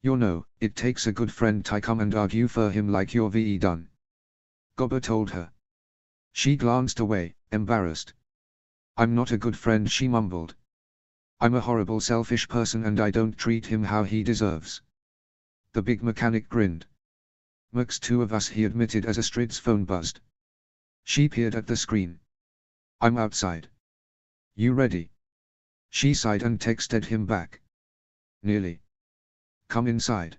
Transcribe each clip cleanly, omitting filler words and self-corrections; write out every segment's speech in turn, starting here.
You know, it takes a good friend to come and argue for him like your VE done. Gobber told her. She glanced away, embarrassed. I'm not a good friend, she mumbled. I'm a horrible selfish person and I don't treat him how he deserves. The big mechanic grinned. Max, two of us, he admitted as Astrid's phone buzzed. She peered at the screen. I'm outside. You ready? She sighed and texted him back. Nearly. Come inside.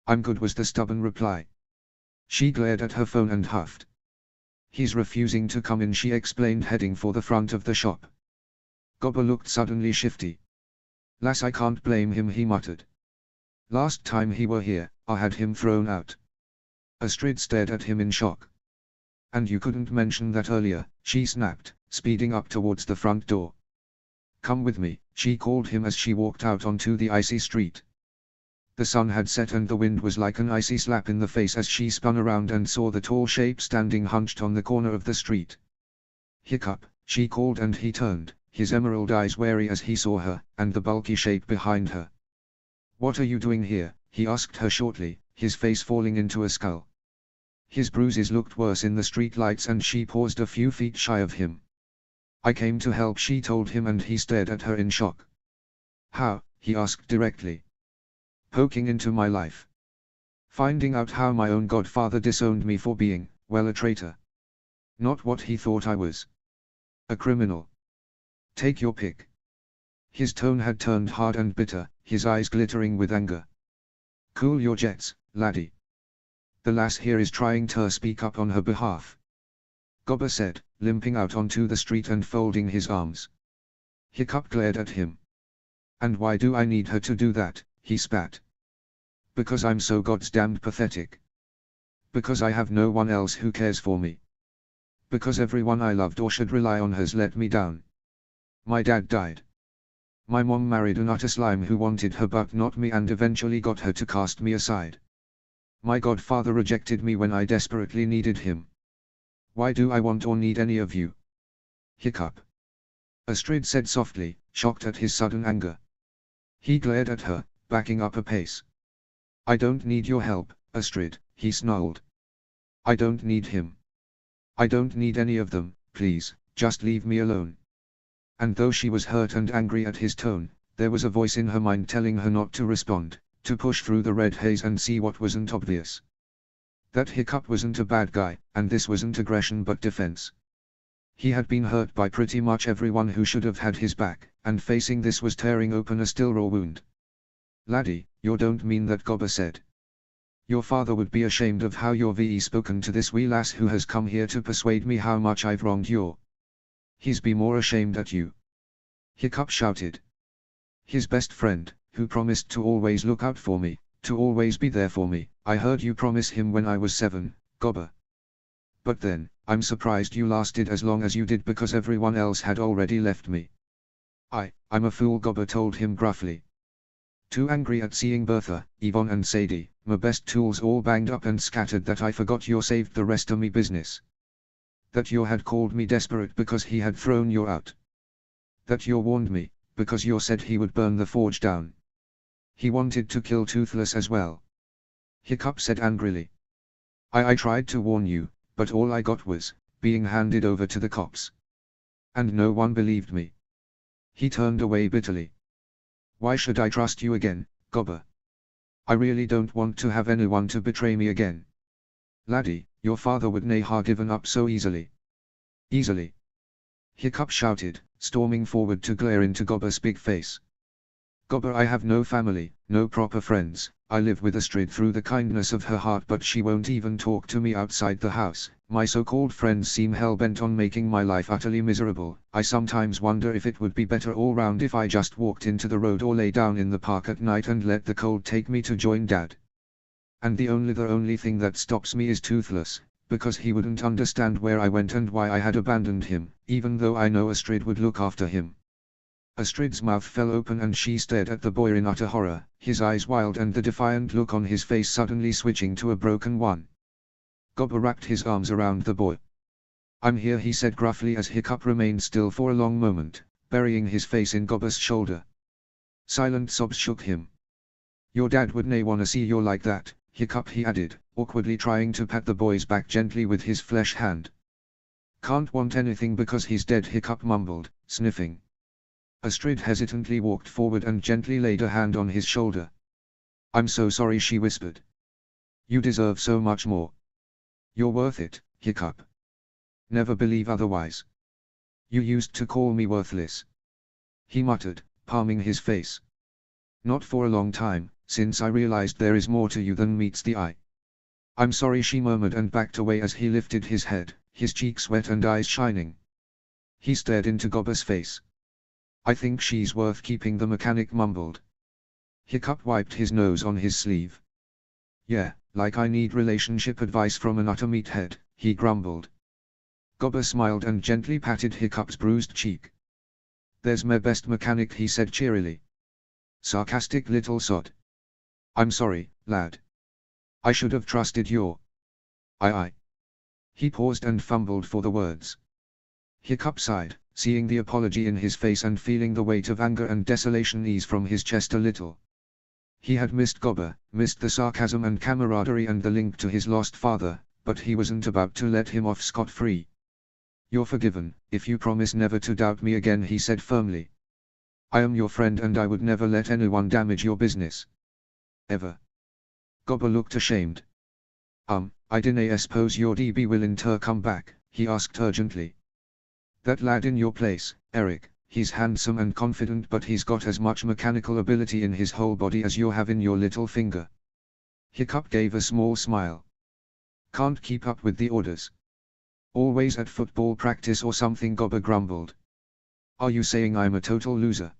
I'm good, was the stubborn reply. She glared at her phone and huffed. He's refusing to come in, she explained, heading for the front of the shop. Gobber looked suddenly shifty. Lass, I can't blame him, he muttered. Last time he were here, I had him thrown out. Astrid stared at him in shock. And you couldn't mention that earlier, she snapped, speeding up towards the front door. Come with me, she called him as she walked out onto the icy street. The sun had set and the wind was like an icy slap in the face as she spun around and saw the tall shape standing hunched on the corner of the street. Hiccup, she called, and he turned, his emerald eyes wary as he saw her, and the bulky shape behind her. What are you doing here? He asked her shortly, his face falling into a scowl. His bruises looked worse in the street lights and she paused a few feet shy of him. I came to help, she told him, and he stared at her in shock. How? He asked directly. Poking into my life. Finding out how my own godfather disowned me for being, well, a traitor. Not what he thought I was. A criminal. Take your pick. His tone had turned hard and bitter, his eyes glittering with anger. Cool your jets, laddie. The lass here is trying to speak up on her behalf. Gobber said, limping out onto the street and folding his arms. Hiccup glared at him. And why do I need her to do that? He spat. Because I'm so goddamned pathetic. Because I have no one else who cares for me. Because everyone I loved or should rely on has let me down. My dad died. My mom married an utter slime who wanted her but not me and eventually got her to cast me aside. My godfather rejected me when I desperately needed him. Why do I want or need any of you? Hiccup. Astrid said softly, shocked at his sudden anger. He glared at her, backing up a pace. I don't need your help, Astrid, he snarled. I don't need him. I don't need any of them, please, just leave me alone. And though she was hurt and angry at his tone, there was a voice in her mind telling her not to respond, to push through the red haze and see what wasn't obvious. That Hiccup wasn't a bad guy, and this wasn't aggression but defense. He had been hurt by pretty much everyone who should have had his back, and facing this was tearing open a still raw wound. Laddie, you don't mean that, Gobber said. Your father would be ashamed of how your VE spoken to this wee lass who has come here to persuade me how much I've wronged you. He's be more ashamed at you. Hiccup shouted. His best friend, who promised to always look out for me, to always be there for me. I heard you promise him when I was 7, Gobber. But then, I'm surprised you lasted as long as you did because everyone else had already left me. I'm a fool, Gobber told him gruffly. Too angry at seeing Bertha, Yvonne and Sadie, my best tools all banged up and scattered, that I forgot you saved the rest of me business. That you had called me desperate because he had thrown you out. That you warned me, because you said he would burn the forge down. He wanted to kill Toothless as well. Hiccup said angrily. I tried to warn you, but all I got was being handed over to the cops. And no one believed me. He turned away bitterly. Why should I trust you again, Gobber? I really don't want to have anyone to betray me again. Laddie, your father would nae ha given up so easily. Easily? Hiccup shouted, storming forward to glare into Gobber's big face. Gobber, I have no family, no proper friends. I live with Astrid through the kindness of her heart, but she won't even talk to me outside the house. My so-called friends seem hell-bent on making my life utterly miserable. I sometimes wonder if it would be better all round if I just walked into the road or lay down in the park at night and let the cold take me to join Dad. And the only thing that stops me is Toothless, because he wouldn't understand where I went and why I had abandoned him, even though I know Astrid would look after him. Astrid's mouth fell open and she stared at the boy in utter horror, his eyes wild and the defiant look on his face suddenly switching to a broken one. Gobber wrapped his arms around the boy. I'm here, he said gruffly as Hiccup remained still for a long moment, burying his face in Gobber's shoulder. Silent sobs shook him. Your dad would nae wanna see you like that, hiccup he added, awkwardly trying to pat the boy's back gently with his flesh hand. Can't want anything because he's dead, hiccup mumbled, sniffing. Astrid hesitantly walked forward and gently laid a hand on his shoulder. I'm so sorry, she whispered. You deserve so much more. You're worth it, hiccup. Never believe otherwise. You used to call me worthless. He muttered, palming his face. Not for a long time, since I realized there is more to you than meets the eye. I'm sorry, she murmured and backed away as he lifted his head, his cheeks wet and eyes shining. He stared into Gobber's face. I think she's worth keeping, the mechanic mumbled. Hiccup wiped his nose on his sleeve. Yeah, like I need relationship advice from an utter meathead, he grumbled. Gobber smiled and gently patted Hiccup's bruised cheek. There's my best mechanic, he said cheerily. Sarcastic little sod. I'm sorry, lad. I should have trusted your. I. He paused and fumbled for the words. Hiccup sighed, seeing the apology in his face and feeling the weight of anger and desolation ease from his chest a little. He had missed Gobber, missed the sarcasm and camaraderie and the link to his lost father, but he wasn't about to let him off scot-free. You're forgiven, if you promise never to doubt me again, he said firmly. I am your friend and I would never let anyone damage your business. Ever. Gobber looked ashamed. I dinna suppose your DB will inter come back, he asked urgently. That lad in your place, Eric, he's handsome and confident, but he's got as much mechanical ability in his whole body as you have in your little finger. Hiccup gave a small smile. Can't keep up with the orders. Always at football practice or something, Gobber grumbled. Are you saying I'm a total loser?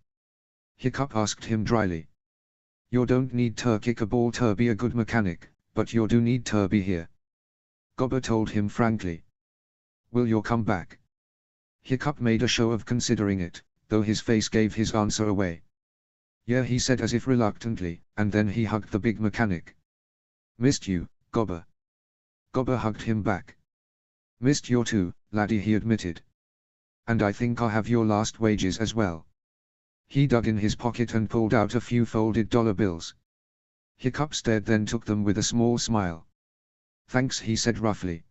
Hiccup asked him dryly. You don't need to kick a ball to be a good mechanic, but you do need to be here. Gobber told him frankly. Will you come back? Hiccup made a show of considering it, though his face gave his answer away. Yeah, he said as if reluctantly, and then he hugged the big mechanic. Missed you, Gobber. Gobber hugged him back. Missed you too, laddie, he admitted. And I think I have your last wages as well. He dug in his pocket and pulled out a few folded dollar bills. Hiccup stared, then took them with a small smile. Thanks, he said roughly.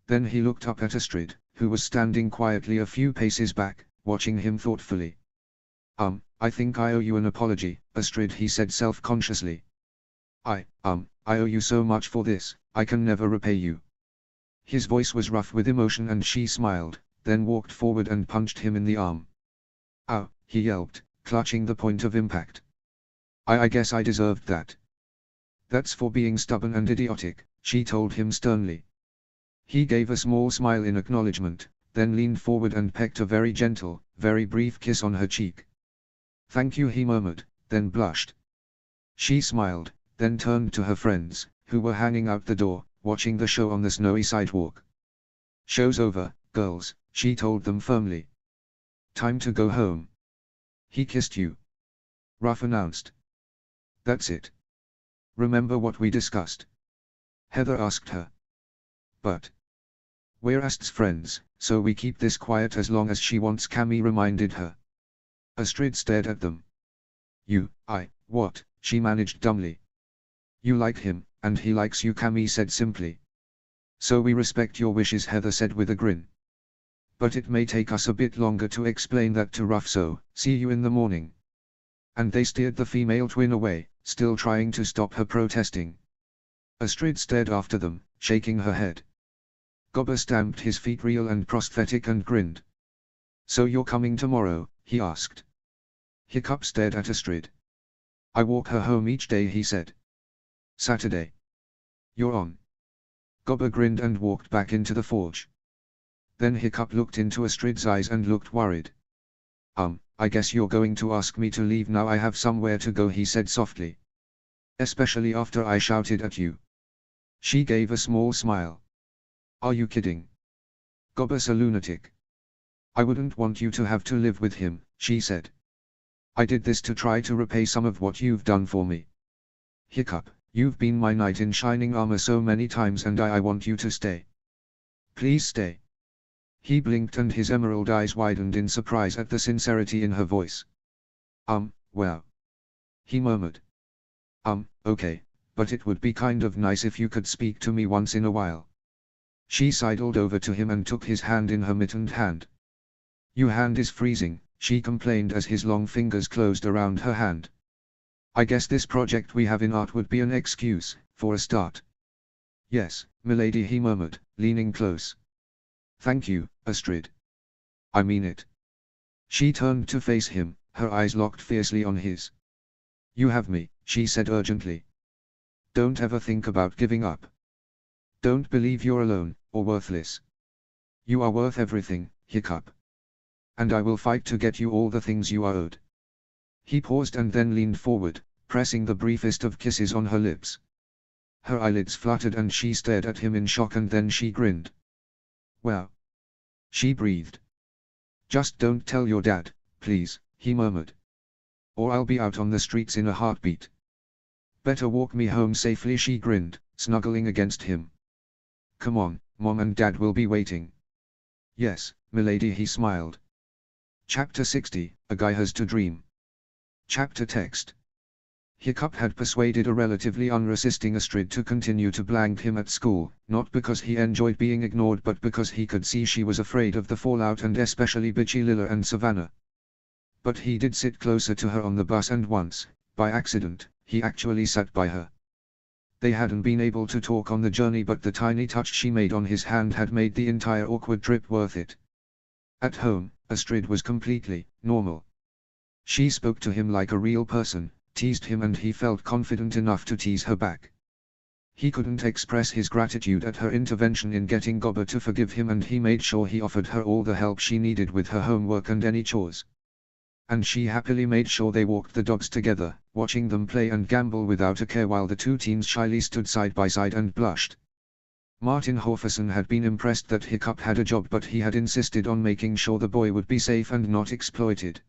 Then he looked up at Astrid, who was standing quietly a few paces back, watching him thoughtfully. I think I owe you an apology, Astrid, he said self-consciously. I owe you so much for this, I can never repay you. His voice was rough with emotion and she smiled, then walked forward and punched him in the arm. Ow, he yelped, clutching the point of impact. I guess I deserved that. That's for being stubborn and idiotic, she told him sternly. He gave a small smile in acknowledgement, then leaned forward and pecked a very gentle, very brief kiss on her cheek. Thank you, he murmured, then blushed. She smiled, then turned to her friends, who were hanging out the door, watching the show on the snowy sidewalk. Show's over, girls, she told them firmly. Time to go home. He kissed you. Ruff announced. That's it. Remember what we discussed? Heather asked her. But we're Ast's friends, so we keep this quiet as long as she wants, Cammy reminded her. Astrid stared at them. What, she managed dumbly. You like him, and he likes you, Cammy said simply. So we respect your wishes, Heather said with a grin. But it may take us a bit longer to explain that to Ruff, so see you in the morning. And they steered the female twin away, still trying to stop her protesting. Astrid stared after them, shaking her head. Gobber stamped his feet, real and prosthetic, and grinned. So you're coming tomorrow, he asked. Hiccup stared at Astrid. I walk her home each day, he said. Saturday. You're on. Gobber grinned and walked back into the forge. Then Hiccup looked into Astrid's eyes and looked worried. I guess you're going to ask me to leave now, I have somewhere to go, he said softly. Especially after I shouted at you. She gave a small smile. Are you kidding? Gobber's a lunatic. I wouldn't want you to have to live with him, she said. I did this to try to repay some of what you've done for me. Hiccup, you've been my knight in shining armor so many times, and I want you to stay. Please stay. He blinked and his emerald eyes widened in surprise at the sincerity in her voice. Well. He murmured. Okay, but it would be kind of nice if you could speak to me once in a while. She sidled over to him and took his hand in her mittened hand. Your hand is freezing, she complained as his long fingers closed around her hand. I guess this project we have in art would be an excuse, for a start. Yes, milady, he murmured, leaning close. Thank you, Astrid. I mean it. She turned to face him, her eyes locked fiercely on his. You have me, she said urgently. Don't ever think about giving up. Don't believe you're alone, or worthless. You are worth everything, hiccup. And I will fight to get you all the things you are owed. He paused and then leaned forward, pressing the briefest of kisses on her lips. Her eyelids fluttered and she stared at him in shock, and then she grinned. Wow. She breathed. Just don't tell your dad, please, he murmured. Or I'll be out on the streets in a heartbeat. Better walk me home safely, she grinned, snuggling against him. Come on, Mom and Dad will be waiting. Yes, milady, he smiled. Chapter 60, A Guy Has to Dream. Chapter text. Hiccup had persuaded a relatively unresisting Astrid to continue to blank him at school, not because he enjoyed being ignored but because he could see she was afraid of the fallout, and especially bitchy Lila and Savannah. But he did sit closer to her on the bus, and once, by accident, he actually sat by her. They hadn't been able to talk on the journey, but the tiny touch she made on his hand had made the entire awkward trip worth it. At home, Astrid was completely normal. She spoke to him like a real person, teased him, and he felt confident enough to tease her back. He couldn't express his gratitude at her intervention in getting Gobber to forgive him, and he made sure he offered her all the help she needed with her homework and any chores. And she happily made sure they walked the dogs together, watching them play and gamble without a care while the two teens shyly stood side by side and blushed. Martin Horferson had been impressed that Hiccup had a job, but he had insisted on making sure the boy would be safe and not exploited.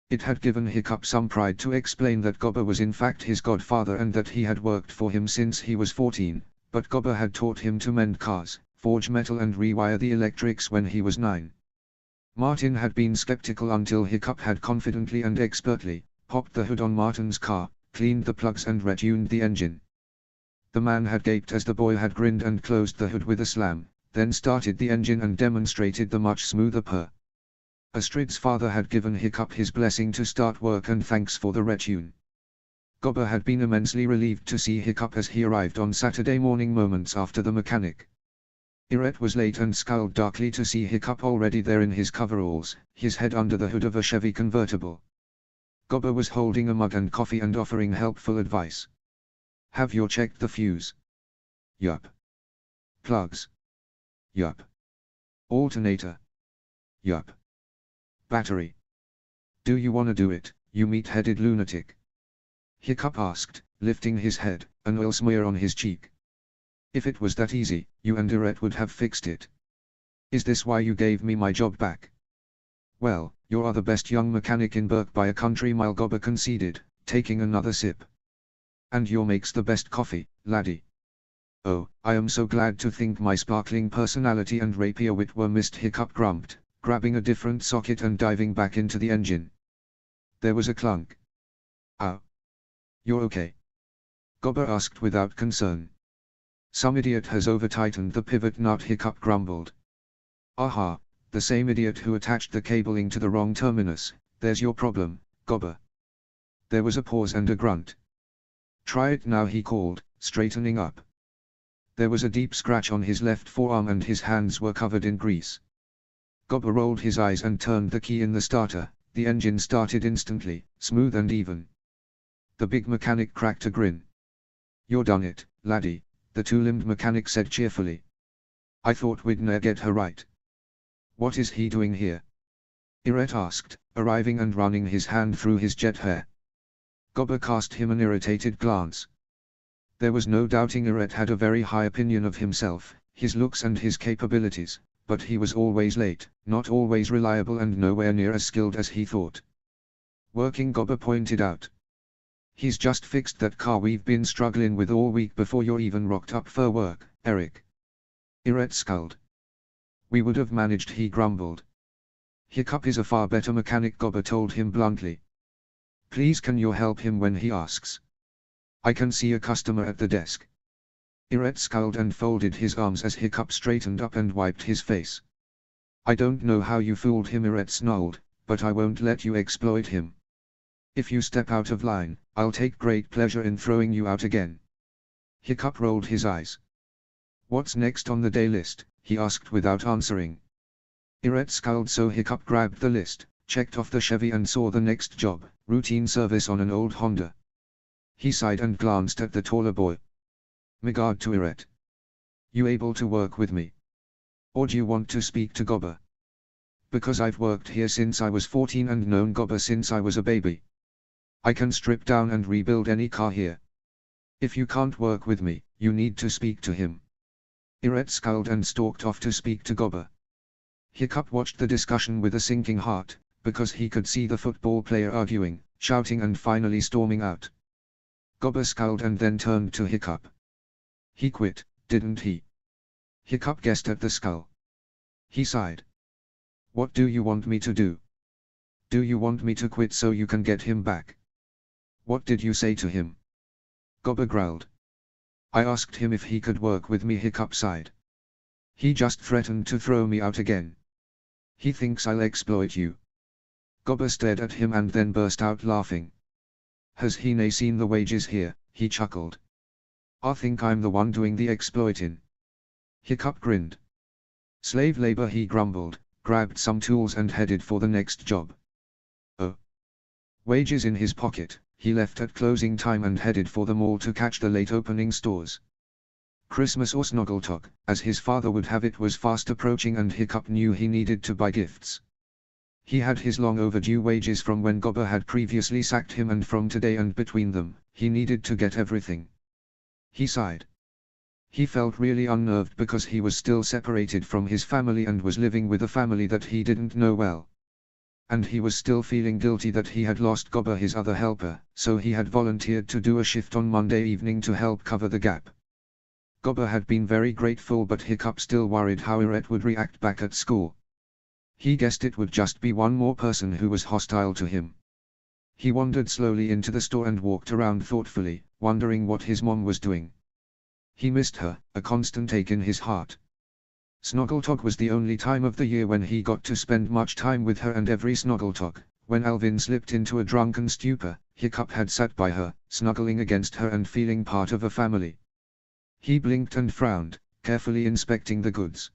It had given Hiccup some pride to explain that Gobber was in fact his godfather and that he had worked for him since he was 14, but Gobber had taught him to mend cars, forge metal and rewire the electrics when he was 9. Martin had been skeptical until Hiccup had confidently and expertly popped the hood on Martin's car, cleaned the plugs and retuned the engine. The man had gaped as the boy had grinned and closed the hood with a slam, then started the engine and demonstrated the much smoother purr. Astrid's father had given Hiccup his blessing to start work and thanks for the retune. Gobber had been immensely relieved to see Hiccup as he arrived on Saturday morning moments after the mechanic. Irette was late and scowled darkly to see Hiccup already there in his coveralls, his head under the hood of a Chevy convertible. Gobber was holding a mug and coffee and offering helpful advice. Have you checked the fuse? Yup. Plugs? Yup. Alternator? Yup. Battery? Do you wanna do it, you meat-headed lunatic? Hiccup asked, lifting his head, an oil smear on his cheek. If it was that easy, you and Irette would have fixed it. Is this why you gave me my job back? Well, you are the best young mechanic in Burke by a country mile, Gobber conceded, taking another sip. And you makes the best coffee, laddie. Oh, I am so glad to think my sparkling personality and rapier wit were missed, Hiccup grumped, grabbing a different socket and diving back into the engine. There was a clunk. Ow. You're okay? Gobber asked without concern. Some idiot has over-tightened the pivot nut, Hiccup grumbled. Aha, the same idiot who attached the cabling to the wrong terminus, there's your problem, Gobber. There was a pause and a grunt. Try it now, he called, straightening up. There was a deep scratch on his left forearm and his hands were covered in grease. Gobber rolled his eyes and turned the key in the starter. The engine started instantly, smooth and even. The big mechanic cracked a grin. You're done it, laddie, the two-limbed mechanic said cheerfully. I thought we'd ne'er get her right. What is he doing here? Irette asked, arriving and running his hand through his jet hair. Gobber cast him an irritated glance. There was no doubting Irette had a very high opinion of himself, his looks and his capabilities, but he was always late, not always reliable and nowhere near as skilled as he thought. Working, Gobber pointed out. He's just fixed that car we've been struggling with all week before you're even rocked up for work, Eric. Irette scowled. We would have managed, he grumbled. Hiccup is a far better mechanic, Gobber told him bluntly. Please can you help him when he asks? I can see a customer at the desk. Irett scowled and folded his arms as Hiccup straightened up and wiped his face. I don't know how you fooled him, Irett snarled, but I won't let you exploit him. If you step out of line, I'll take great pleasure in throwing you out again. Hiccup rolled his eyes. What's next on the day list? He asked without answering. Irett scowled, so Hiccup grabbed the list, checked off the Chevy and saw the next job, routine service on an old Honda. He sighed and glanced at the taller boy. Megard to Irett. You able to work with me? Or do you want to speak to Gobber? Because I've worked here since I was 14 and known Gobber since I was a baby. I can strip down and rebuild any car here. If you can't work with me, you need to speak to him. Irett scowled and stalked off to speak to Gobber. Hiccup watched the discussion with a sinking heart, because he could see the football player arguing, shouting and finally storming out. Gobber scowled and then turned to Hiccup. He quit, didn't he? Hiccup guessed at the scowl. He sighed. What do you want me to do? Do you want me to quit so you can get him back? What did you say to him? Gobber growled. I asked him if he could work with me, Hiccup sighed. He just threatened to throw me out again. He thinks I'll exploit you. Gobber stared at him and then burst out laughing. Has he nae seen the wages here? He chuckled. I think I'm the one doing the exploiting. Hiccup grinned. Slave labor, he grumbled, grabbed some tools and headed for the next job. Oh. Wages in his pocket, he left at closing time and headed for the mall to catch the late opening stores. Christmas or Snoggletok, as his father would have it, was fast approaching and Hiccup knew he needed to buy gifts. He had his long overdue wages from when Gobber had previously sacked him, and from today, and between them, he needed to get everything. He sighed. He felt really unnerved because he was still separated from his family and was living with a family that he didn't know well. And he was still feeling guilty that he had lost Gobber, his other helper, so he had volunteered to do a shift on Monday evening to help cover the gap. Gobber had been very grateful, but Hiccup still worried how Irett would react back at school. He guessed it would just be one more person who was hostile to him. He wandered slowly into the store and walked around thoughtfully, wondering what his mom was doing. He missed her, a constant ache in his heart. Snoggletok was the only time of the year when he got to spend much time with her, and every Snoggletok, when Alvin slipped into a drunken stupor, Hiccup had sat by her, snuggling against her and feeling part of a family. He blinked and frowned, carefully inspecting the goods.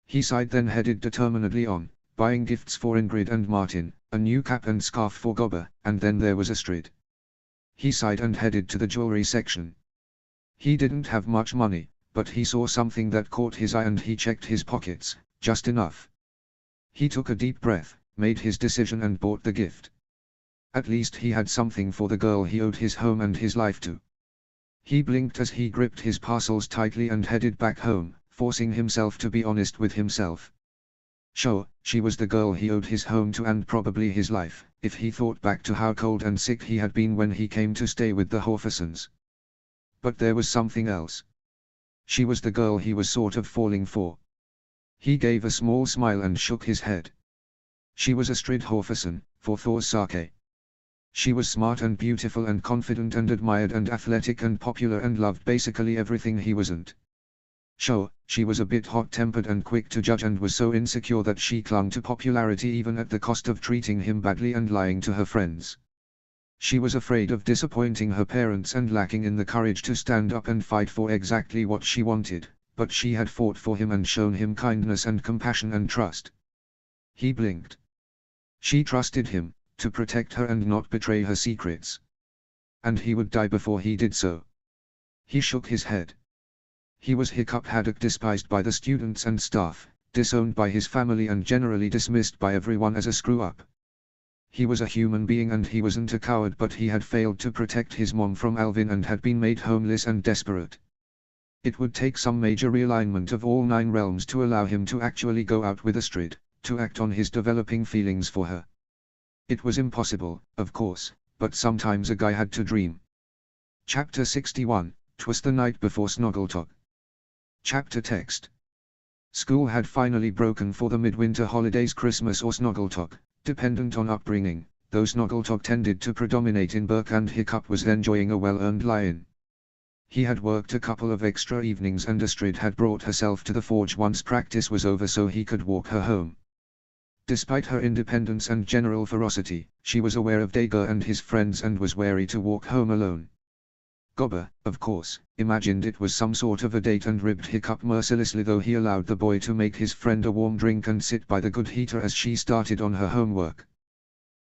He sighed, then headed determinedly on, buying gifts for Ingrid and Martin, a new cap and scarf for Gobber, and then there was Astrid. He sighed and headed to the jewelry section. He didn't have much money, but he saw something that caught his eye and he checked his pockets, just enough. He took a deep breath, made his decision and bought the gift. At least he had something for the girl he owed his home and his life to. He blinked as he gripped his parcels tightly and headed back home, forcing himself to be honest with himself. Sure, she was the girl he owed his home to and probably his life, if he thought back to how cold and sick he had been when he came to stay with the Horfersons. But there was something else. She was the girl he was sort of falling for. He gave a small smile and shook his head. She was Astrid Horferson, for Thor's sake. She was smart and beautiful and confident and admired and athletic and popular and loved basically everything he wasn't. Sure, she was a bit hot-tempered and quick to judge and was so insecure that she clung to popularity even at the cost of treating him badly and lying to her friends. She was afraid of disappointing her parents and lacking in the courage to stand up and fight for exactly what she wanted, but she had fought for him and shown him kindness and compassion and trust. He blinked. She trusted him, to protect her and not betray her secrets. And he would die before he did so. He shook his head. He was Hiccup Haddock, despised by the students and staff, disowned by his family and generally dismissed by everyone as a screw-up. He was a human being and he wasn't a coward, but he had failed to protect his mom from Alvin and had been made homeless and desperate. It would take some major realignment of all 9 realms to allow him to actually go out with Astrid, to act on his developing feelings for her. It was impossible, of course, but sometimes a guy had to dream. Chapter 61, 'Twas the night before Snoggletok. Chapter text. School had finally broken for the midwinter holidays, Christmas or Snoggletok, dependent on upbringing, though Snoggletog tended to predominate in Burke and Hiccup was enjoying a well-earned lie-in. He had worked a couple of extra evenings and Astrid had brought herself to the forge once practice was over so he could walk her home. Despite her independence and general ferocity, she was aware of Dager and his friends and was wary to walk home alone. Gobber, of course, imagined it was some sort of a date and ribbed Hiccup mercilessly though he allowed the boy to make his friend a warm drink and sit by the good heater as she started on her homework.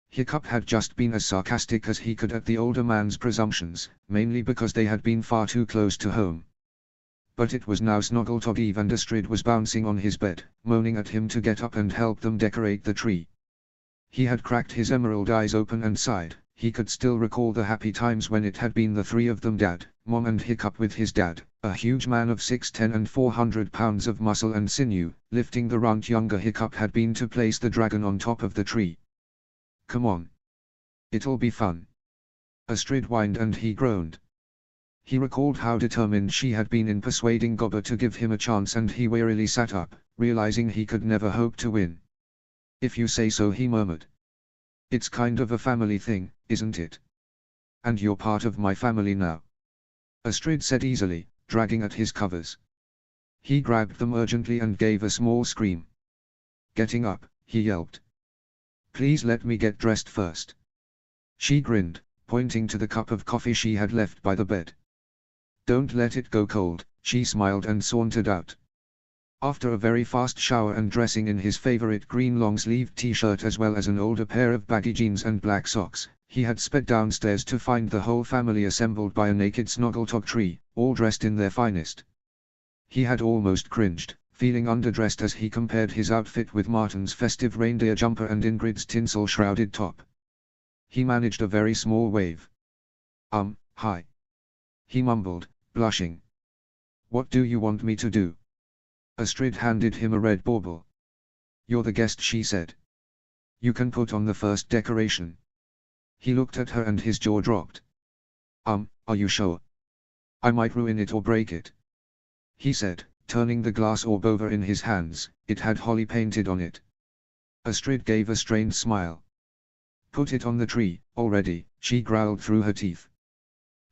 Hiccup had just been as sarcastic as he could at the older man's presumptions, mainly because they had been far too close to home. But it was now Snoggletog Eve and Astrid was bouncing on his bed, moaning at him to get up and help them decorate the tree. He had cracked his emerald eyes open and sighed. He could still recall the happy times when it had been the three of them, Dad, Mom and Hiccup with his dad, a huge man of 6'10" and 400 pounds of muscle and sinew, lifting the runt younger Hiccup had been to place the dragon on top of the tree. Come on. It'll be fun. Astrid whined and he groaned. He recalled how determined she had been in persuading Gobber to give him a chance and he wearily sat up, realizing he could never hope to win. If you say so, he murmured. It's kind of a family thing, isn't it? And you're part of my family now. Astrid said easily, dragging at his covers. He grabbed them urgently and gave a small scream. Getting up, he yelped. Please let me get dressed first. She grinned, pointing to the cup of coffee she had left by the bed. Don't let it go cold, she smiled and sauntered out. After a very fast shower and dressing in his favorite green long-sleeved t-shirt as well as an older pair of baggy jeans and black socks, he had sped downstairs to find the whole family assembled by a naked Snoggletog tree, all dressed in their finest. He had almost cringed, feeling underdressed as he compared his outfit with Martin's festive reindeer jumper and Ingrid's tinsel-shrouded top. He managed a very small wave. Hi. He mumbled, blushing. What do you want me to do? Astrid handed him a red bauble. You're the guest, she said. You can put on the first decoration. He looked at her and his jaw dropped. Are you sure? I might ruin it or break it. He said, turning the glass orb over in his hands. It had holly painted on it. Astrid gave a strained smile. Put it on the tree, already, she growled through her teeth.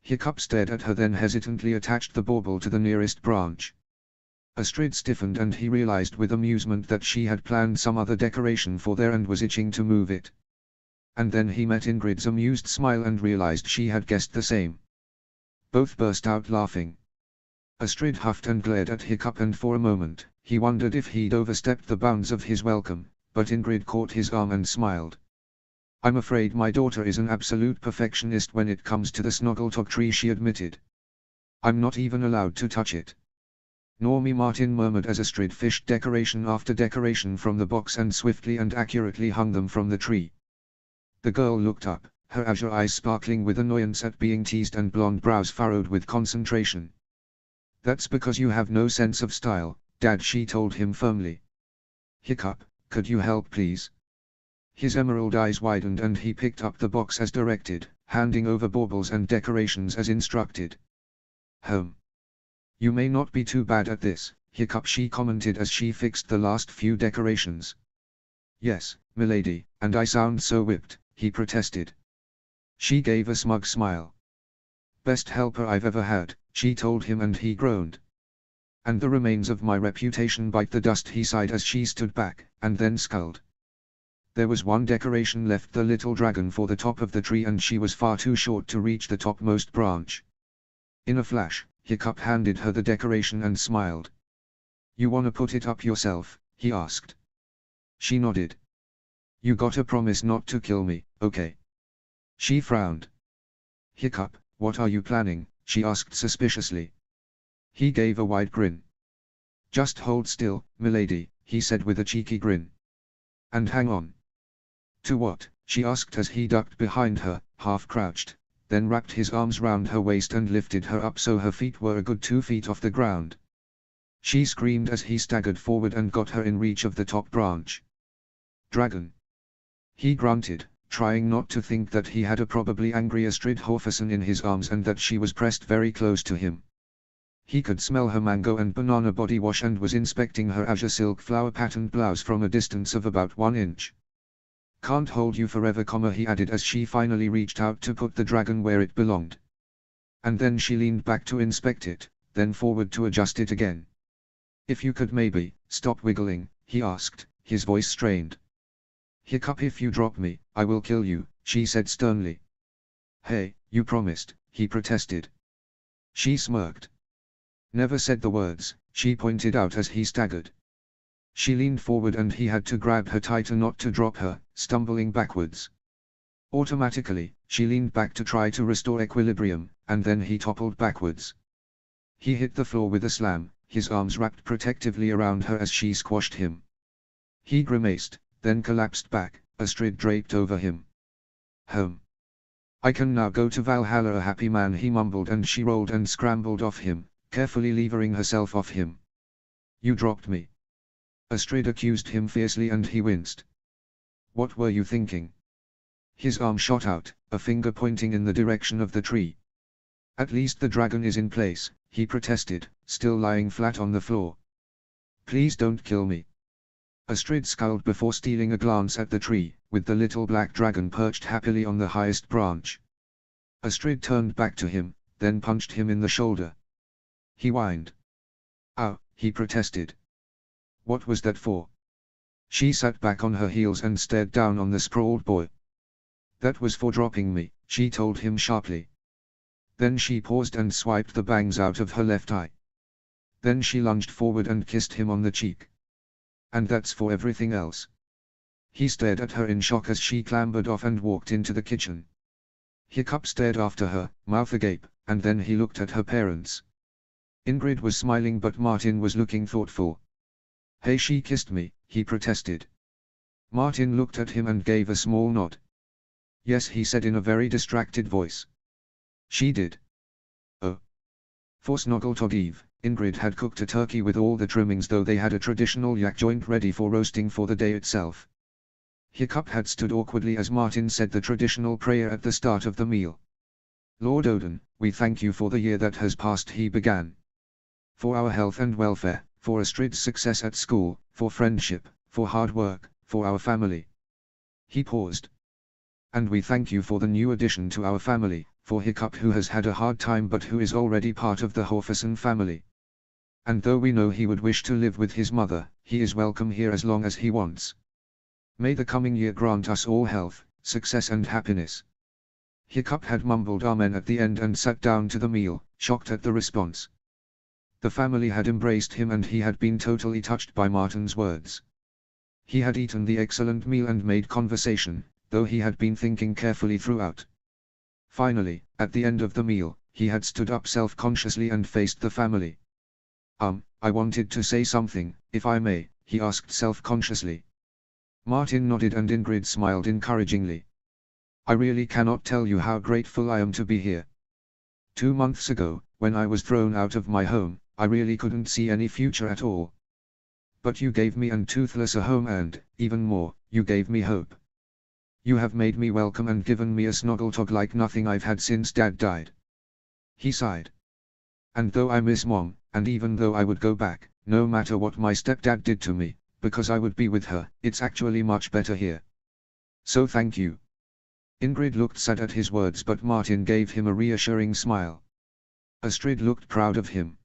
Hiccup stared at her then hesitantly attached the bauble to the nearest branch. Astrid stiffened and he realized with amusement that she had planned some other decoration for there and was itching to move it. And then he met Ingrid's amused smile and realized she had guessed the same. Both burst out laughing. Astrid huffed and glared at Hiccup and for a moment, he wondered if he'd overstepped the bounds of his welcome, but Ingrid caught his arm and smiled. I'm afraid my daughter is an absolute perfectionist when it comes to the Snoggletog tree, she admitted. I'm not even allowed to touch it. Nor me, Martin murmured as Astrid fished decoration after decoration from the box and swiftly and accurately hung them from the tree. The girl looked up, her azure eyes sparkling with annoyance at being teased and blonde brows furrowed with concentration. That's because you have no sense of style, Dad, she told him firmly. Hiccup, could you help please? His emerald eyes widened and he picked up the box as directed, handing over baubles and decorations as instructed. You may not be too bad at this, Hiccup, she commented as she fixed the last few decorations. Yes, milady, and I sound so whipped, he protested. She gave a smug smile. Best helper I've ever had, she told him and he groaned. And the remains of my reputation bite the dust, he sighed as she stood back, and then sculled. There was one decoration left, the little dragon for the top of the tree, and she was far too short to reach the topmost branch. In a flash, Hiccup handed her the decoration and smiled. You wanna put it up yourself? He asked. She nodded. You gotta promise not to kill me, okay? She frowned. Hiccup, what are you planning? She asked suspiciously. He gave a wide grin. Just hold still, milady, he said with a cheeky grin. And hang on. To what? She asked as he ducked behind her, half crouched, then wrapped his arms round her waist and lifted her up so her feet were a good 2 feet off the ground. She screamed as he staggered forward and got her in reach of the top branch. Dragon. He grunted, trying not to think that he had a probably angry Astrid Horferson in his arms and that she was pressed very close to him. He could smell her mango and banana body wash and was inspecting her azure silk flower patterned blouse from a distance of about 1 inch. Can't hold you forever, he added as she finally reached out to put the dragon where it belonged. And then she leaned back to inspect it, then forward to adjust it again. If you could maybe, stop wiggling, he asked, his voice strained. Hiccup, if you drop me, I will kill you, she said sternly. Hey, you promised, he protested. She smirked. Never said the words, she pointed out as he staggered. She leaned forward and he had to grab her tighter not to drop her, stumbling backwards. Automatically, she leaned back to try to restore equilibrium, and then he toppled backwards. He hit the floor with a slam, his arms wrapped protectively around her as she squashed him. He grimaced, then collapsed back, Astrid draped over him. Home. I can now go to Valhalla, a happy man, he mumbled, and she rolled and scrambled off him, carefully levering herself off him. You dropped me. Astrid accused him fiercely and he winced. What were you thinking? His arm shot out, a finger pointing in the direction of the tree. At least the dragon is in place, he protested, still lying flat on the floor. Please don't kill me. Astrid scowled before stealing a glance at the tree, with the little black dragon perched happily on the highest branch. Astrid turned back to him, then punched him in the shoulder. He whined. Ow, he protested. What was that for? She sat back on her heels and stared down on the sprawled boy. That was for dropping me, she told him sharply. Then she paused and swiped the bangs out of her left eye. Then she lunged forward and kissed him on the cheek. And that's for everything else. He stared at her in shock as she clambered off and walked into the kitchen. Hiccup stared after her, mouth agape, and then he looked at her parents. Ingrid was smiling but Martin was looking thoughtful. Hey, she kissed me, he protested. Martin looked at him and gave a small nod. Yes, he said in a very distracted voice. She did. Oh. For Snoggletog Eve, Ingrid had cooked a turkey with all the trimmings, though they had a traditional yak joint ready for roasting for the day itself. Hiccup had stood awkwardly as Martin said the traditional prayer at the start of the meal. Lord Odin, we thank you for the year that has passed, he began. For our health and welfare, for Astrid's success at school, for friendship, for hard work, for our family. He paused. And we thank you for the new addition to our family, for Hiccup, who has had a hard time but who is already part of the Horferson family. And though we know he would wish to live with his mother, he is welcome here as long as he wants. May the coming year grant us all health, success and happiness. Hiccup had mumbled amen at the end and sat down to the meal, shocked at the response. The family had embraced him and he had been totally touched by Martin's words. He had eaten the excellent meal and made conversation, though he had been thinking carefully throughout. Finally, at the end of the meal, he had stood up self-consciously and faced the family. I wanted to say something, if I may, he asked self-consciously. Martin nodded and Ingrid smiled encouragingly. I really cannot tell you how grateful I am to be here. 2 months ago, when I was thrown out of my home, I really couldn't see any future at all. But you gave me and Toothless a home and, even more, you gave me hope. You have made me welcome and given me a Snoggletog like nothing I've had since Dad died. He sighed. And though I miss Mom, and even though I would go back, no matter what my stepdad did to me, because I would be with her, it's actually much better here. So thank you. Ingrid looked sad at his words but Martin gave him a reassuring smile. Astrid looked proud of him.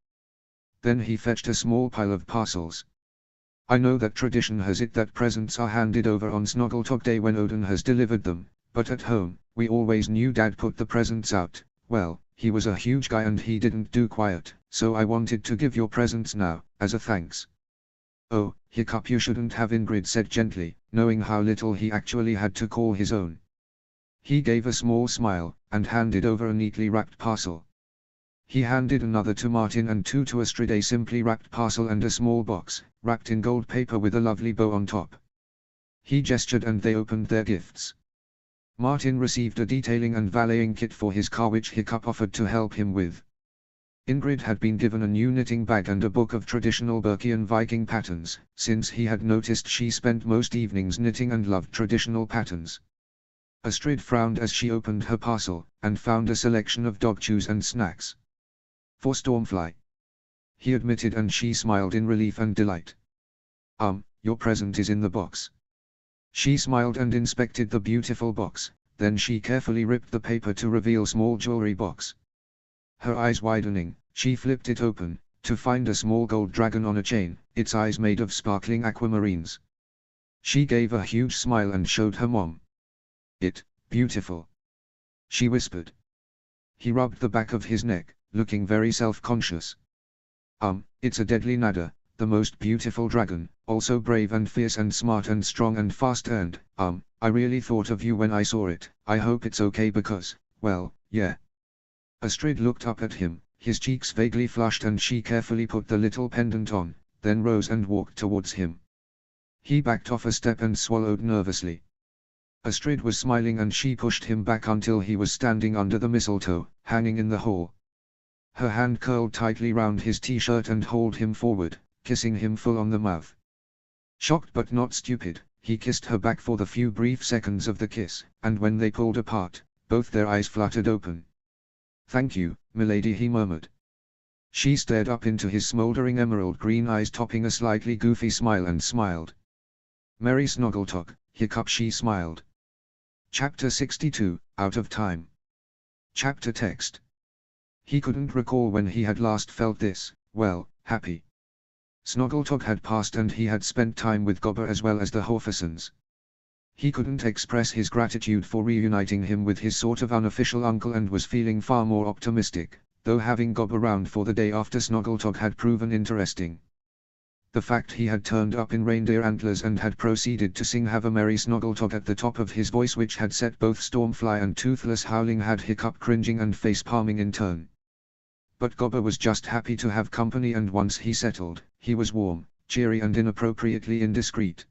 Then he fetched a small pile of parcels. I know that tradition has it that presents are handed over on Snoggletog Day when Odin has delivered them, but at home, we always knew Dad put the presents out. Well, he was a huge guy and he didn't do quiet, so I wanted to give your presents now, as a thanks. Oh, Hiccup, you shouldn't have, Ingrid said gently, knowing how little he actually had to call his own. He gave a small smile, and handed over a neatly wrapped parcel. He handed another to Martin and 2 to Astrid, a simply wrapped parcel and a small box, wrapped in gold paper with a lovely bow on top. He gestured and they opened their gifts. Martin received a detailing and valeting kit for his car which Hiccup offered to help him with. Ingrid had been given a new knitting bag and a book of traditional Berkian Viking patterns, since he had noticed she spent most evenings knitting and loved traditional patterns. Astrid frowned as she opened her parcel, and found a selection of dog chews and snacks. For Stormfly, he admitted, and she smiled in relief and delight. Your present is in the box. She smiled and inspected the beautiful box, then she carefully ripped the paper to reveal small jewelry box. Her eyes widening, she flipped it open, to find a small gold dragon on a chain, its eyes made of sparkling aquamarines. She gave a huge smile and showed her mom. Beautiful, she whispered. He rubbed the back of his neck, looking very self-conscious. It's a deadly nada, the most beautiful dragon, also brave and fierce and smart and strong and fast and, I really thought of you when I saw it. I hope it's okay because, well, yeah. Astrid looked up at him, his cheeks vaguely flushed and she carefully put the little pendant on, then rose and walked towards him. He backed off a step and swallowed nervously. Astrid was smiling and she pushed him back until he was standing under the mistletoe, hanging in the hall. Her hand curled tightly round his t-shirt and hauled him forward, kissing him full on the mouth. Shocked but not stupid, he kissed her back for the few brief seconds of the kiss, and when they pulled apart, both their eyes fluttered open. "Thank you, milady," he murmured. She stared up into his smoldering emerald green eyes topping a slightly goofy smile and smiled. "Merry Snoggletalk," hiccup she smiled. Chapter 62, Out of Time. Chapter text. He couldn't recall when he had last felt this, well, happy. Snoggletalk had passed and he had spent time with Gobber as well as the Horfusons. He couldn't express his gratitude for reuniting him with his sort of unofficial uncle and was feeling far more optimistic, though having Gobber round for the day after Snoggletalk had proven interesting. The fact he had turned up in reindeer antlers and had proceeded to sing "Have a Merry Snoggletalk" at the top of his voice, which had set both Stormfly and Toothless howling, had Hiccup cringing and face-palming in turn. But Gobber was just happy to have company, and once he settled, he was warm, cheery and inappropriately indiscreet.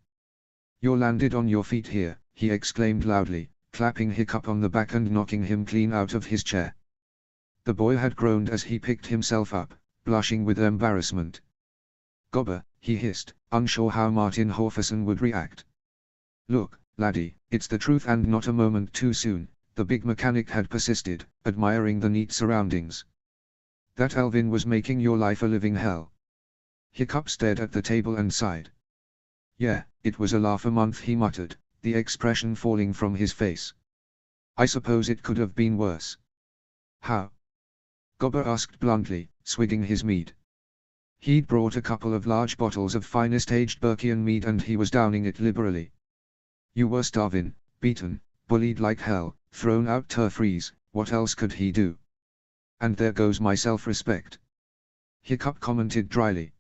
"You're landed on your feet here," he exclaimed loudly, clapping Hiccup on the back and knocking him clean out of his chair. The boy had groaned as he picked himself up, blushing with embarrassment. "Gobber," he hissed, unsure how Martin Horfuson would react. "Look, laddie, it's the truth and not a moment too soon," the big mechanic had persisted, admiring the neat surroundings. "That Alvin was making your life a living hell." Hiccup stared at the table and sighed. "Yeah, it was a laugh a month," he muttered, the expression falling from his face. "I suppose it could have been worse." "How?" Gobber asked bluntly, swigging his mead. He'd brought a couple of large bottles of finest aged Burkian mead and he was downing it liberally. "You were starving, beaten, bullied like hell, thrown out to freeze, what else could he do? And there goes my self-respect." Hiccup commented dryly.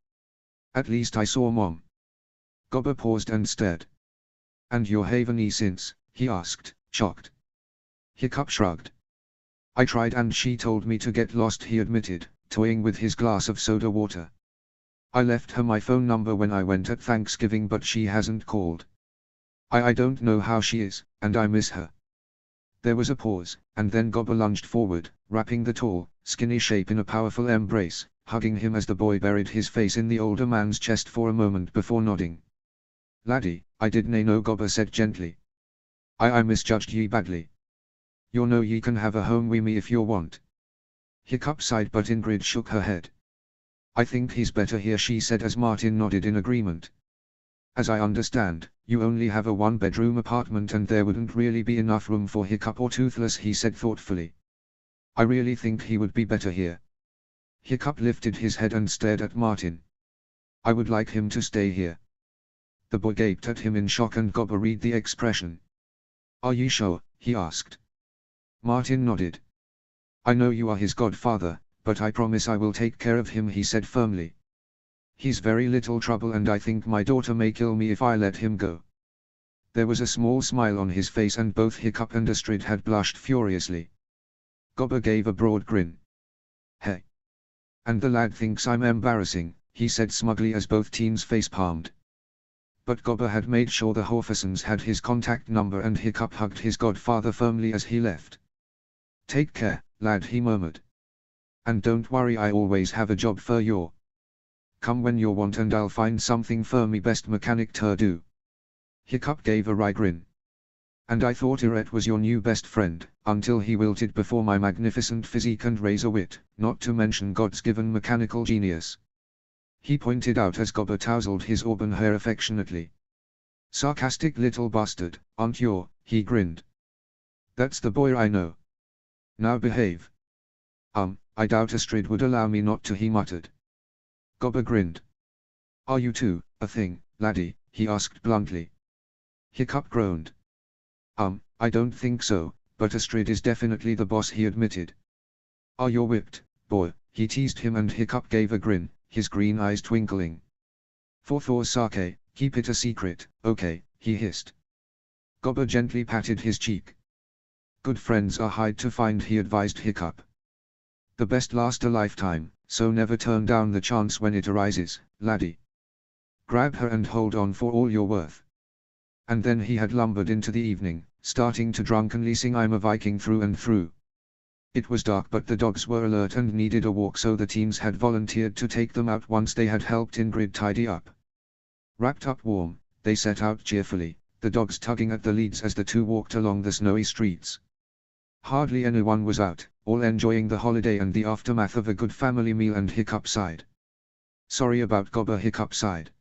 "At least I saw Mom." Gobber paused and stared. "And your Havenese since?" he asked, shocked. Hiccup shrugged. "I tried and she told me to get lost," he admitted, toying with his glass of soda water. "I left her my phone number when I went at Thanksgiving but she hasn't called. I don't know how she is, and I miss her." There was a pause, and then Gobber lunged forward, wrapping the tall, skinny shape in a powerful embrace, hugging him as the boy buried his face in the older man's chest for a moment before nodding. "Laddie, I did nae know," Gobber said gently. I misjudged ye badly. You know ye can have a home wi' me if you want." Hiccup sighed but Ingrid shook her head. "I think he's better here," she said as Martin nodded in agreement. "As I understand, you only have a one-bedroom apartment and there wouldn't really be enough room for Hiccup or Toothless," he said thoughtfully. "I really think he would be better here." Hiccup lifted his head and stared at Martin. "I would like him to stay here." The boy gaped at him in shock and Gobber read the expression. "Are you sure?" he asked. Martin nodded. "I know you are his godfather, but I promise I will take care of him," he said firmly. "He's very little trouble and I think my daughter may kill me if I let him go." There was a small smile on his face and both Hiccup and Astrid had blushed furiously. Gobber gave a broad grin. "Hey. And the lad thinks I'm embarrassing," he said smugly as both teens face-palmed. But Gobber had made sure the Horfusons had his contact number and Hiccup hugged his godfather firmly as he left. "Take care, lad," he murmured. "And don't worry, I always have a job for you. Come when you want and I'll find something for me best mechanic to do." Hiccup gave a wry grin. "And I thought Irette was your new best friend, until he wilted before my magnificent physique and razor wit, not to mention God's given mechanical genius," he pointed out as Gobber tousled his auburn hair affectionately. Sarcastic little bastard, aren't you? He grinned. That's the boy I know. Now behave. I doubt Astrid would allow me not to, he muttered. Gobber grinned. Are you two, a thing, laddie? He asked bluntly. Hiccup groaned. I don't think so, but Astrid is definitely the boss, he admitted. Are you whipped, boy? He teased him, and Hiccup gave a grin, his green eyes twinkling. For Thor's sake, keep it a secret, okay, he hissed. Gobber gently patted his cheek. Good friends are hard to find, he advised Hiccup. The best last a lifetime, so never turn down the chance when it arises, laddie. Grab her and hold on for all you're worth. And then he had lumbered into the evening, starting to drunkenly sing I'm a Viking through and through. It was dark, but the dogs were alert and needed a walk, so the teens had volunteered to take them out once they had helped Ingrid tidy up. Wrapped up warm, they set out cheerfully, the dogs tugging at the leads as the two walked along the snowy streets. Hardly anyone was out, all enjoying the holiday and the aftermath of a good family meal, and Hiccup sighed. Sorry about Gobber, Hiccup sighed.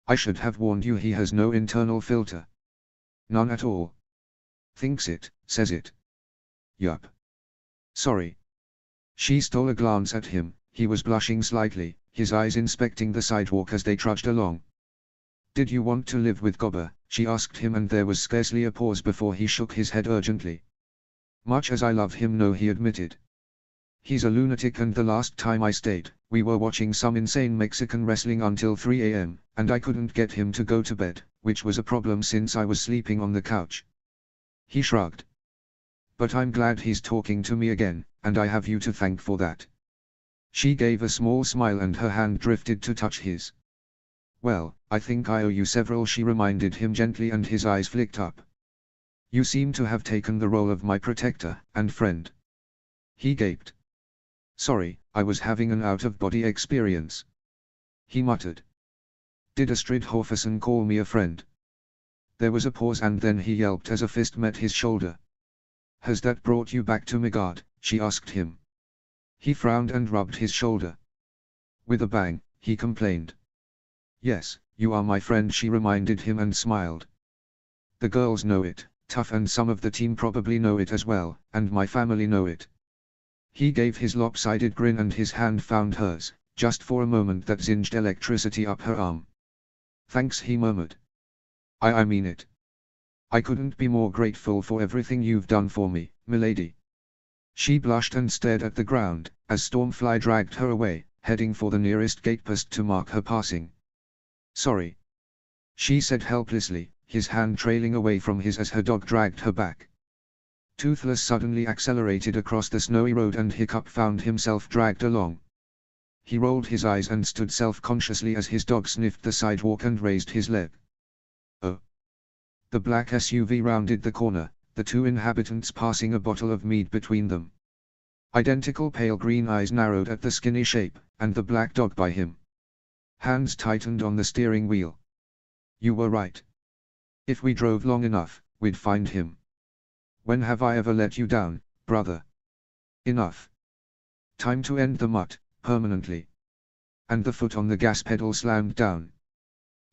I should have warned you, he has no internal filter. None at all. Thinks it, says it. Yup. Sorry. She stole a glance at him, he was blushing slightly, his eyes inspecting the sidewalk as they trudged along. Did you want to live with Gobber? She asked him, and there was scarcely a pause before he shook his head urgently. Much as I love him, no, he admitted. He's a lunatic, and the last time I stayed, we were watching some insane Mexican wrestling until 3 a.m., and I couldn't get him to go to bed, which was a problem since I was sleeping on the couch. He shrugged. But I'm glad he's talking to me again, and I have you to thank for that. She gave a small smile and her hand drifted to touch his. Well, I think I owe you several, she reminded him gently, and his eyes flicked up. You seem to have taken the role of my protector and friend. He gaped. Sorry, I was having an out-of-body experience. He muttered. Did Astrid Horferson call me a friend? There was a pause, and then he yelped as a fist met his shoulder. Has that brought you back to Midgard? She asked him. He frowned and rubbed his shoulder. With a bang, he complained. Yes, you are my friend, she reminded him, and smiled. The girls know it, Tough, and some of the team probably know it as well, and my family know it. He gave his lopsided grin, and his hand found hers, just for a moment that zinged electricity up her arm. Thanks, he murmured. I mean it. I couldn't be more grateful for everything you've done for me, milady. She blushed and stared at the ground, as Stormfly dragged her away, heading for the nearest gatepost to mark her passing. Sorry. She said helplessly, his hand trailing away from his as her dog dragged her back. Toothless suddenly accelerated across the snowy road, and Hiccup found himself dragged along. He rolled his eyes and stood self-consciously as his dog sniffed the sidewalk and raised his leg. Oh. The black SUV rounded the corner, the two inhabitants passing a bottle of mead between them. Identical pale green eyes narrowed at the skinny shape, and the black dog by him. Hands tightened on the steering wheel. You were right. If we drove long enough, we'd find him. When have I ever let you down, brother? Enough. Time to end the mutt, permanently. And the foot on the gas pedal slammed down.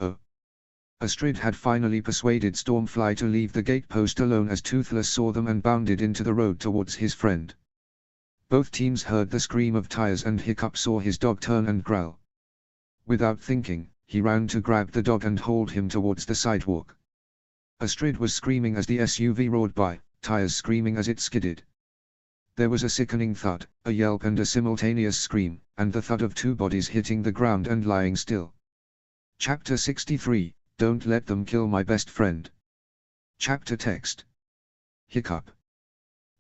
Oh. Astrid had finally persuaded Stormfly to leave the gatepost alone as Toothless saw them and bounded into the road towards his friend. Both teens heard the scream of tires, and Hiccup saw his dog turn and growl. Without thinking, he ran to grab the dog and hauled him towards the sidewalk. Astrid was screaming as the SUV roared by, tires screaming as it skidded. There was a sickening thud, a yelp and a simultaneous scream, and the thud of two bodies hitting the ground and lying still. Chapter 63, Don't Let Them Kill My Best Friend. Chapter text. Hiccup.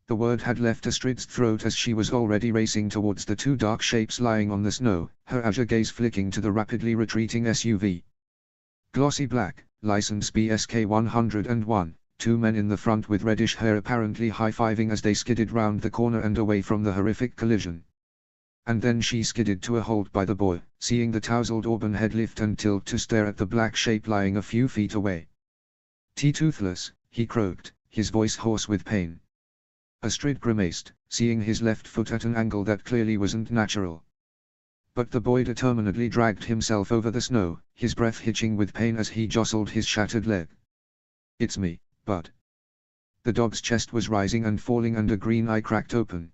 The word had left Astrid's throat as she was already racing towards the two dark shapes lying on the snow, her azure gaze flicking to the rapidly retreating SUV. Glossy black, license BSK 101, two men in the front with reddish hair apparently high-fiving as they skidded round the corner and away from the horrific collision. And then she skidded to a halt by the boy, seeing the tousled auburn head lift and tilt to stare at the black shape lying a few feet away. Toothless, he croaked, his voice hoarse with pain. Astrid grimaced, seeing his left foot at an angle that clearly wasn't natural. But the boy determinedly dragged himself over the snow, his breath hitching with pain as he jostled his shattered leg. "It's me, Bud." The dog's chest was rising and falling and a green eye cracked open.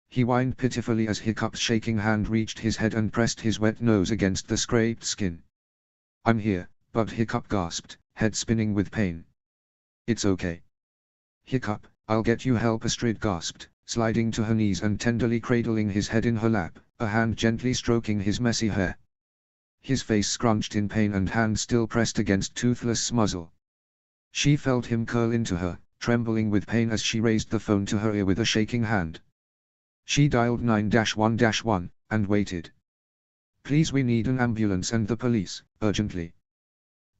He whined pitifully as Hiccup's shaking hand reached his head and pressed his wet nose against the scraped skin. "I'm here," Bud Hiccup gasped, head spinning with pain. "It's okay. Hiccup, I'll get you help," Astrid gasped, sliding to her knees and tenderly cradling his head in her lap, a hand gently stroking his messy hair. His face scrunched in pain and hand still pressed against Toothless' muzzle. She felt him curl into her, trembling with pain as she raised the phone to her ear with a shaking hand. She dialed 9-1-1, and waited. "Please, we need an ambulance and the police, urgently.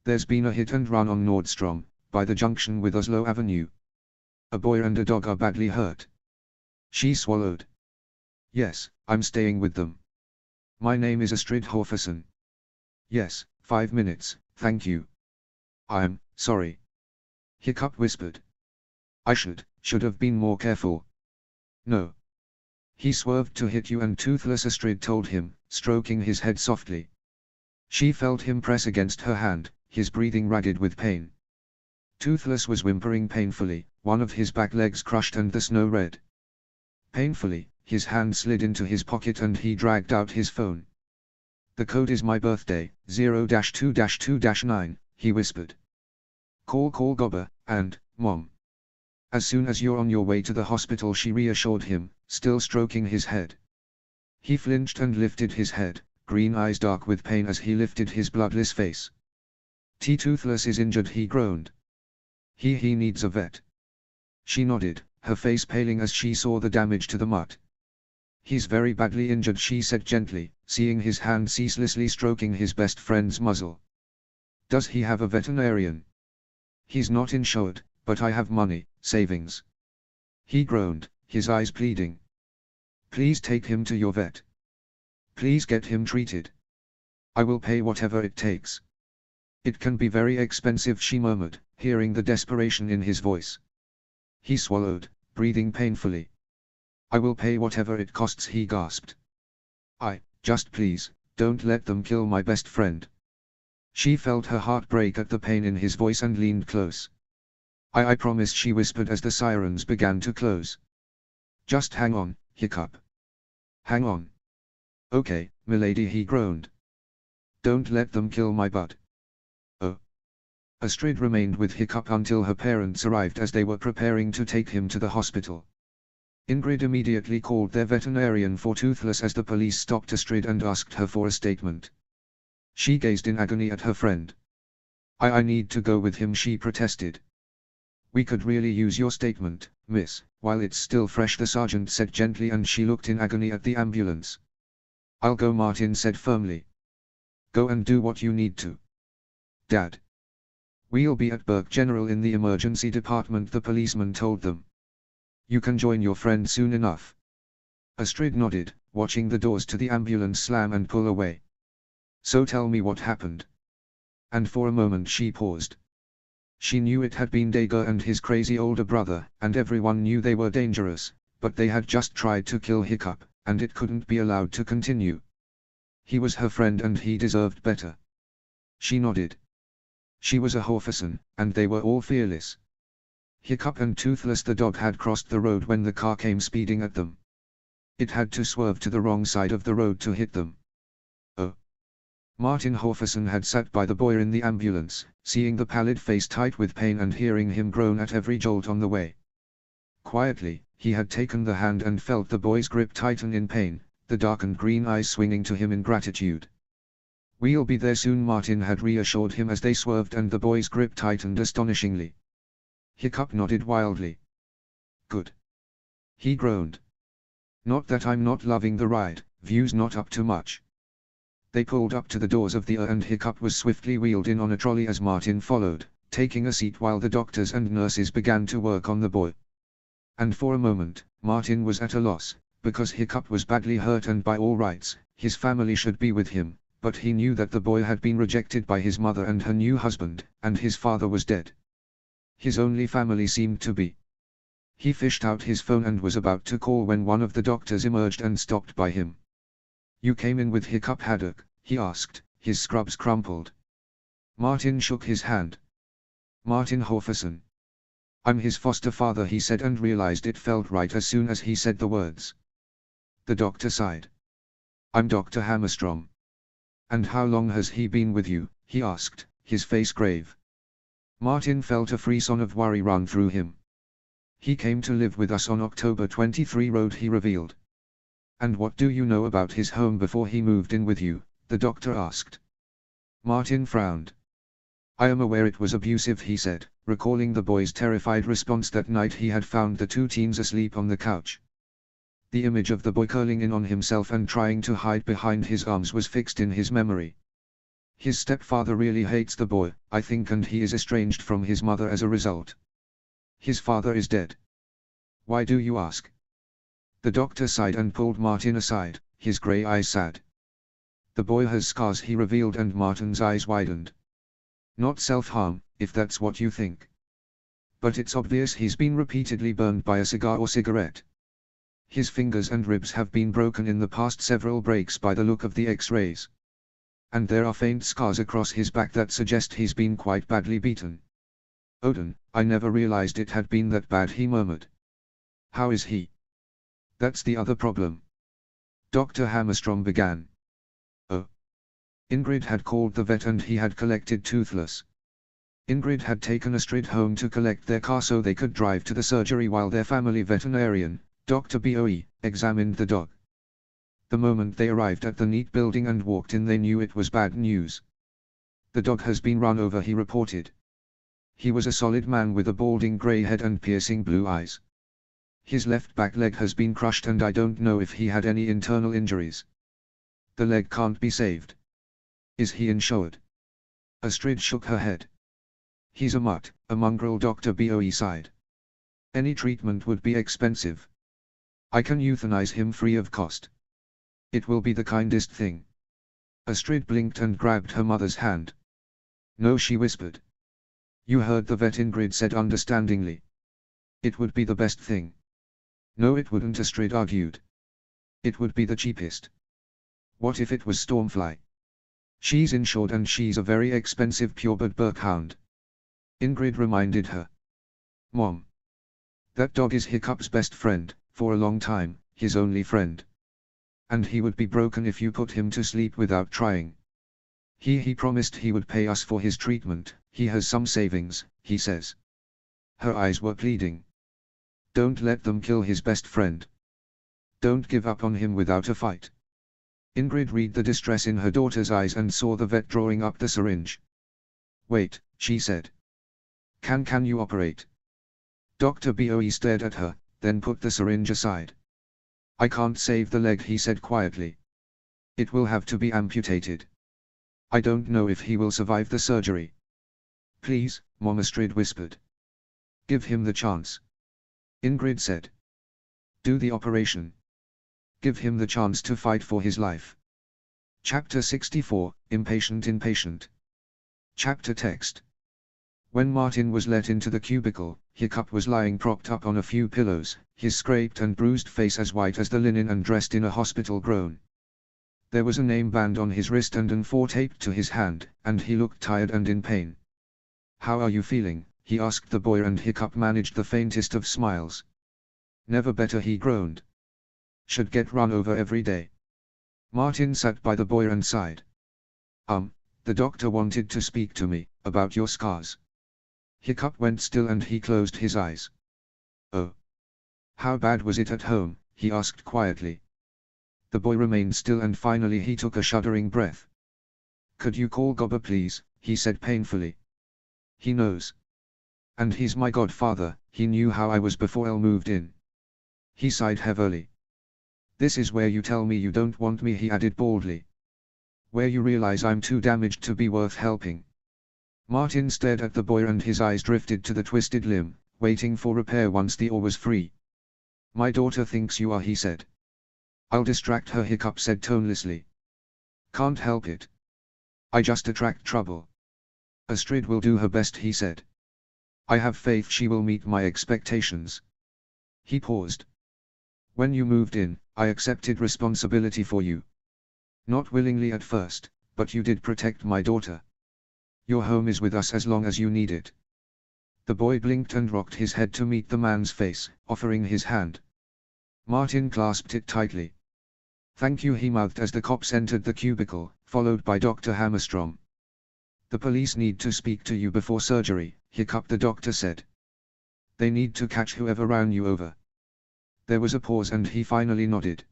There's been a hit and run on Nordstrom, by the junction with Oslo Avenue. A boy and a dog are badly hurt." She swallowed. "Yes, I'm staying with them. My name is Astrid Horferson." "Yes, 5 minutes, thank you." "I'm sorry," Hiccup whispered. "I should have been more careful." "No. He swerved to hit you," and Toothless Astrid told him, stroking his head softly. She felt him press against her hand, his breathing ragged with pain. Toothless was whimpering painfully, one of his back legs crushed and the snow red. Painfully, his hand slid into his pocket and he dragged out his phone. "The code is my birthday, 0-2-2-9, he whispered. Call Gobber, and, Mom. As soon as you're on your way to the hospital," she reassured him, still stroking his head. He flinched and lifted his head, green eyes dark with pain as he lifted his bloodless face. "Toothless is injured," he groaned. He needs a vet." She nodded, her face paling as she saw the damage to the mutt. "He's very badly injured," she said gently, seeing his hand ceaselessly stroking his best friend's muzzle. "Does he have a veterinarian?" "He's not insured, but I have money, savings." He groaned, his eyes pleading. "Please take him to your vet. Please get him treated. I will pay whatever it takes." "It can be very expensive," she murmured, hearing the desperation in his voice. He swallowed, breathing painfully. "I will pay whatever it costs," he gasped. Just please, don't let them kill my best friend." She felt her heart break at the pain in his voice and leaned close. I promise," she whispered as the sirens began to close. "Just hang on, Hiccup. Hang on." "Okay, milady," he groaned. "Don't let them kill my bud." "Oh." Astrid remained with Hiccup until her parents arrived as they were preparing to take him to the hospital. Ingrid immediately called their veterinarian for Toothless as the police stopped Astrid and asked her for a statement. She gazed in agony at her friend. I need to go with him," she protested. "We could really use your statement, miss, while it's still fresh," the sergeant said gently, and she looked in agony at the ambulance. "I'll go," Martin said firmly. "Go and do what you need to." "Dad. We'll be at Burke General in the emergency department," the policeman told them. "You can join your friend soon enough." Astrid nodded, watching the doors to the ambulance slam and pull away. "So tell me what happened." And for a moment she paused. She knew it had been Dager and his crazy older brother, and everyone knew they were dangerous, but they had just tried to kill Hiccup, and it couldn't be allowed to continue. He was her friend and he deserved better. She nodded. She was a Horferson, and they were all fearless. Hiccup and Toothless the dog had crossed the road when the car came speeding at them. It had to swerve to the wrong side of the road to hit them. Oh. Martin Horferson had sat by the boy in the ambulance, seeing the pallid face tight with pain and hearing him groan at every jolt on the way. Quietly, he had taken the hand and felt the boy's grip tighten in pain, the darkened green eyes swinging to him in gratitude. "We'll be there soon," Martin had reassured him as they swerved and the boy's grip tightened astonishingly. Hiccup nodded wildly. "Good." He groaned. "Not that I'm not loving the ride, view's not up to much." They pulled up to the doors of the and Hiccup was swiftly wheeled in on a trolley as Martin followed, taking a seat while the doctors and nurses began to work on the boy. And for a moment, Martin was at a loss, because Hiccup was badly hurt and by all rights, his family should be with him, but he knew that the boy had been rejected by his mother and her new husband, and his father was dead. His only family seemed to be. He fished out his phone and was about to call when one of the doctors emerged and stopped by him. You came in with Hiccup Haddock, he asked, his scrubs crumpled. Martin shook his hand. Martin Horferson. I'm his foster father, he said, and realized it felt right as soon as he said the words. The doctor sighed. I'm Dr. Hammerstrom. And how long has he been with you, he asked, his face grave. Martin felt a frisson of worry run through him. He came to live with us on October 23 Road, he revealed. And what do you know about his home before he moved in with you, the doctor asked. Martin frowned. I am aware it was abusive, he said, recalling the boy's terrified response that night he had found the two teens asleep on the couch. The image of the boy curling in on himself and trying to hide behind his arms was fixed in his memory. His stepfather really hates the boy, I think, and he is estranged from his mother as a result. His father is dead. Why do you ask? The doctor sighed and pulled Martin aside, his grey eyes sad. The boy has scars, he revealed, and Martin's eyes widened. Not self-harm, if that's what you think. But it's obvious he's been repeatedly burned by a cigar or cigarette. His fingers and ribs have been broken in the past several breaks by the look of the X-rays. And there are faint scars across his back that suggest he's been quite badly beaten. Odin, I never realized it had been that bad, he murmured. How is he? That's the other problem. Dr. Hammerstrom began. Oh. Ingrid had called the vet and he had collected Toothless. Ingrid had taken Astrid home to collect their car so they could drive to the surgery while their family veterinarian, Dr. Boe, examined the dog. The moment they arrived at the neat building and walked in, they knew it was bad news. The dog has been run over, he reported. He was a solid man with a balding grey head and piercing blue eyes. His left back leg has been crushed and I don't know if he had any internal injuries. The leg can't be saved. Is he insured? Astrid shook her head. He's a mutt, a mongrel, Dr. Boe sighed. Any treatment would be expensive. I can euthanize him free of cost. It will be the kindest thing. Astrid blinked and grabbed her mother's hand. No, she whispered. You heard the vet, Ingrid said understandingly. It would be the best thing. No, it wouldn't, Astrid argued. It would be the cheapest. What if it was Stormfly? She's insured and she's a very expensive purebred Berkhound. Ingrid reminded her. Mom. That dog is Hiccup's best friend, for a long time, his only friend. And he would be broken if you put him to sleep without trying. He promised he would pay us for his treatment, he has some savings, he says. Her eyes were pleading. Don't let them kill his best friend. Don't give up on him without a fight. Ingrid read the distress in her daughter's eyes and saw the vet drawing up the syringe. Wait, she said. Can you operate? Dr. Boe stared at her, then put the syringe aside. I can't save the leg, he said quietly. It will have to be amputated. I don't know if he will survive the surgery. Please, Mom, Astrid whispered. Give him the chance. Ingrid said. Do the operation. Give him the chance to fight for his life. Chapter 64, Impatient Inpatient. Chapter text. When Martin was let into the cubicle, Hiccup was lying propped up on a few pillows, his scraped and bruised face as white as the linen and dressed in a hospital groan. There was a name band on his wrist and an A4 taped to his hand, and he looked tired and in pain. How are you feeling? He asked the boy, and Hiccup managed the faintest of smiles. Never better, he groaned. Should get run over every day. Martin sat by the boy and sighed. The doctor wanted to speak to me, about your scars. Hiccup went still and he closed his eyes. Oh. How bad was it at home? He asked quietly. The boy remained still and finally he took a shuddering breath. Could you call Gobber please? He said painfully. He knows. And he's my godfather, he knew how I was before Elle moved in. He sighed heavily. This is where you tell me you don't want me, he added baldly. Where you realize I'm too damaged to be worth helping. Martin stared at the boy and his eyes drifted to the twisted limb, waiting for repair once the oar was free. My daughter thinks you are, he said. I'll distract her, Hiccup said tonelessly. Can't help it. I just attract trouble. Astrid will do her best, he said. I have faith she will meet my expectations. He paused. When you moved in, I accepted responsibility for you. Not willingly at first, but you did protect my daughter. Your home is with us as long as you need it. The boy blinked and rocked his head to meet the man's face, offering his hand. Martin clasped it tightly. Thank you, he mouthed as the cops entered the cubicle, followed by Dr. Hammerstrom. The police need to speak to you before surgery, hiccuped the doctor said. They need to catch whoever ran you over. There was a pause and he finally nodded.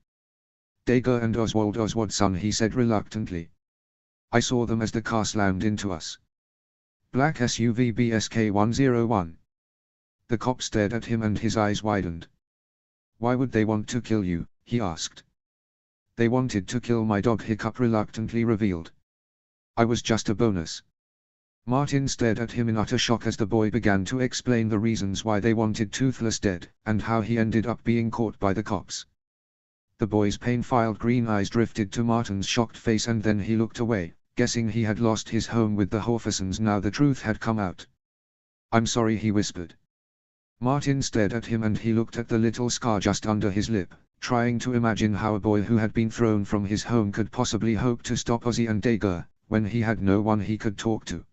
Dager and Oswald Oswaldson, he said reluctantly. I saw them as the car slammed into us. Black SUV BSK 101. The cop stared at him and his eyes widened. Why would they want to kill you, he asked. They wanted to kill my dog, hiccup reluctantly revealed. I was just a bonus. Martin stared at him in utter shock as the boy began to explain the reasons why they wanted Toothless dead, and how he ended up being caught by the cops. The boy's pain-filled green eyes drifted to Martin's shocked face and then he looked away, guessing he had lost his home with the Horfersons. Now the truth had come out. I'm sorry, he whispered. Martin stared at him and he looked at the little scar just under his lip, trying to imagine how a boy who had been thrown from his home could possibly hope to stop Ozzy and Dager, when he had no one he could talk to.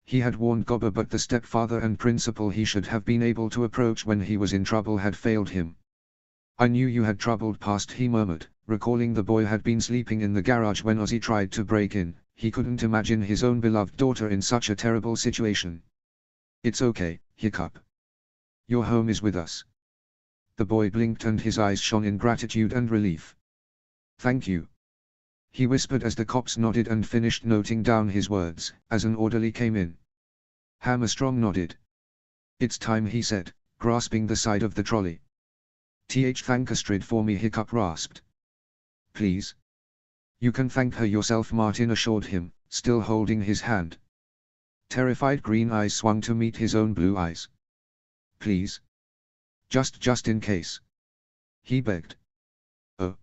He had warned Gobber, but the stepfather and principal he should have been able to approach when he was in trouble had failed him. I knew you had troubled past, he murmured, recalling the boy had been sleeping in the garage when Ozzy tried to break in. He couldn't imagine his own beloved daughter in such a terrible situation. It's okay, hiccup. Your home is with us. The boy blinked and his eyes shone in gratitude and relief. Thank you. He whispered as the cops nodded and finished noting down his words, as an orderly came in. Hammerstrom nodded. It's time, he said, grasping the side of the trolley. Thank Astrid for me, hiccup rasped. Please. You can thank her yourself, Martin assured him, still holding his hand. Terrified green eyes swung to meet his own blue eyes. Please. Just in case. He begged. Oh.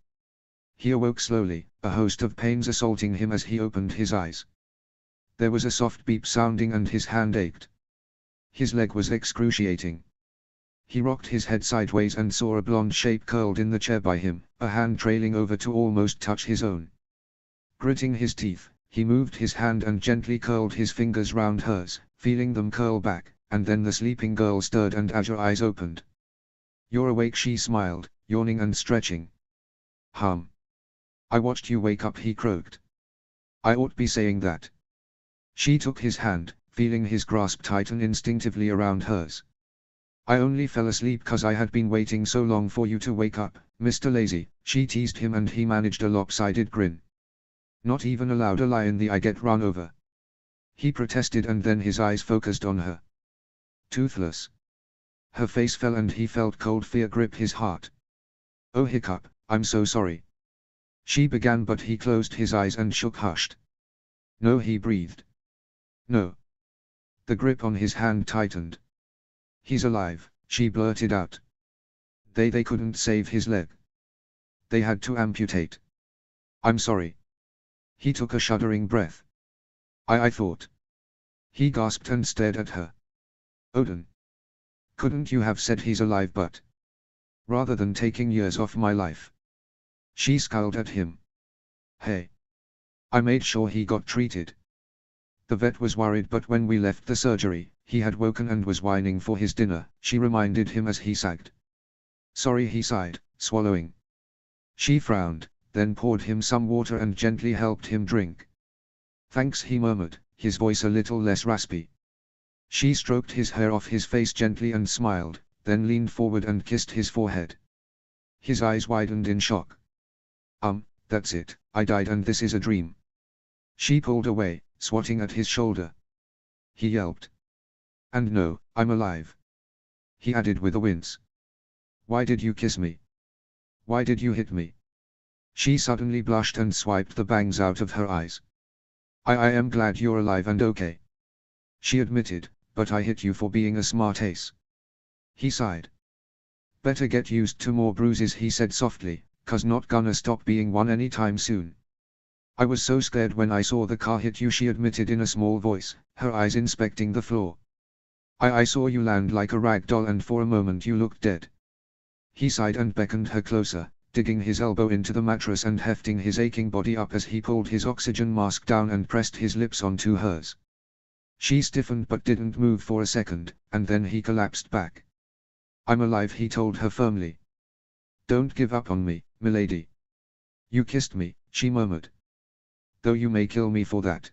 He awoke slowly, a host of pains assaulting him as he opened his eyes. There was a soft beep sounding and his hand ached. His leg was excruciating. He rocked his head sideways and saw a blonde shape curled in the chair by him, a hand trailing over to almost touch his own. Gritting his teeth, he moved his hand and gently curled his fingers round hers, feeling them curl back, and then the sleeping girl stirred and azure eyes opened. You're awake, she smiled, yawning and stretching. I watched you wake up, he croaked. I ought be saying that. She took his hand, feeling his grasp tighten instinctively around hers. I only fell asleep 'cause I had been waiting so long for you to wake up, Mr. Lazy, she teased him and he managed a lopsided grin. Not even allowed a lie in the I get run over. He protested and then his eyes focused on her. Toothless. Her face fell and he felt cold fear grip his heart. Oh hiccup, I'm so sorry. She began but he closed his eyes and shook hushed. No, he breathed. No. The grip on his hand tightened. He's alive, she blurted out. They couldn't save his leg. They had to amputate. I'm sorry. He took a shuddering breath. I thought. He gasped and stared at her. Odin. Couldn't you have said he's alive but? Rather than taking years off my life. She scowled at him. Hey. I made sure he got treated. The vet was worried but when we left the surgery, he had woken and was whining for his dinner, she reminded him as he sagged. Sorry, he sighed, swallowing. She frowned, then poured him some water and gently helped him drink. Thanks, he murmured, his voice a little less raspy. She stroked his hair off his face gently and smiled, then leaned forward and kissed his forehead. His eyes widened in shock. That's it, I died and this is a dream. She pulled away, swatting at his shoulder. He yelped. And no, I'm alive. He added with a wince. Why did you kiss me? Why did you hit me? She suddenly blushed and swiped the bangs out of her eyes. I am glad you're alive and okay. She admitted, but I hit you for being a smart ace. He sighed. Better get used to more bruises, he said softly, 'cause not gonna stop being one anytime soon. I was so scared when I saw the car hit you, she admitted in a small voice, her eyes inspecting the floor. I saw you land like a rag doll and for a moment you looked dead. He sighed and beckoned her closer, digging his elbow into the mattress and hefting his aching body up as he pulled his oxygen mask down and pressed his lips onto hers. She stiffened but didn't move for a second, and then he collapsed back. "I'm alive," he told her firmly. "Don't give up on me, milady." "You kissed me," she murmured. "Though you may kill me for that."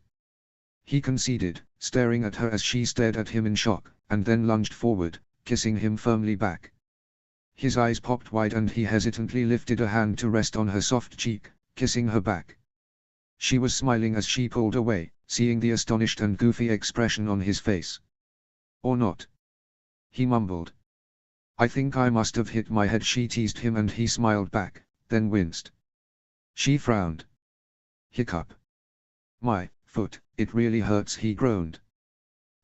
He conceded, staring at her as she stared at him in shock, and then lunged forward, kissing him firmly back. His eyes popped wide and he hesitantly lifted a hand to rest on her soft cheek, kissing her back. She was smiling as she pulled away, seeing the astonished and goofy expression on his face. "Or not," he mumbled. "I think I must have hit my head," she teased him, and he smiled back, then winced. She frowned. Hiccup. "My foot, it really hurts," he groaned.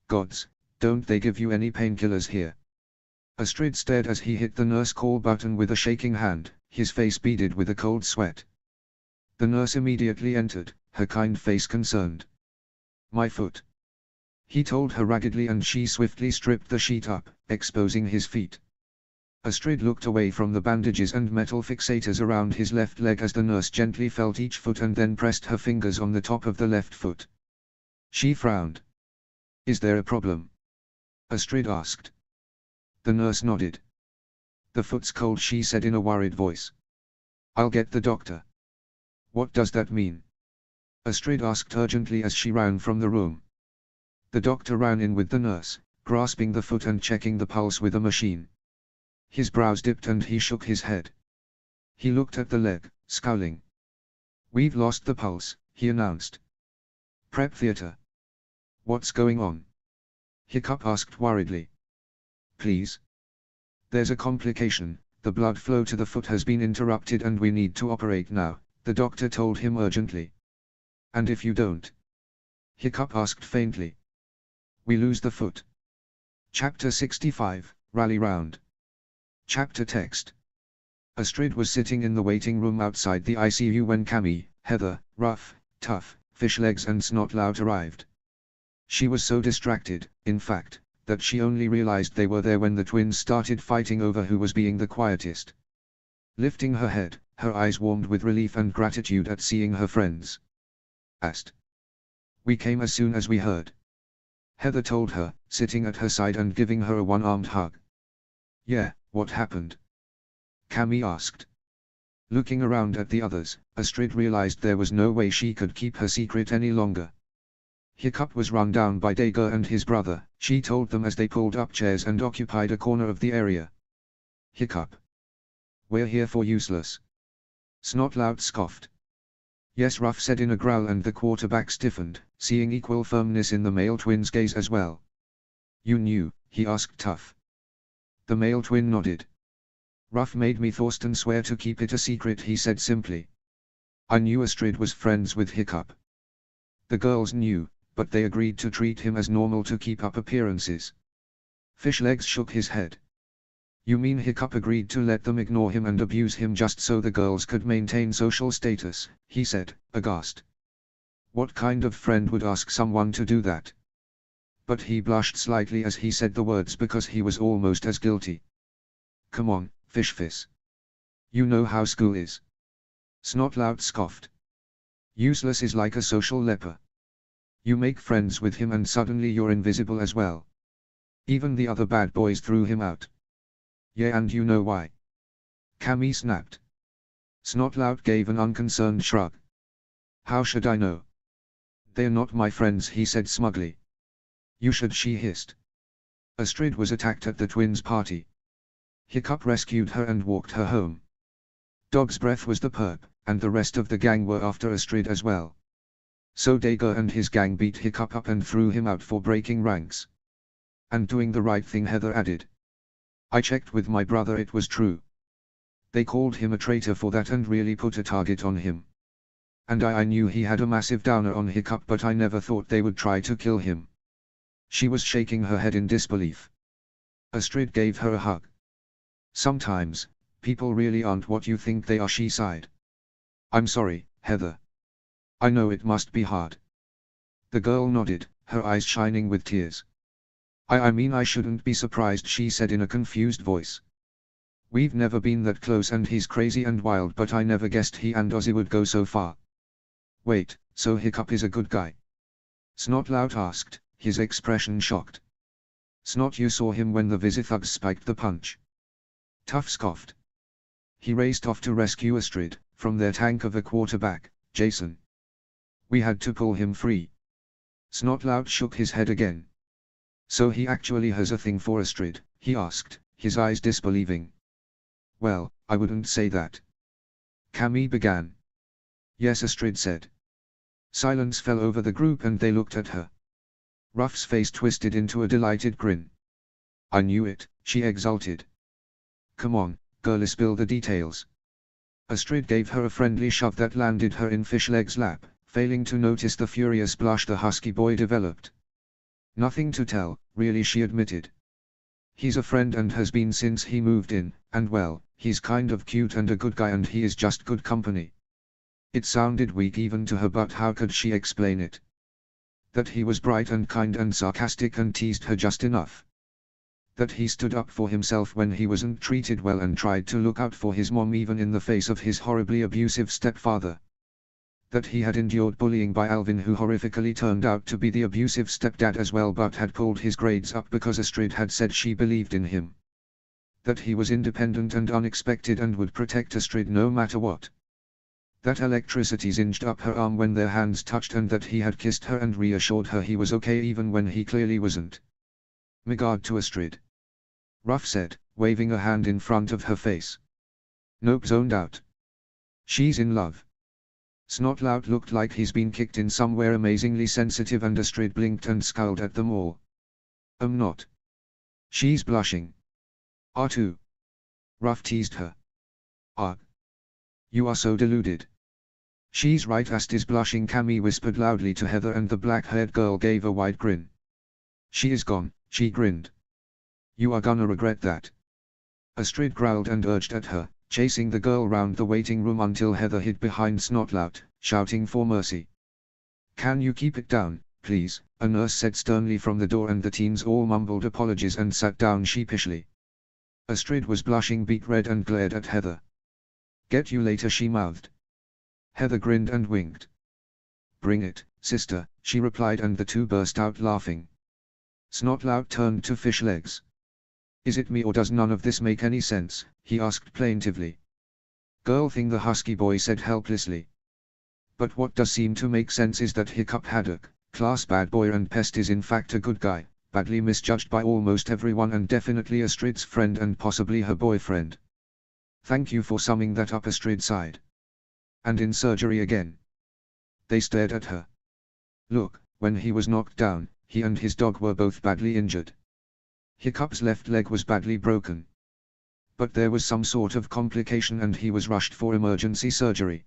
"Gods, don't they give you any painkillers here?" Astrid stared as he hit the nurse call button with a shaking hand, his face beaded with a cold sweat. The nurse immediately entered, her kind face concerned. "My foot," he told her raggedly, and she swiftly stripped the sheet up, exposing his feet. Astrid looked away from the bandages and metal fixators around his left leg as the nurse gently felt each foot and then pressed her fingers on the top of the left foot. She frowned. "Is there a problem?" Astrid asked. The nurse nodded. "The foot's cold," she said in a worried voice. "I'll get the doctor." "What does that mean?" Astrid asked urgently as she ran from the room. The doctor ran in with the nurse, grasping the foot and checking the pulse with a machine. His brows dipped and he shook his head. He looked at the leg, scowling. "We've lost the pulse," he announced. "Prep theater." "What's going on?" Hiccup asked worriedly. "Please. There's a complication, the blood flow to the foot has been interrupted and we need to operate now," the doctor told him urgently. "And if you don't?" Hiccup asked faintly. "We lose the foot." Chapter 65, Rally Round. Chapter text. Astrid was sitting in the waiting room outside the ICU when Cammy, Heather, Ruff, Tuff, Fishlegs and Snotlout arrived. She was so distracted, in fact, that she only realized they were there when the twins started fighting over who was being the quietest. Lifting her head, her eyes warmed with relief and gratitude at seeing her friends. "Ast. We came as soon as we heard," Heather told her, sitting at her side and giving her a one-armed hug. "Yeah, what happened?" Cammy asked. Looking around at the others, Astrid realized there was no way she could keep her secret any longer. Hiccup was run down by Dager and his brother, she told them as they pulled up chairs and occupied a corner of the area. "Hiccup. We're here for useless." Snotlout scoffed. "Yes," Ruff said in a growl, and the quarterback stiffened, seeing equal firmness in the male twin's gaze as well. "You knew?" he asked Tuff. The male twin nodded. "Ruff made me Thorsten swear to keep it a secret," he said simply. "I knew Astrid was friends with Hiccup." The girls knew, but they agreed to treat him as normal to keep up appearances. Fishlegs shook his head. "You mean Hiccup agreed to let them ignore him and abuse him just so the girls could maintain social status?" he said, aghast. "What kind of friend would ask someone to do that?" But he blushed slightly as he said the words because he was almost as guilty. "Come on, Fishfis. You know how school is." Snotlout scoffed. "Useless is like a social leper. You make friends with him and suddenly you're invisible as well. Even the other bad boys threw him out." "Yeah, and you know why?" Cammy snapped. Snotlout gave an unconcerned shrug. "How should I know?" "They're not my friends," he said smugly. "You should," she hissed. Astrid was attacked at the twins' party. Hiccup rescued her and walked her home. Dog's Breath was the perp, and the rest of the gang were after Astrid as well. So Dager and his gang beat Hiccup up and threw him out for breaking ranks. "And doing the right thing," Heather added. "I checked with my brother, it was true. They called him a traitor for that and really put a target on him. And I knew he had a massive downer on Hiccup, but I never thought they would try to kill him." She was shaking her head in disbelief. Astrid gave her a hug. "Sometimes, people really aren't what you think they are," she sighed. "I'm sorry, Heather. I know it must be hard." The girl nodded, her eyes shining with tears. I mean I shouldn't be surprised," she said in a confused voice. We've never been that close and he's crazy and wild, but I never guessed he and Ozzy would go so far. Wait, so Hiccup is a good guy? Snotlout asked, his expression shocked. Snot, you saw him when the Visithugs spiked the punch. Tuff scoffed. He raced off to rescue Astrid, from their tank of a quarterback, Jason. We had to pull him free. Snotlout shook his head again. So he actually has a thing for Astrid, he asked, his eyes disbelieving. Well, I wouldn't say that. Cammy began. Yes, Astrid said. Silence fell over the group and they looked at her. Ruff's face twisted into a delighted grin. I knew it, she exulted. Come on, girlie, spill the details. Astrid gave her a friendly shove that landed her in Fishleg's lap, failing to notice the furious blush the husky boy developed. Nothing to tell, really, she admitted. He's a friend and has been since he moved in, and well, he's kind of cute and a good guy and he is just good company. It sounded weak even to her, but how could she explain it? That he was bright and kind and sarcastic and teased her just enough. That he stood up for himself when he wasn't treated well and tried to look out for his mom even in the face of his horribly abusive stepfather. That he had endured bullying by Alvin, who horrifically turned out to be the abusive stepdad as well, but had pulled his grades up because Astrid had said she believed in him. That he was independent and unexpected and would protect Astrid no matter what. That electricity zinged up her arm when their hands touched, and that he had kissed her and reassured her he was okay even when he clearly wasn't. "Megard to Astrid," Ruff said, waving a hand in front of her face. Nope zoned out. "She's in love." Snotlout looked like he's been kicked in somewhere amazingly sensitive and Astrid blinked and scowled at them all. Not. She's blushing. R2. Ruff teased her. Arg. You are so deluded. She's right, Ast is blushing, Cammy whispered loudly to Heather, and the black-haired girl gave a wide grin. She is gone, she grinned. You are gonna regret that. Astrid growled and urged at her, chasing the girl round the waiting room until Heather hid behind Snotlout, shouting for mercy. Can you keep it down, please? A nurse said sternly from the door, and the teens all mumbled apologies and sat down sheepishly. Astrid was blushing beet red and glared at Heather. Get you later, she mouthed. Heather grinned and winked. Bring it, sister, she replied, and the two burst out laughing. Snotlout turned to Fishlegs. Is it me or does none of this make any sense? He asked plaintively. Girl thing, the husky boy said helplessly. But what does seem to make sense is that Hiccup Haddock, class bad boy and pest, is in fact a good guy, badly misjudged by almost everyone and definitely Astrid's friend and possibly her boyfriend. Thank you for summing that up, Astrid sighed. And in surgery again. They stared at her. Look, when he was knocked down, he and his dog were both badly injured. Hiccup's left leg was badly broken. But there was some sort of complication and he was rushed for emergency surgery.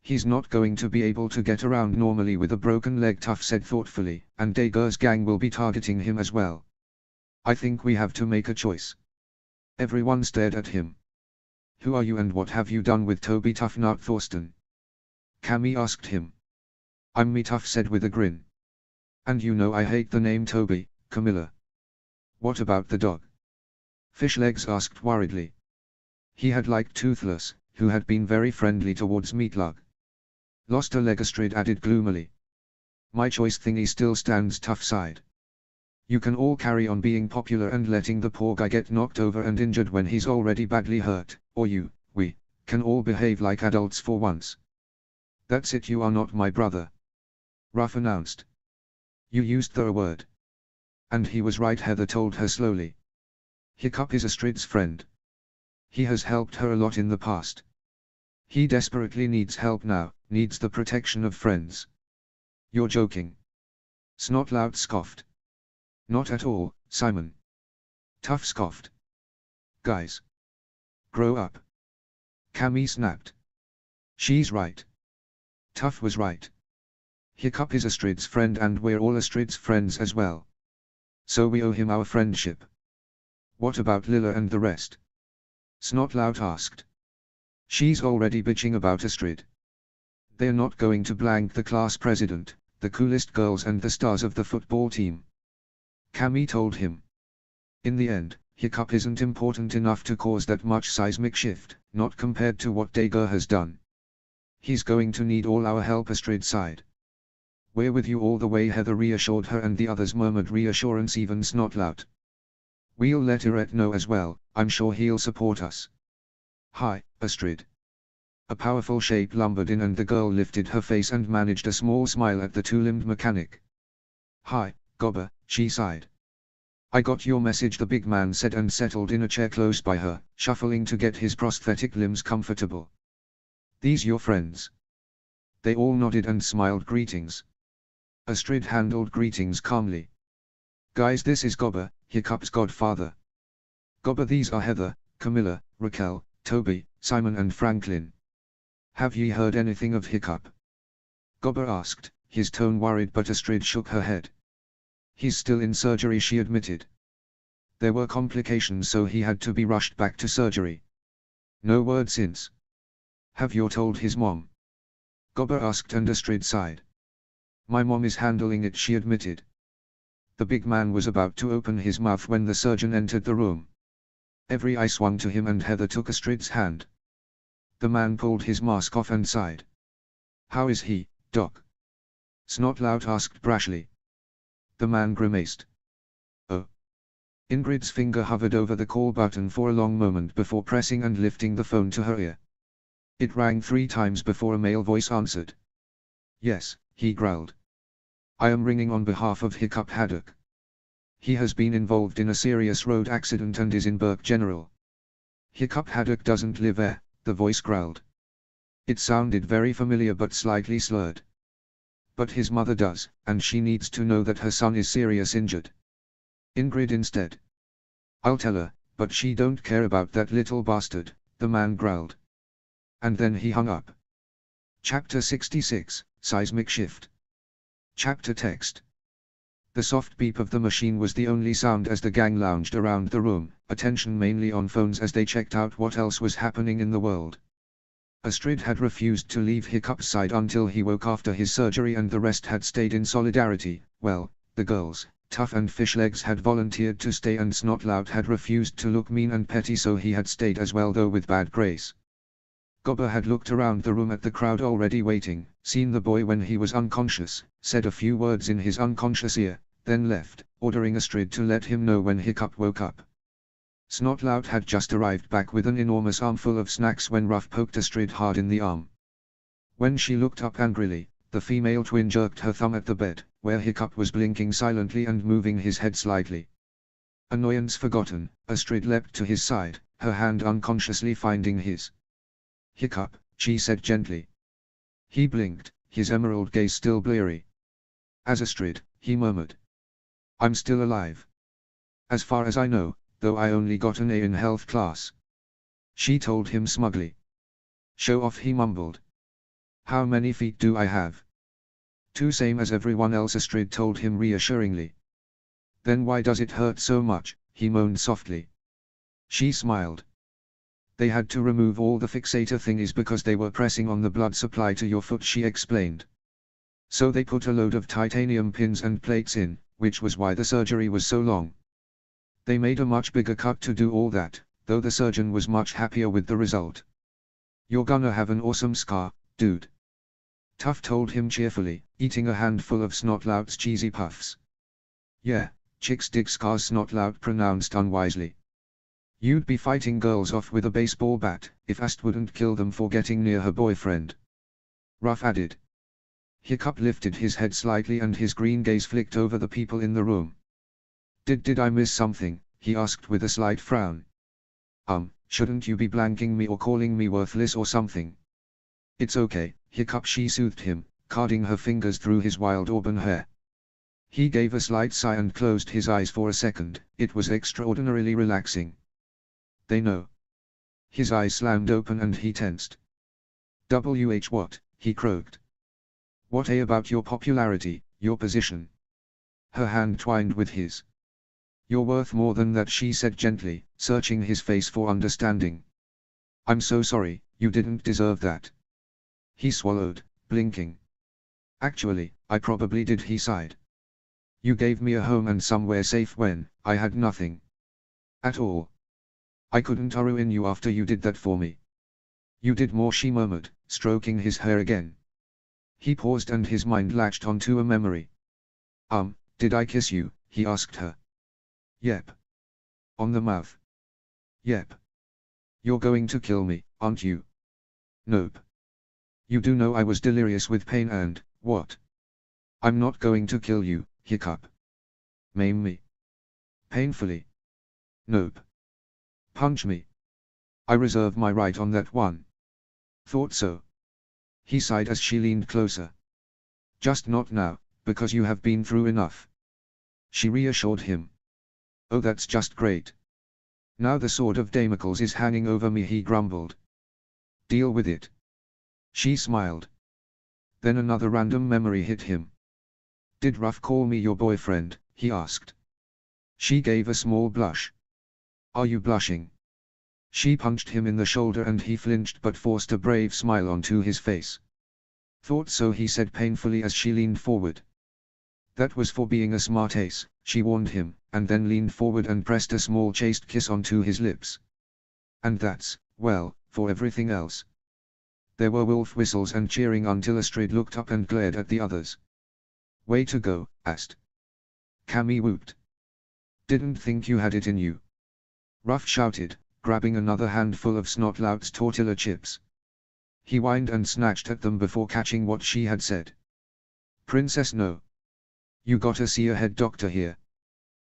He's not going to be able to get around normally with a broken leg, Tuff said thoughtfully, and Dager's gang will be targeting him as well. I think we have to make a choice. Everyone stared at him. Who are you and what have you done with Toby Tuffnut Thorsten? Cammy asked him. I'm me, Tuff said with a grin. And you know I hate the name Toby, Camilla. What about the dog? Fishlegs asked worriedly. He had liked Toothless, who had been very friendly towards Meatlug. Lost a leg, Astrid added gloomily. My choice thingy still stands, Tuff sighed. You can all carry on being popular and letting the poor guy get knocked over and injured when he's already badly hurt, or we, can all behave like adults for once. That's it, you are not my brother. Ruff announced. You used the word. And he was right, Heather told her slowly. Hiccup is Astrid's friend. He has helped her a lot in the past. He desperately needs help now, needs the protection of friends. You're joking. Snotlout scoffed. Not at all, Simon. Tuff scoffed. Guys. Grow up. Cammy snapped. She's right. Tuff was right. Hiccup is Astrid's friend and we're all Astrid's friends as well. So we owe him our friendship. What about Lilla and the rest? Snotlout asked. She's already bitching about Astrid. They're not going to blank the class president, the coolest girls and the stars of the football team. Cammy told him. In the end, Hiccup isn't important enough to cause that much seismic shift, not compared to what Dager has done. He's going to need all our help, Astrid sighed. We're with you all the way, Heather reassured her, and the others murmured reassurance, even Snotlout. We'll let Eret know as well, I'm sure he'll support us. Hi, Astrid. A powerful shape lumbered in and the girl lifted her face and managed a small smile at the two-limbed mechanic. Hi, Gobber, she sighed. I got your message, the big man said, and settled in a chair close by her, shuffling to get his prosthetic limbs comfortable. These your friends? They all nodded and smiled greetings. Astrid handled greetings calmly. Guys, this is Gobber, Hiccup's godfather. Gobber, these are Heather, Camilla, Raquel, Toby, Simon and Franklin. Have ye heard anything of Hiccup? Gobber asked, his tone worried, but Astrid shook her head. He's still in surgery, she admitted. There were complications, so he had to be rushed back to surgery. No word since. Have you told his mom? Gobber asked, and Astrid sighed. My mom is handling it, she admitted. The big man was about to open his mouth when the surgeon entered the room. Every eye swung to him and Heather took Astrid's hand. The man pulled his mask off and sighed. How is he, Doc? Snotlout asked brashly. The man grimaced. Oh. Ingrid's finger hovered over the call button for a long moment before pressing and lifting the phone to her ear. It rang 3 times before a male voice answered. Yes, he growled. I am ringing on behalf of Hiccup Haddock. He has been involved in a serious road accident and is in Burke General. Hiccup Haddock doesn't live there, the voice growled. It sounded very familiar but slightly slurred. But his mother does, and she needs to know that her son is seriously injured. Ingrid instead. I'll tell her, but she don't care about that little bastard, the man growled. And then he hung up. Chapter 66, Seismic Shift. Chapter text. The soft beep of the machine was the only sound as the gang lounged around the room, attention mainly on phones as they checked out what else was happening in the world. Astrid had refused to leave Hiccup's side until he woke after his surgery, and the rest had stayed in solidarity. Well, the girls, Tough and Fishlegs, had volunteered to stay, and Snotlout had refused to look mean and petty, so he had stayed as well, though with bad grace. Gobber had looked around the room at the crowd already waiting, seen the boy when he was unconscious, said a few words in his unconscious ear, then left, ordering Astrid to let him know when Hiccup woke up. Snotlout had just arrived back with an enormous armful of snacks when Ruff poked Astrid hard in the arm. When she looked up angrily, the female twin jerked her thumb at the bed, where Hiccup was blinking silently and moving his head slightly. Annoyance forgotten, Astrid leapt to his side, her hand unconsciously finding his. Hiccup, she said gently. He blinked, his emerald gaze still bleary. As Astrid, he murmured. I'm still alive. As far as I know, though I only got an A in health class. She told him smugly. Show off, he mumbled. How many feet do I have? 2, same as everyone else, Astrid told him reassuringly. Then why does it hurt so much, he moaned softly. She smiled. They had to remove all the fixator thingies because they were pressing on the blood supply to your foot, she explained. So they put a load of titanium pins and plates in, which was why the surgery was so long. They made a much bigger cut to do all that, though the surgeon was much happier with the result. You're gonna have an awesome scar, dude. Tough told him cheerfully, eating a handful of Snotlout's cheesy puffs. Yeah, chicks dig scars, Snotlout pronounced unwisely. You'd be fighting girls off with a baseball bat, if Ast wouldn't kill them for getting near her boyfriend. Ruff added. Hiccup lifted his head slightly and his green gaze flicked over the people in the room. Did I miss something, he asked with a slight frown. Shouldn't you be blanking me or calling me worthless or something? It's okay, Hiccup, she soothed him, carding her fingers through his wild auburn hair. He gave a slight sigh and closed his eyes for a second. It was extraordinarily relaxing. They know. His eyes slammed open and he tensed. What, he croaked. What about your popularity, your position? Her hand twined with his. You're worth more than that, she said gently, searching his face for understanding. I'm so sorry, you didn't deserve that. He swallowed, blinking. Actually, I probably did, he sighed. You gave me a home and somewhere safe when I had nothing. At all. I couldn't ruin you after you did that for me. You did more, she murmured, stroking his hair again. He paused and his mind latched onto a memory. Did I kiss you? He asked her. Yep. On the mouth. Yep. You're going to kill me, aren't you? Nope. You do know I was delirious with pain and, what? I'm not going to kill you, hiccup. Maim me. Painfully. Nope. Punch me. I reserve my right on that one. Thought so. He sighed as she leaned closer. Just not now, because you have been through enough. She reassured him. Oh, that's just great. Now the sword of Damocles is hanging over me, he grumbled. Deal with it. She smiled. Then another random memory hit him. Did Ruff call me your boyfriend? He asked. She gave a small blush. Are you blushing? She punched him in the shoulder and he flinched but forced a brave smile onto his face. Thought so, he said painfully as she leaned forward. That was for being a smart ace, she warned him, and then leaned forward and pressed a small chaste kiss onto his lips. And that's, well, for everything else. There were wolf whistles and cheering until Astrid looked up and glared at the others. Way to go, Ast. Cammy whooped. Didn't think you had it in you. Ruff shouted, grabbing another handful of Snotlout's tortilla chips. He whined and snatched at them before catching what she had said. Princess, no. You gotta see a head doctor here.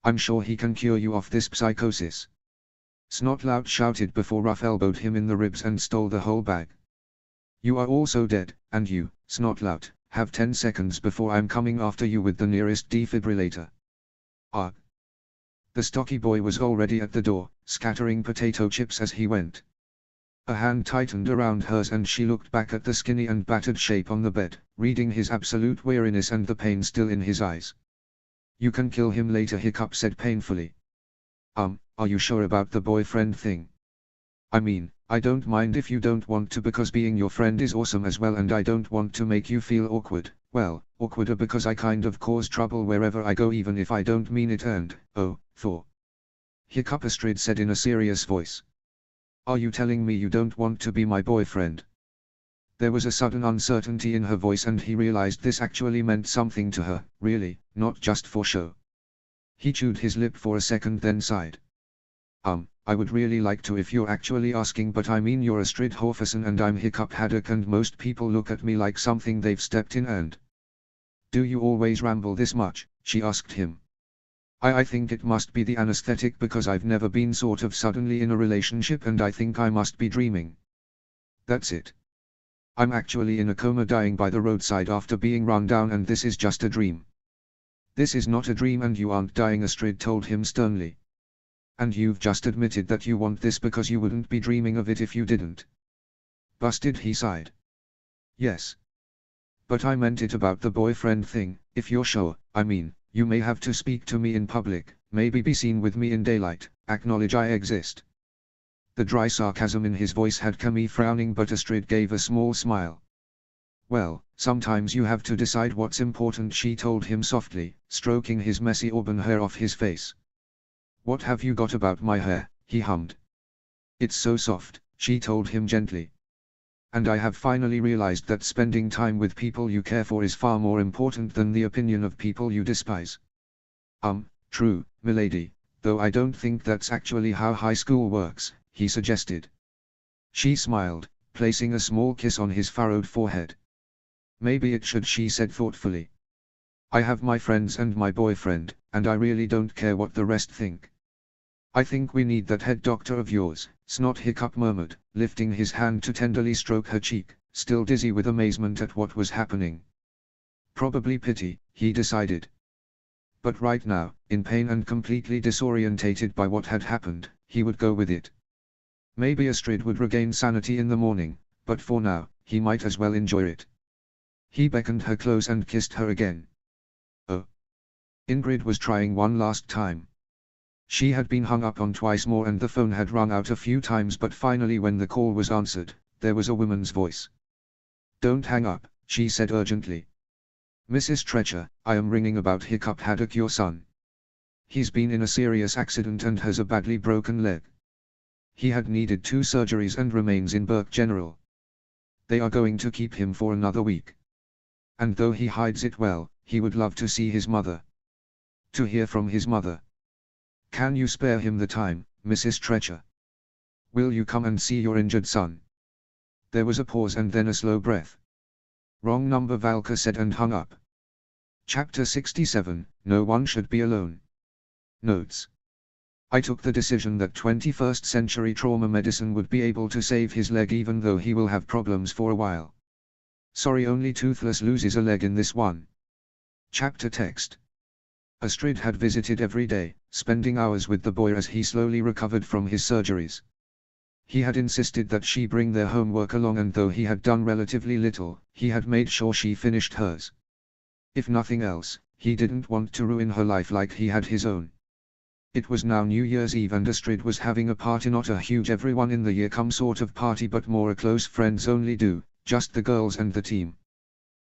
I'm sure he can cure you of this psychosis. Snotlout shouted before Ruff elbowed him in the ribs and stole the whole bag. You are also dead, and you, Snotlout, have 10 seconds before I'm coming after you with the nearest defibrillator. Ugh. The stocky boy was already at the door, scattering potato chips as he went. A hand tightened around hers and she looked back at the skinny and battered shape on the bed, reading his absolute weariness and the pain still in his eyes. You can kill him later, Hiccup said painfully. Are you sure about the boyfriend thing? I mean, I don't mind if you don't want to because being your friend is awesome as well and I don't want to make you feel awkward, well, awkwarder because I kind of cause trouble wherever I go even if I don't mean it and, oh, Thor. Hiccup, Astrid said in a serious voice. Are you telling me you don't want to be my boyfriend? There was a sudden uncertainty in her voice and he realized this actually meant something to her, really, not just for show. He chewed his lip for a second then sighed. I would really like to if you're actually asking, but I mean you're Astrid Horferson and I'm Hiccup Haddock and most people look at me like something they've stepped in and... Do you always ramble this much? She asked him. I think it must be the anesthetic because I've never been sort of suddenly in a relationship and I think I must be dreaming. That's it. I'm actually in a coma dying by the roadside after being run down and this is just a dream. This is not a dream and you aren't dying, Astrid told him sternly. And you've just admitted that you want this because you wouldn't be dreaming of it if you didn't. Busted, he sighed. Yes. But I meant it about the boyfriend thing, if you're sure, I mean, you may have to speak to me in public, maybe be seen with me in daylight, acknowledge I exist. The dry sarcasm in his voice had Camille frowning but Astrid gave a small smile. Well, sometimes you have to decide what's important, she told him softly, stroking his messy auburn hair off his face. What have you got about my hair? He hummed. It's so soft, she told him gently. And I have finally realized that spending time with people you care for is far more important than the opinion of people you despise. True, milady, though I don't think that's actually how high school works, he suggested. She smiled, placing a small kiss on his furrowed forehead. Maybe it should, she said thoughtfully. I have my friends and my boyfriend, and I really don't care what the rest think. I think we need that head doctor of yours, Snot Hiccup murmured, lifting his hand to tenderly stroke her cheek, still dizzy with amazement at what was happening. Probably pity, he decided. But right now, in pain and completely disorientated by what had happened, he would go with it. Maybe Astrid would regain sanity in the morning, but for now, he might as well enjoy it. He beckoned her close and kissed her again. Oh. Ingrid was trying one last time. She had been hung up on twice more and the phone had rung out a few times, but finally when the call was answered, there was a woman's voice. Don't hang up, she said urgently. Mrs. Treacher, I am ringing about Hiccup Haddock, your son. He's been in a serious accident and has a badly broken leg. He had needed 2 surgeries and remains in Burke General. They are going to keep him for another week. And though he hides it well, he would love to see his mother. To hear from his mother. Can you spare him the time, Mrs. Treacher? Will you come and see your injured son? There was a pause and then a slow breath. Wrong number, Valka said and hung up. Chapter 67, No One Should Be Alone. Notes. I took the decision that 21st century trauma medicine would be able to save his leg even though he will have problems for a while. Sorry, only Toothless loses a leg in this one. Chapter text. Astrid had visited every day, spending hours with the boy as he slowly recovered from his surgeries. He had insisted that she bring their homework along, and though he had done relatively little, he had made sure she finished hers. If nothing else, he didn't want to ruin her life like he had his own. It was now New Year's Eve and Astrid was having a party, not a huge everyone in the year come sort of party but more a close friends only do, just the girls and the team.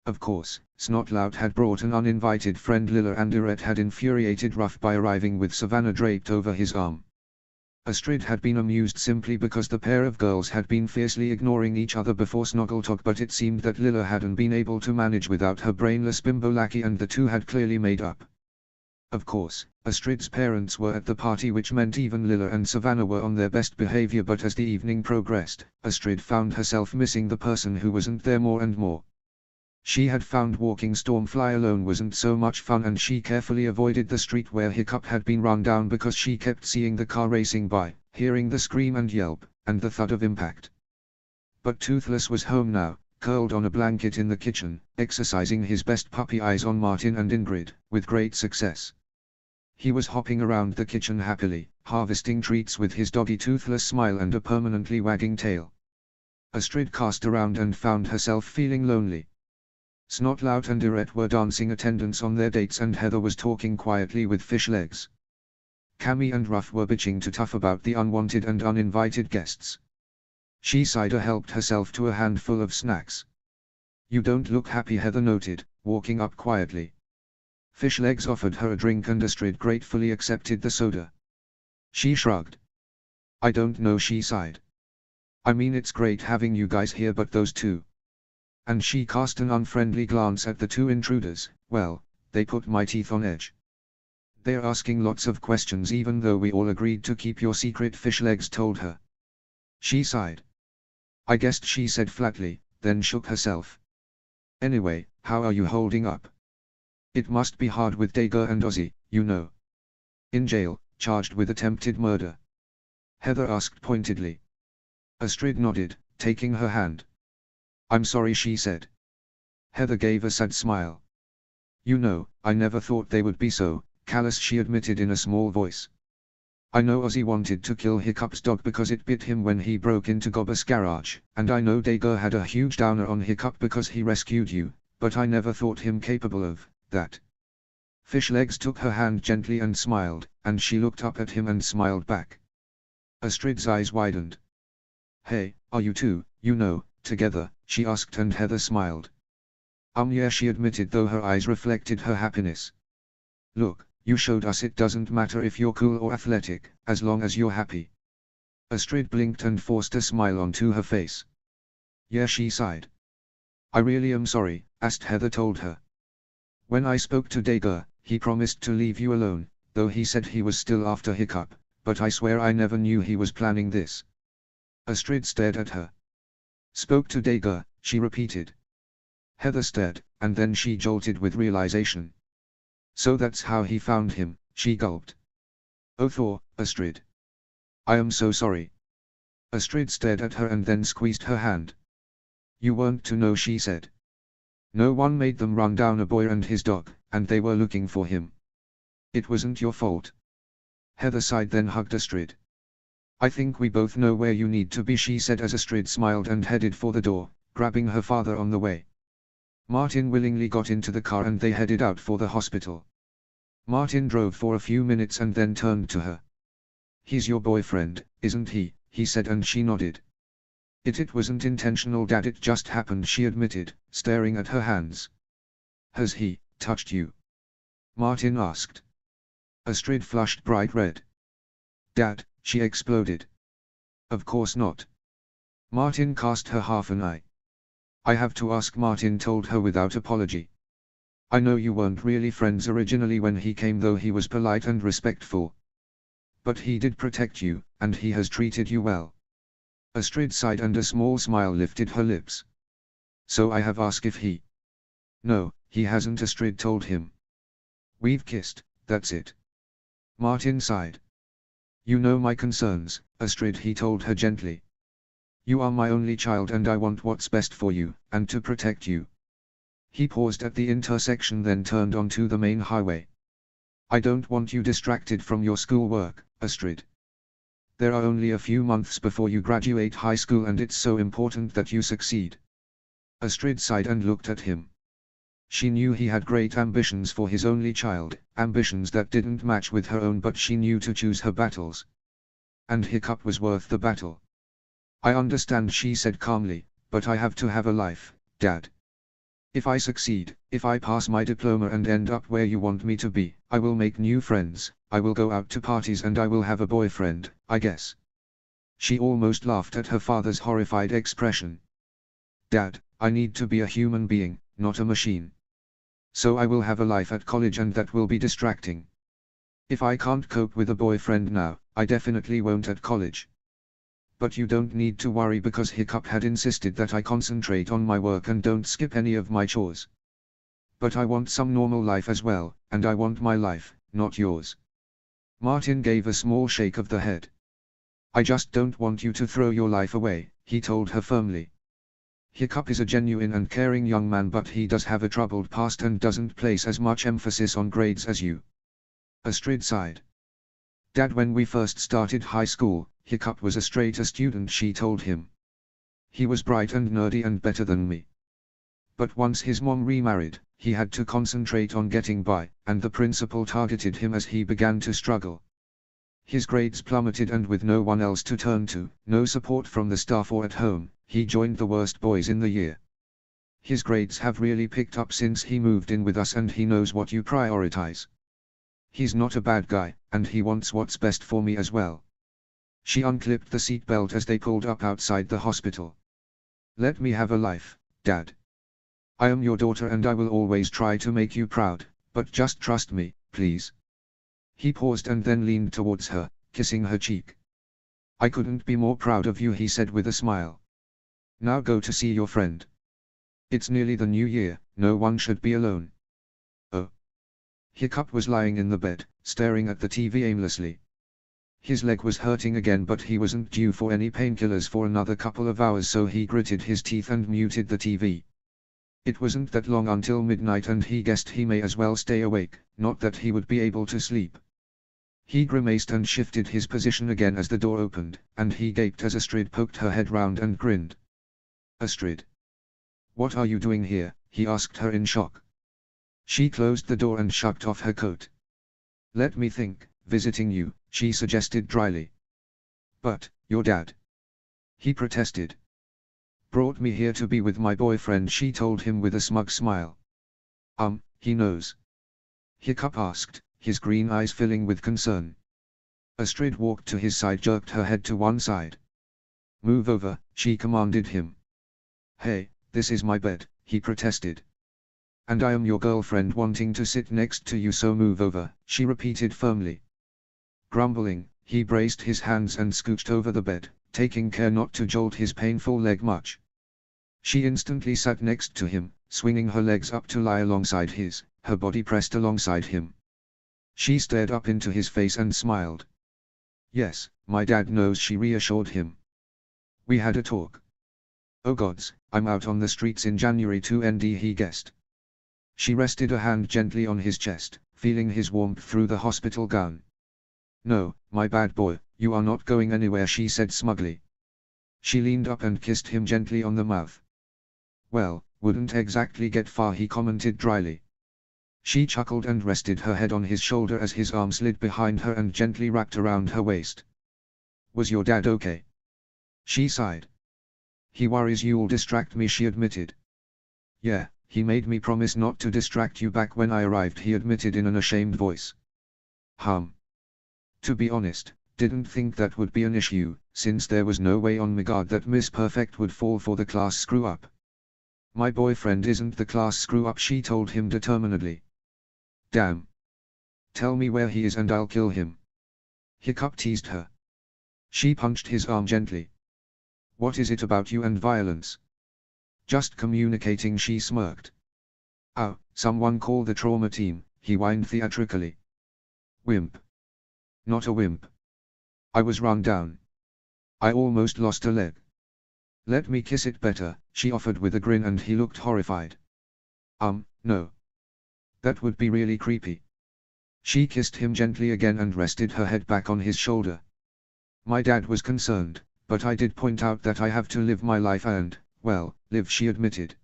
Of course, Snotlout had brought an uninvited friend Lilla, and Irette had infuriated Ruff by arriving with Savannah draped over his arm. Astrid had been amused simply because the pair of girls had been fiercely ignoring each other before Snoggletalk, but it seemed that Lilla hadn't been able to manage without her brainless bimbo lackey, and the two had clearly made up. Of course, Astrid's parents were at the party, which meant even Lilla and Savannah were on their best behavior, but as the evening progressed, Astrid found herself missing the person who wasn't there more and more. She had found walking Stormfly alone wasn't so much fun, and she carefully avoided the street where Hiccup had been run down because she kept seeing the car racing by, hearing the scream and yelp, and the thud of impact. But Toothless was home now, curled on a blanket in the kitchen, exercising his best puppy eyes on Martin and Ingrid, with great success. He was hopping around the kitchen happily, harvesting treats with his doggy Toothless smile and a permanently wagging tail. Astrid cast around and found herself feeling lonely. Snotlout and Irette were dancing attendance on their dates, and Heather was talking quietly with Fish Legs. Cammy and Ruff were bitching to Tough about the unwanted and uninvited guests. She-Cider helped herself to a handful of snacks. You don't look happy, Heather noted, walking up quietly. Fish Legs offered her a drink and Astrid gratefully accepted the soda. She shrugged. I don't know, she sighed. I mean, it's great having you guys here, but those two. And she cast an unfriendly glance at the two intruders. Well, they put my teeth on edge. They're asking lots of questions even though we all agreed to keep your secret, Fish Legs told her. She sighed. I guessed, she said flatly, then shook herself. Anyway, how are you holding up? It must be hard with Dager and Ozzy, you know. In jail, charged with attempted murder. Heather asked pointedly. Astrid nodded, taking her hand. I'm sorry, she said. Heather gave a sad smile. You know, I never thought they would be so callous, she admitted in a small voice. I know Ozzy wanted to kill Hiccup's dog because it bit him when he broke into Gobber's garage, and I know Dager had a huge downer on Hiccup because he rescued you, but I never thought him capable of that. Fish Legs took her hand gently and smiled, and she looked up at him and smiled back. Astrid's eyes widened. Hey, are you two, you know, together, she asked, and Heather smiled. Yeah, she admitted, though her eyes reflected her happiness. Look, you showed us it doesn't matter if you're cool or athletic, as long as you're happy. Astrid blinked and forced a smile onto her face. Yeah, she sighed. I really am sorry, Heather told her. When I spoke to Dager, he promised to leave you alone, though he said he was still after Hiccup, but I swear I never knew he was planning this. Astrid stared at her. Spoke to Dager, she repeated. Heather stared, and then she jolted with realization. So that's how he found him, she gulped. Oh, Thor, Astrid. I am so sorry. Astrid stared at her and then squeezed her hand. You weren't to know, she said. No one made them run down a boy and his dog, and they were looking for him. It wasn't your fault. Heather sighed, then hugged Astrid. I think we both know where you need to be, she said as Astrid smiled and headed for the door, grabbing her father on the way. Martin willingly got into the car and they headed out for the hospital. Martin drove for a few minutes and then turned to her. He's your boyfriend, isn't he? He said, and she nodded. It wasn't intentional, Dad, it just happened, she admitted, staring at her hands. Has he touched you? Martin asked. Astrid flushed bright red. "Dad," she exploded. "Of course not." Martin cast her half an eye. "I have to ask," Martin told her without apology. "I know you weren't really friends originally when he came, though he was polite and respectful. But he did protect you, and he has treated you well." Astrid sighed and a small smile lifted her lips. "So I have asked if he—" "No, he hasn't," Astrid told him. "We've kissed, that's it." Martin sighed. "You know my concerns, Astrid," he told her gently. "You are my only child and I want what's best for you, and to protect you." He paused at the intersection, then turned onto the main highway. "I don't want you distracted from your schoolwork, Astrid. There are only a few months before you graduate high school and it's so important that you succeed." Astrid sighed and looked at him. She knew he had great ambitions for his only child, ambitions that didn't match with her own, but she knew to choose her battles. And Hiccup was worth the battle. "I understand," she said calmly, "but I have to have a life, Dad. If I succeed, if I pass my diploma and end up where you want me to be, I will make new friends, I will go out to parties and I will have a boyfriend, I guess." She almost laughed at her father's horrified expression. "Dad, I need to be a human being, not a machine. So I will have a life at college and that will be distracting. If I can't cope with a boyfriend now, I definitely won't at college. But you don't need to worry because Hiccup had insisted that I concentrate on my work and don't skip any of my chores. But I want some normal life as well, and I want my life, not yours." Martin gave a small shake of the head. "I just don't want you to throw your life away," he told her firmly. "Hiccup is a genuine and caring young man, but he does have a troubled past and doesn't place as much emphasis on grades as you." Astrid sighed. "Dad, when we first started high school, Hiccup was a straight-A student," she told him. "He was bright and nerdy and better than me. But once his mom remarried, he had to concentrate on getting by, and the principal targeted him as he began to struggle. His grades plummeted and with no one else to turn to, no support from the staff or at home, he joined the worst boys in the year. His grades have really picked up since he moved in with us and he knows what you prioritize. He's not a bad guy, and he wants what's best for me as well." She unclipped the seatbelt as they pulled up outside the hospital. "Let me have a life, Dad. I am your daughter and I will always try to make you proud, but just trust me, please." He paused and then leaned towards her, kissing her cheek. "I couldn't be more proud of you," he said with a smile. "Now go to see your friend. It's nearly the new year, no one should be alone." "Oh." Hiccup was lying in the bed, staring at the TV aimlessly. His leg was hurting again, but he wasn't due for any painkillers for another couple of hours, so he gritted his teeth and muted the TV. It wasn't that long until midnight and he guessed he may as well stay awake, not that he would be able to sleep. He grimaced and shifted his position again as the door opened, and he gaped as Astrid poked her head round and grinned. "Astrid. What are you doing here?" he asked her in shock. She closed the door and shucked off her coat. "Let me think, visiting you," she suggested dryly. "But, your dad," he protested. "Brought me here to be with my boyfriend," she told him with a smug smile. He knows?" Hiccup asked, his green eyes filling with concern. Astrid walked to his side, jerked her head to one side. "Move over," she commanded him. "Hey, this is my bed," he protested. "And I am your girlfriend wanting to sit next to you, so move over," she repeated firmly. Grumbling, he braced his hands and scooched over the bed, taking care not to jolt his painful leg much. She instantly sat next to him, swinging her legs up to lie alongside his, her body pressed alongside him. She stared up into his face and smiled. "Yes, my dad knows," she reassured him. "We had a talk." "Oh gods, I'm out on the streets in January too," he guessed. She rested a hand gently on his chest, feeling his warmth through the hospital gown. "No, my bad boy, you are not going anywhere," she said smugly. She leaned up and kissed him gently on the mouth. "Well, wouldn't exactly get far," he commented dryly. She chuckled and rested her head on his shoulder as his arm slid behind her and gently wrapped around her waist. "Was your dad okay?" She sighed. "He worries you'll distract me," she admitted. "Yeah, he made me promise not to distract you back when I arrived," he admitted in an ashamed voice. To be honest, didn't think that would be an issue, since there was no way on my god that Miss Perfect would fall for the class screw-up. My boyfriend isn't the class screw-up, she told him determinedly. Damn. Tell me where he is and I'll kill him. Hiccup teased her. She punched his arm gently. What is it about you and violence? Just communicating, she smirked. Oh, someone call the trauma team, he whined theatrically. Wimp. Not a wimp. I was run down. I almost lost a leg. Let me kiss it better, she offered with a grin, and he looked horrified. No. That would be really creepy. She kissed him gently again and rested her head back on his shoulder. My dad was concerned, but I did point out that I have to live my life and, well, live, she admitted.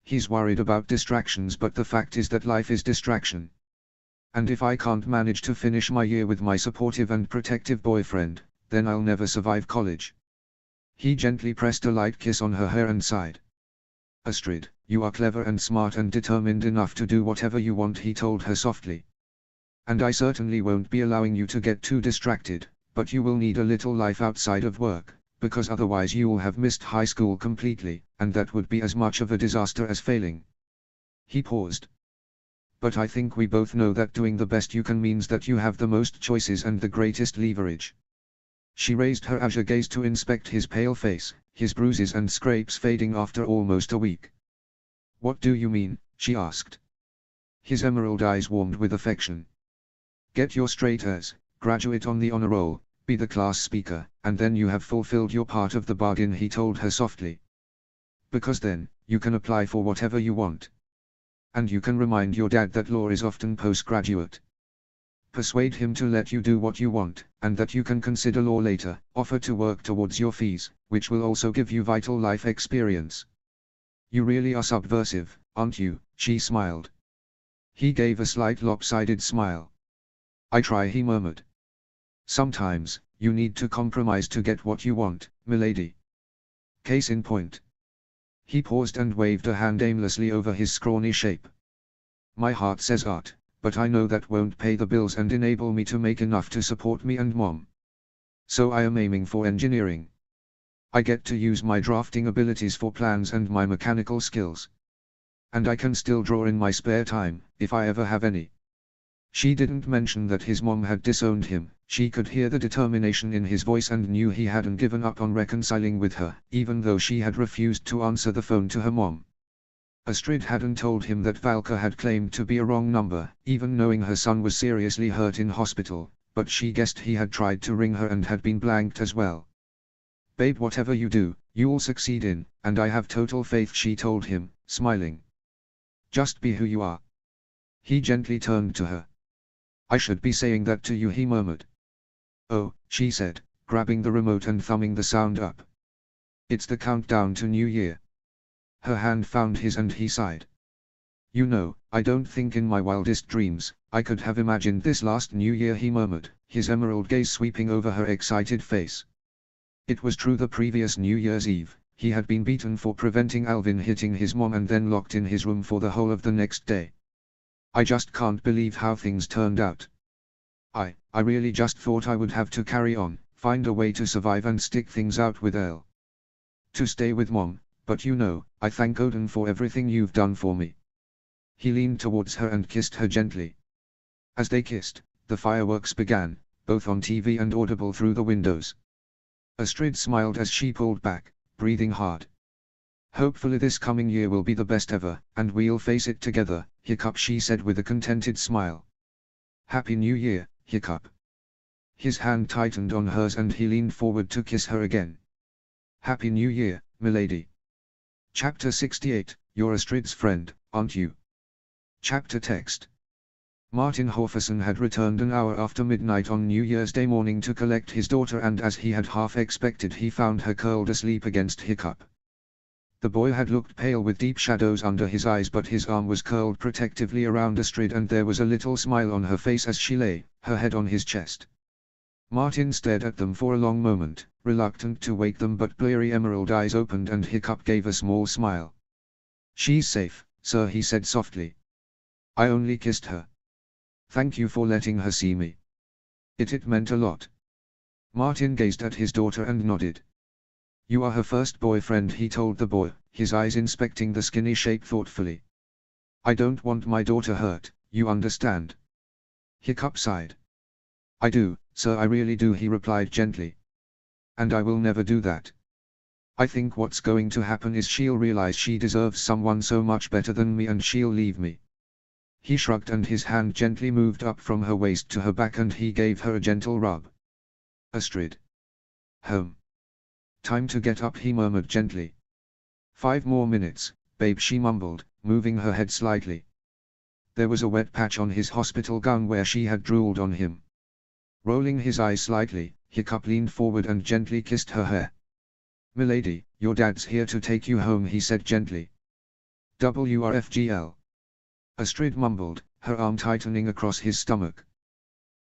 He's worried about distractions, but the fact is that life is distraction. And if I can't manage to finish my year with my supportive and protective boyfriend, then I'll never survive college. He gently pressed a light kiss on her hair and sighed. Astrid, you are clever and smart and determined enough to do whatever you want, he told her softly. And I certainly won't be allowing you to get too distracted, but you will need a little life outside of work, because otherwise you will have missed high school completely, and that would be as much of a disaster as failing. He paused. But I think we both know that doing the best you can means that you have the most choices and the greatest leverage. She raised her azure gaze to inspect his pale face, his bruises and scrapes fading after almost a week. What do you mean? She asked. His emerald eyes warmed with affection. Get your straight A's, graduate on the honor roll, be the class speaker, and then you have fulfilled your part of the bargain, he told her softly. Because then, you can apply for whatever you want. And you can remind your dad that law is often postgraduate. Persuade him to let you do what you want, and that you can consider law later, offer to work towards your fees, which will also give you vital life experience. You really are subversive, aren't you? She smiled. He gave a slight lopsided smile. I try, he murmured. Sometimes, you need to compromise to get what you want, milady. Case in point. He paused and waved a hand aimlessly over his scrawny shape. My heart says art, but I know that won't pay the bills and enable me to make enough to support me and mom. So I am aiming for engineering. I get to use my drafting abilities for plans and my mechanical skills. And I can still draw in my spare time, if I ever have any. She didn't mention that his mom had disowned him. She could hear the determination in his voice and knew he hadn't given up on reconciling with her, even though she had refused to answer the phone to her mom. Astrid hadn't told him that Valka had claimed to be a wrong number, even knowing her son was seriously hurt in hospital, but she guessed he had tried to ring her and had been blanked as well. Babe, whatever you do, you'll succeed in, and I have total faith, she told him, smiling. Just be who you are. He gently turned to her. I should be saying that to you, he murmured. Oh, she said, grabbing the remote and thumbing the sound up. It's the countdown to New Year. Her hand found his and he sighed. You know, I don't think in my wildest dreams, I could have imagined this last New Year, he murmured, his emerald gaze sweeping over her excited face. It was true, the previous New Year's Eve, he had been beaten for preventing Alvin hitting his mom and then locked in his room for the whole of the next day. I just can't believe how things turned out. I really just thought I would have to carry on, find a way to survive and stick things out with Elle. To stay with mom, but you know, I thank Odin for everything you've done for me. He leaned towards her and kissed her gently. As they kissed, the fireworks began, both on TV and audible through the windows. Astrid smiled as she pulled back, breathing hard. Hopefully this coming year will be the best ever, and we'll face it together, hiccup, she said with a contented smile. Happy New Year, hiccup. His hand tightened on hers and he leaned forward to kiss her again. Happy New Year, milady. Chapter 68, You're Astrid's friend, aren't you? Chapter text. Martin Horferson had returned an hour after midnight on New Year's Day morning to collect his daughter, and as he had half expected, he found her curled asleep against hiccup. The boy had looked pale with deep shadows under his eyes, but his arm was curled protectively around Astrid and there was a little smile on her face as she lay, her head on his chest. Martin stared at them for a long moment, reluctant to wake them, but bleary emerald eyes opened and hiccup gave a small smile. She's safe, sir, he said softly. I only kissed her. Thank you for letting her see me. It meant a lot. Martin gazed at his daughter and nodded. You are her first boyfriend, he told the boy, his eyes inspecting the skinny shape thoughtfully. I don't want my daughter hurt, you understand? Hiccup sighed. I do, sir, I really do, he replied gently. And I will never do that. I think what's going to happen is she'll realize she deserves someone so much better than me and she'll leave me. He shrugged and his hand gently moved up from her waist to her back and he gave her a gentle rub. Astrid. Home. Time to get up, he murmured gently. 5 more minutes, babe, she mumbled, moving her head slightly. There was a wet patch on his hospital gown where she had drooled on him. Rolling his eyes slightly, Hiccup leaned forward and gently kissed her hair. Milady, your dad's here to take you home, he said gently. WRFGL. Astrid mumbled, her arm tightening across his stomach.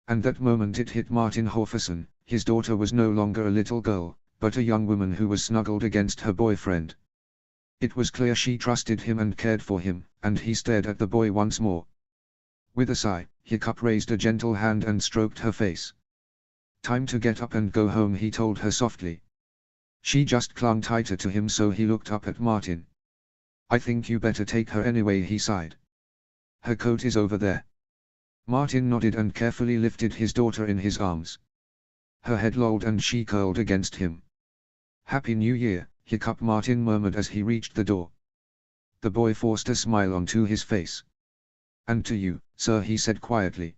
And that moment it hit Martin Horferson, his daughter was no longer a little girl, but a young woman who was snuggled against her boyfriend. It was clear she trusted him and cared for him, and he stared at the boy once more. With a sigh, Hiccup raised a gentle hand and stroked her face. Time to get up and go home, he told her softly. She just clung tighter to him, so he looked up at Martin. I think you better take her anyway, he sighed. Her coat is over there. Martin nodded and carefully lifted his daughter in his arms. Her head lolled and she curled against him. Happy New Year, Hiccup, Martin murmured as he reached the door. The boy forced a smile onto his face. And to you, sir, he said quietly.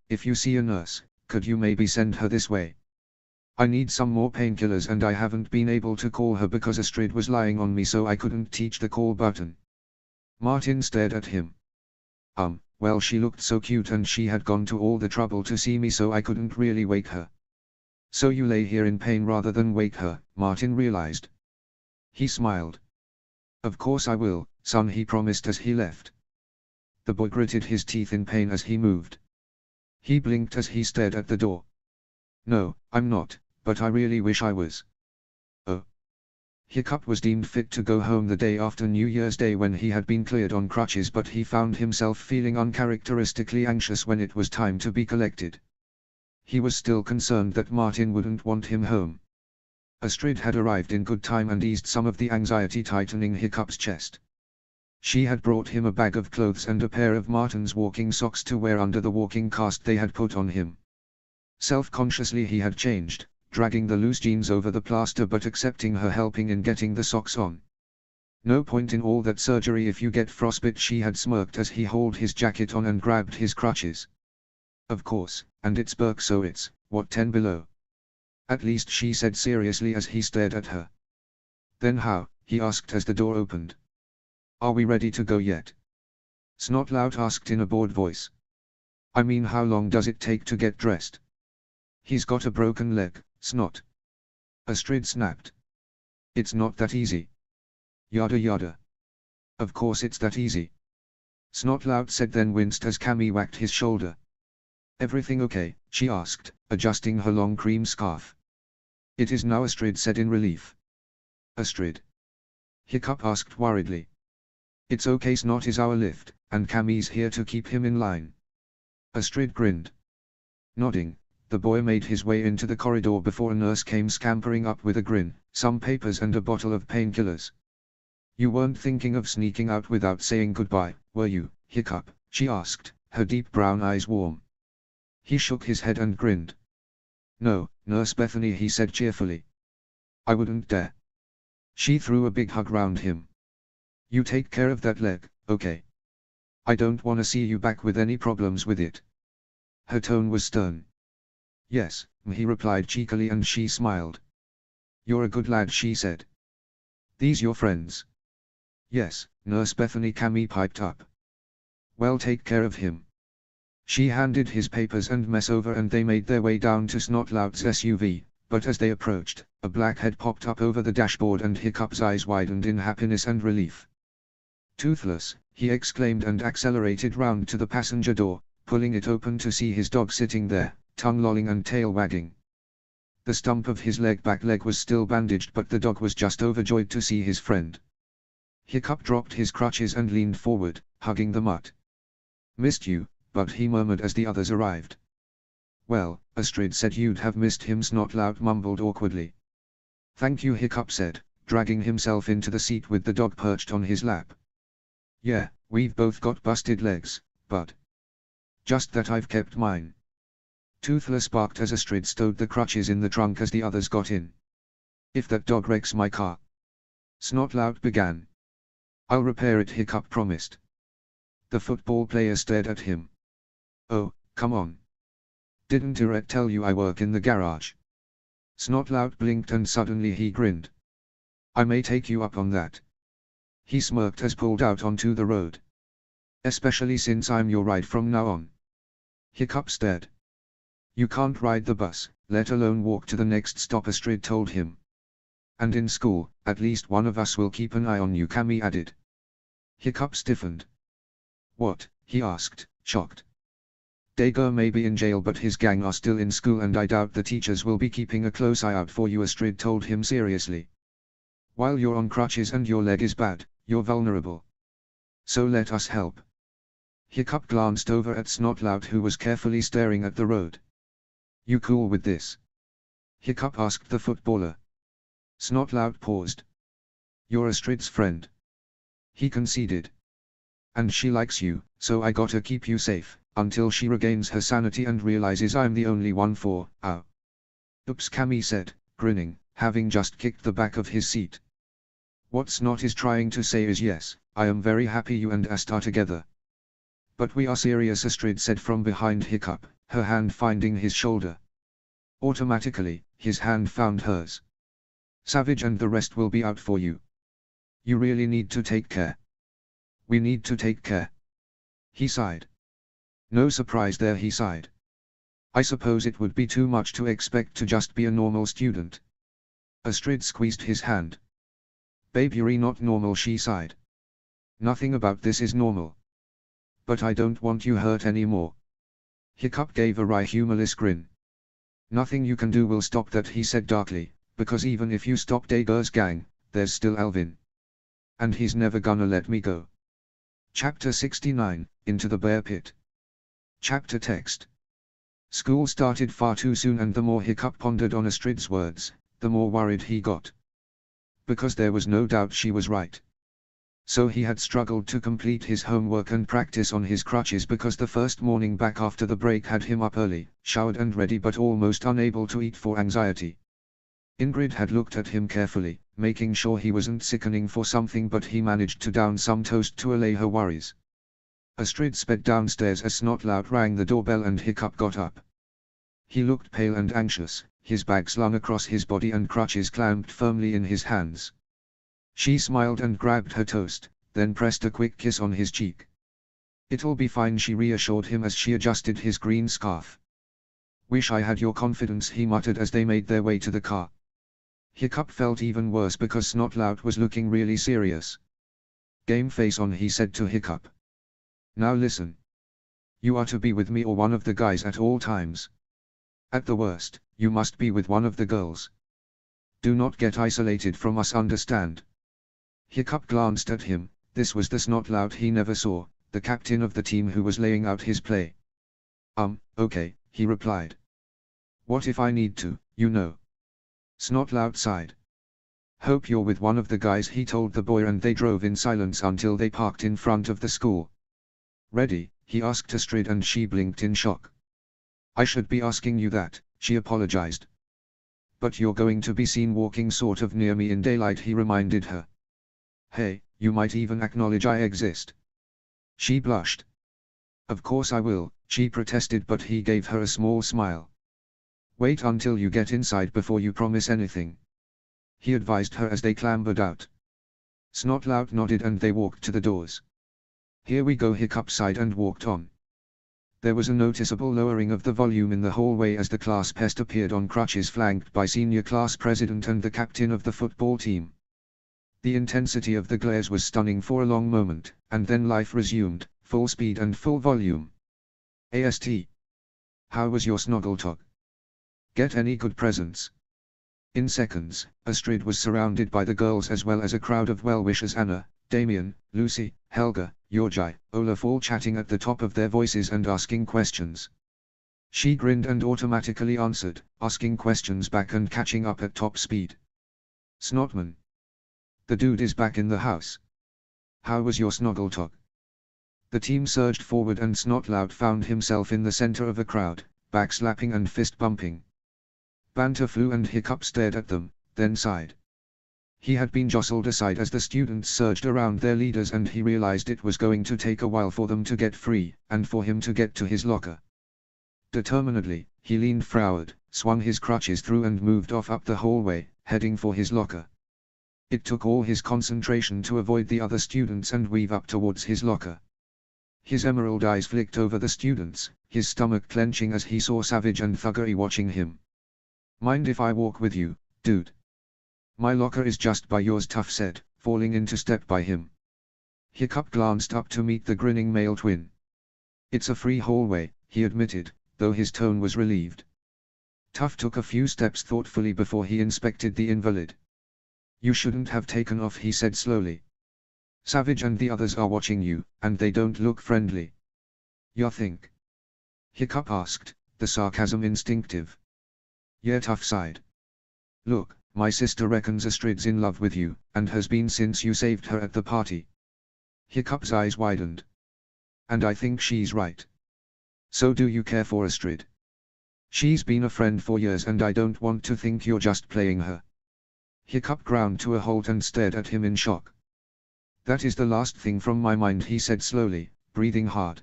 If you see a nurse, could you maybe send her this way? I need some more painkillers and I haven't been able to call her because Astrid was lying on me, so I couldn't teach the call button. Martin stared at him. Well, she looked so cute and she had gone to all the trouble to see me, so I couldn't really wake her. So you lay here in pain rather than wake her, Martin realized. He smiled. Of course I will, son, he promised as he left. The boy gritted his teeth in pain as he moved. He blinked as he stared at the door. No, I'm not, but I really wish I was. Oh. Hiccup was deemed fit to go home the day after New Year's Day when he had been cleared on crutches, but he found himself feeling uncharacteristically anxious when it was time to be collected. He was still concerned that Martin wouldn't want him home. Astrid had arrived in good time and eased some of the anxiety tightening Hiccup's chest. She had brought him a bag of clothes and a pair of Martin's walking socks to wear under the walking cast they had put on him. Self-consciously he had changed, dragging the loose jeans over the plaster but accepting her helping in getting the socks on. No point in all that surgery if you get frostbite, she had smirked as he hauled his jacket on and grabbed his crutches. Of course, and it's Burke, so it's, what, 10 below? At least, she said seriously as he stared at her. Then how? He asked as the door opened. Are we ready to go yet? Snotlout asked in a bored voice. I mean, how long does it take to get dressed? He's got a broken leg, Snot. Astrid snapped. It's not that easy. Yada yada. Of course it's that easy. Snotlout said, then winced as Cammy whacked his shoulder. Everything okay? She asked, adjusting her long cream scarf. It is now, Astrid said in relief. Astrid? Hiccup asked worriedly. It's okay, Snot is our lift, and Cammy's here to keep him in line. Astrid grinned. Nodding, the boy made his way into the corridor before a nurse came scampering up with a grin, some papers and a bottle of painkillers. You weren't thinking of sneaking out without saying goodbye, were you, Hiccup? She asked, her deep brown eyes warm. He shook his head and grinned. No, Nurse Bethany, he said cheerfully. I wouldn't dare. She threw a big hug round him. You take care of that leg, okay? I don't want to see you back with any problems with it. Her tone was stern. Yes, he replied cheekily, and she smiled. You're a good lad, she said. These your friends? Yes, Nurse Bethany, Cammy piped up. Well, take care of him. She handed his papers and mess over and they made their way down to Snotlout's SUV, but as they approached, a black head popped up over the dashboard and Hiccup's eyes widened in happiness and relief. Toothless, he exclaimed and accelerated round to the passenger door, pulling it open to see his dog sitting there, tongue lolling and tail wagging. The stump of his back leg was still bandaged, but the dog was just overjoyed to see his friend. Hiccup dropped his crutches and leaned forward, hugging the mutt. Missed you, but he murmured as the others arrived. "Well, Astrid said you'd have missed him," Snotlout mumbled awkwardly. "Thank you," Hiccup said, dragging himself into the seat with the dog perched on his lap. "Yeah, we've both got busted legs, but just that I've kept mine." Toothless barked as Astrid stowed the crutches in the trunk as the others got in. "If that dog wrecks my car," Snotlout began. "I'll repair it," Hiccup promised. The football player stared at him. "Oh, come on. Didn't Irette tell you I work in the garage?" Snotlout blinked and suddenly he grinned. "I may take you up on that." He smirked as pulled out onto the road. "Especially since I'm your ride from now on." Hiccup stared. "You can't ride the bus, let alone walk to the next stop," Astrid told him. "And in school, at least one of us will keep an eye on you," Cammy added. Hiccup stiffened. "What?" he asked, shocked. "Dager may be in jail but his gang are still in school and I doubt the teachers will be keeping a close eye out for you," Astrid told him seriously. "While you're on crutches and your leg is bad, you're vulnerable. So let us help." Hiccup glanced over at Snotlout who was carefully staring at the road. "You cool with this?" Hiccup asked the footballer. Snotlout paused. "You're Astrid's friend," he conceded. "And she likes you, so I gotta keep you safe, until she regains her sanity and realizes I'm the only one for, Oops, Cammy said, grinning, having just kicked the back of his seat. "What Snot is trying to say is yes, I am very happy you and Ast are together. But we are serious," Astrid said from behind Hiccup, her hand finding his shoulder. Automatically, his hand found hers. "Savage and the rest will be out for you. You really need to take care." "We need to take care." He sighed. No surprise there, he sighed. "I suppose it would be too much to expect to just be a normal student." Astrid squeezed his hand. "Babe, you're not normal," she sighed. "Nothing about this is normal. But I don't want you hurt anymore." Hiccup gave a wry humorless grin. "Nothing you can do will stop that," he said darkly, "because even if you stop Dager's gang, there's still Alvin. And he's never gonna let me go." Chapter 69, Into the Bear Pit. Chapter text. School started far too soon, and the more Hiccup pondered on Astrid's words, the more worried he got. Because there was no doubt she was right. So he had struggled to complete his homework and practice on his crutches because the first morning back after the break had him up early, showered and ready but almost unable to eat for anxiety. Ingrid had looked at him carefully, making sure he wasn't sickening for something, but he managed to down some toast to allay her worries. Astrid sped downstairs as Snotlout rang the doorbell and Hiccup got up. He looked pale and anxious, his bag slung across his body and crutches clamped firmly in his hands. She smiled and grabbed her toast, then pressed a quick kiss on his cheek. "It'll be fine," she reassured him as she adjusted his green scarf. "Wish I had your confidence," he muttered as they made their way to the car. Hiccup felt even worse because Snotlout was looking really serious. "Game face on," he said to Hiccup. "Now listen. You are to be with me or one of the guys at all times. At the worst, you must be with one of the girls. Do not get isolated from us, understand?" Hiccup glanced at him. This was the Snotlout he never saw, the captain of the team who was laying out his play. Okay, he replied. "What if I need to, you know?" Snotlout sighed. "Hope you're with one of the guys," he told the boy, and they drove in silence until they parked in front of the school. "Ready?" he asked Astrid, and she blinked in shock. "I should be asking you that," she apologized. "But you're going to be seen walking sort of near me in daylight," he reminded her. "Hey, you might even acknowledge I exist." She blushed. "Of course I will," she protested, but he gave her a small smile. "Wait until you get inside before you promise anything," he advised her as they clambered out. Snotlout nodded and they walked to the doors. "Here we go," Hiccup sighed and walked on. There was a noticeable lowering of the volume in the hallway as the class pest appeared on crutches, flanked by senior class president and the captain of the football team. The intensity of the glares was stunning for a long moment, and then life resumed, full speed and full volume. "Ast. How was your Snoggletog? Get any good presents?" In seconds, Astrid was surrounded by the girls as well as a crowd of well-wishers: Anna, Damien, Lucy, Helga, Yorjai, Olaf all chatting at the top of their voices and asking questions. She grinned and automatically answered, asking questions back and catching up at top speed. Snotman. The dude is back in the house. How was your Snoggletog? The team surged forward and Snotlout found himself in the center of a crowd, backslapping and fist-bumping. Banter flew and Hiccup stared at them, then sighed. He had been jostled aside as the students surged around their leaders and he realized it was going to take a while for them to get free, and for him to get to his locker. Determinedly, he leaned forward, swung his crutches through and moved off up the hallway, heading for his locker. It took all his concentration to avoid the other students and weave up towards his locker. His emerald eyes flicked over the students, his stomach clenching as he saw Savage and Thuggery watching him. Mind if I walk with you, dude? My locker is just by yours, Tough said, falling into step by him. Hiccup glanced up to meet the grinning male twin. It's a free hallway, he admitted, though his tone was relieved. Tough took a few steps thoughtfully before he inspected the invalid. You shouldn't have taken off, he said slowly. Savage and the others are watching you, and they don't look friendly. You think? Hiccup asked, the sarcasm instinctive. Yeah, Tough sighed. Look, my sister reckons Astrid's in love with you, and has been since you saved her at the party. Hiccup's eyes widened. And I think she's right. So do you care for Astrid? She's been a friend for years and I don't want to think you're just playing her. Hiccup ground to a halt and stared at him in shock. That is the last thing from my mind, he said slowly, breathing hard.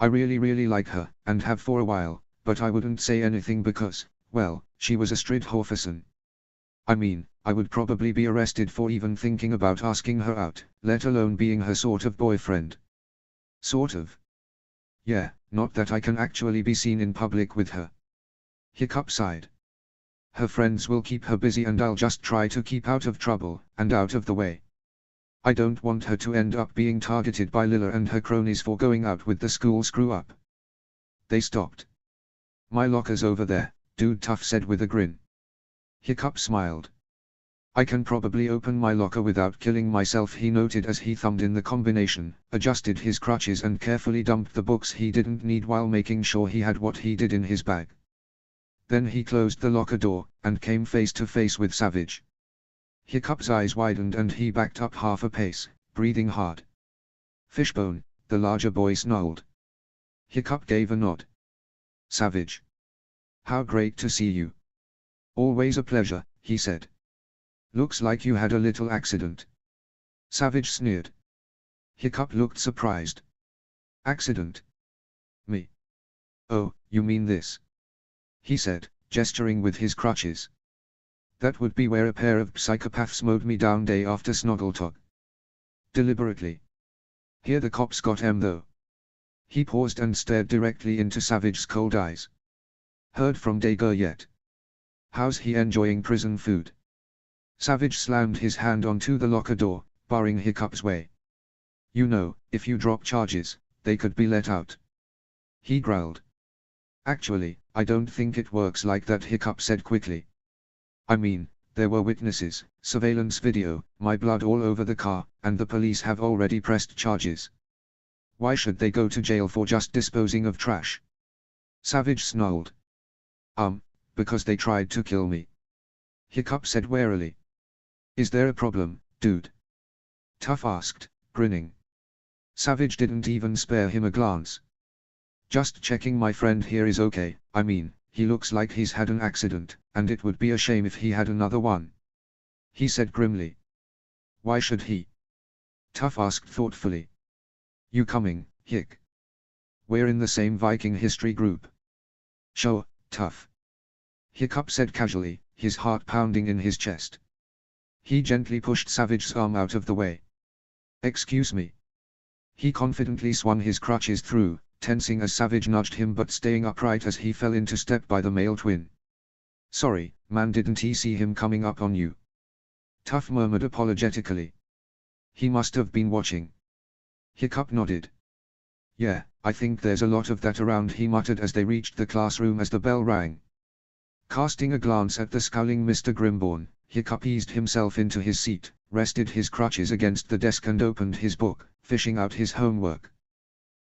I really like her, and have for a while, but I wouldn't say anything because, well, she was Astrid Horferson. I mean, I would probably be arrested for even thinking about asking her out, let alone being her sort of boyfriend. Sort of? Yeah, not that I can actually be seen in public with her. Hiccup sighed. Her friends will keep her busy and I'll just try to keep out of trouble, and out of the way. I don't want her to end up being targeted by Lila and her cronies for going out with the school screw-up. They stopped. My locker's over there, dude, Tough said with a grin. Hiccup smiled. I can probably open my locker without killing myself, he noted as he thumbed in the combination, adjusted his crutches and carefully dumped the books he didn't need while making sure he had what he did in his bag. Then he closed the locker door, and came face to face with Savage. Hiccup's eyes widened and he backed up half a pace, breathing hard. Fishbone, the larger boy snarled. Hiccup gave a nod. Savage. How great to see you. Always a pleasure, he said. Looks like you had a little accident. Savage sneered. Hiccup looked surprised. Accident? Me? Oh, you mean this? He said, gesturing with his crutches. That would be where a pair of psychopaths mowed me down day after Snoggletog. Deliberately. Here the cops got him though. He paused and stared directly into Savage's cold eyes. Heard from Dager yet? How's he enjoying prison food? Savage slammed his hand onto the locker door, barring Hiccup's way. You know, if you drop charges, they could be let out. He growled. Actually, I don't think it works like that, Hiccup said quickly. I mean, there were witnesses, surveillance video, my blood all over the car, and the police have already pressed charges. Why should they go to jail for just disposing of trash? Savage snarled. Because they tried to kill me. Hiccup said warily. Is there a problem, dude? Tough asked, grinning. Savage didn't even spare him a glance. Just checking my friend here is okay, I mean, he looks like he's had an accident, and it would be a shame if he had another one. He said grimly. Why should he? Tough asked thoughtfully. You coming, Hick? We're in the same Viking history group. Sure, Tough. Hiccup said casually, his heart pounding in his chest. He gently pushed Savage's arm out of the way. Excuse me. He confidently swung his crutches through, tensing as Savage nudged him but staying upright as he fell into step by the male twin. Sorry, man, didn't he see him coming up on you? Tough murmured apologetically. He must have been watching. Hiccup nodded. Yeah, I think there's a lot of that around, he muttered as they reached the classroom as the bell rang. Casting a glance at the scowling Mr. Grimborn, Hiccup eased himself into his seat, rested his crutches against the desk and opened his book, fishing out his homework.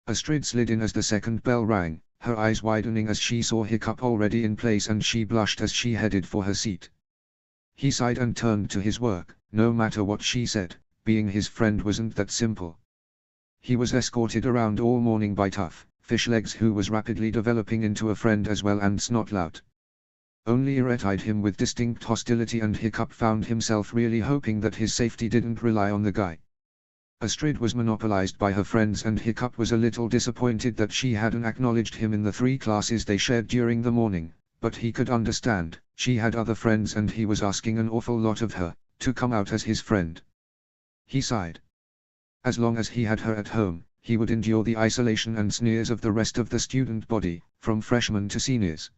Astrid slid in as the second bell rang, her eyes widening as she saw Hiccup already in place, and she blushed as she headed for her seat. He sighed and turned to his work. No matter what she said, being his friend wasn't that simple. He was escorted around all morning by Tough Fishlegs, who was rapidly developing into a friend as well, and Snotlout. Only Eret eyed him with distinct hostility, and Hiccup found himself really hoping that his safety didn't rely on the guy. Astrid was monopolized by her friends, and Hiccup was a little disappointed that she hadn't acknowledged him in the 3 classes they shared during the morning, but he could understand, she had other friends and he was asking an awful lot of her, to come out as his friend. He sighed. As long as he had her at home, he would endure the isolation and sneers of the rest of the student body, from freshmen to seniors.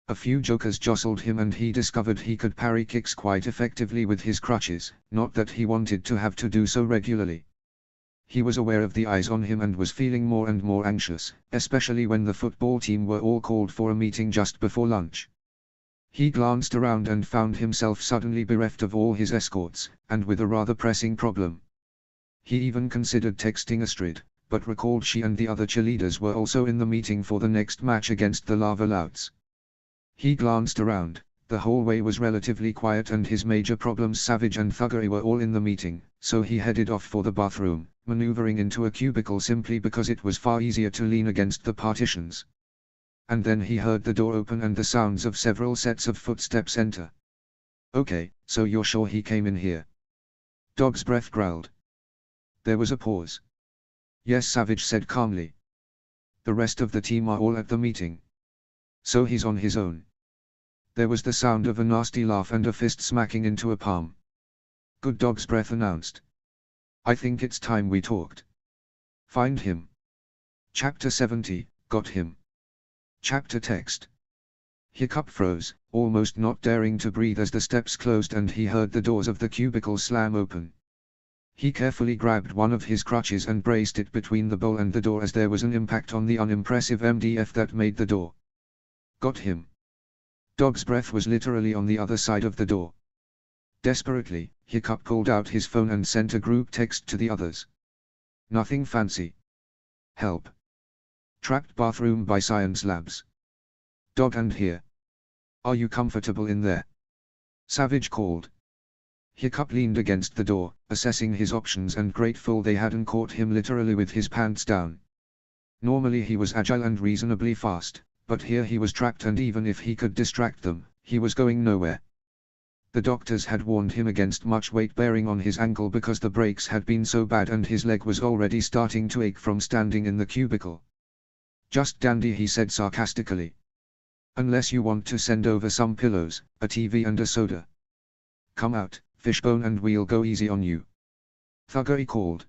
A few jokers jostled him and he discovered he could parry kicks quite effectively with his crutches, not that he wanted to have to do so regularly. He was aware of the eyes on him and was feeling more and more anxious, especially when the football team were all called for a meeting just before lunch. He glanced around and found himself suddenly bereft of all his escorts, and with a rather pressing problem. He even considered texting Astrid, but recalled she and the other cheerleaders were also in the meeting for the next match against the Lava Louts. He glanced around. The hallway was relatively quiet and his major problems Savage and Thuggery were all in the meeting, so he headed off for the bathroom, maneuvering into a cubicle simply because it was far easier to lean against the partitions. And then he heard the door open and the sounds of several sets of footsteps enter. "Okay, so you're sure he came in here?" Dog's Breath growled. There was a pause. "Yes," Savage said calmly. "The rest of the team are all at the meeting. So he's on his own." There was the sound of a nasty laugh and a fist smacking into a palm. "Good," Dog's Breath announced. "I think it's time we talked. Find him." Chapter 70, Got Him. Chapter text. Hiccup froze, almost not daring to breathe as the steps closed and he heard the doors of the cubicle slam open. He carefully grabbed one of his crutches and braced it between the bowl and the door as there was an impact on the unimpressive MDF that made the door. Got him. Dog's Breath was literally on the other side of the door. Desperately, Hiccup pulled out his phone and sent a group text to the others. "Nothing fancy. Help. Trapped bathroom by Science Labs. Dog and here. Are you comfortable in there?" Savage called. Hiccup leaned against the door, assessing his options and grateful they hadn't caught him literally with his pants down. Normally he was agile and reasonably fast, but here he was trapped and even if he could distract them, he was going nowhere. The doctors had warned him against much weight bearing on his ankle because the breaks had been so bad and his leg was already starting to ache from standing in the cubicle. "Just dandy," he said sarcastically. "Unless you want to send over some pillows, a TV and a soda. Come out, Fishbone, and we'll go easy on you." Thuggery called.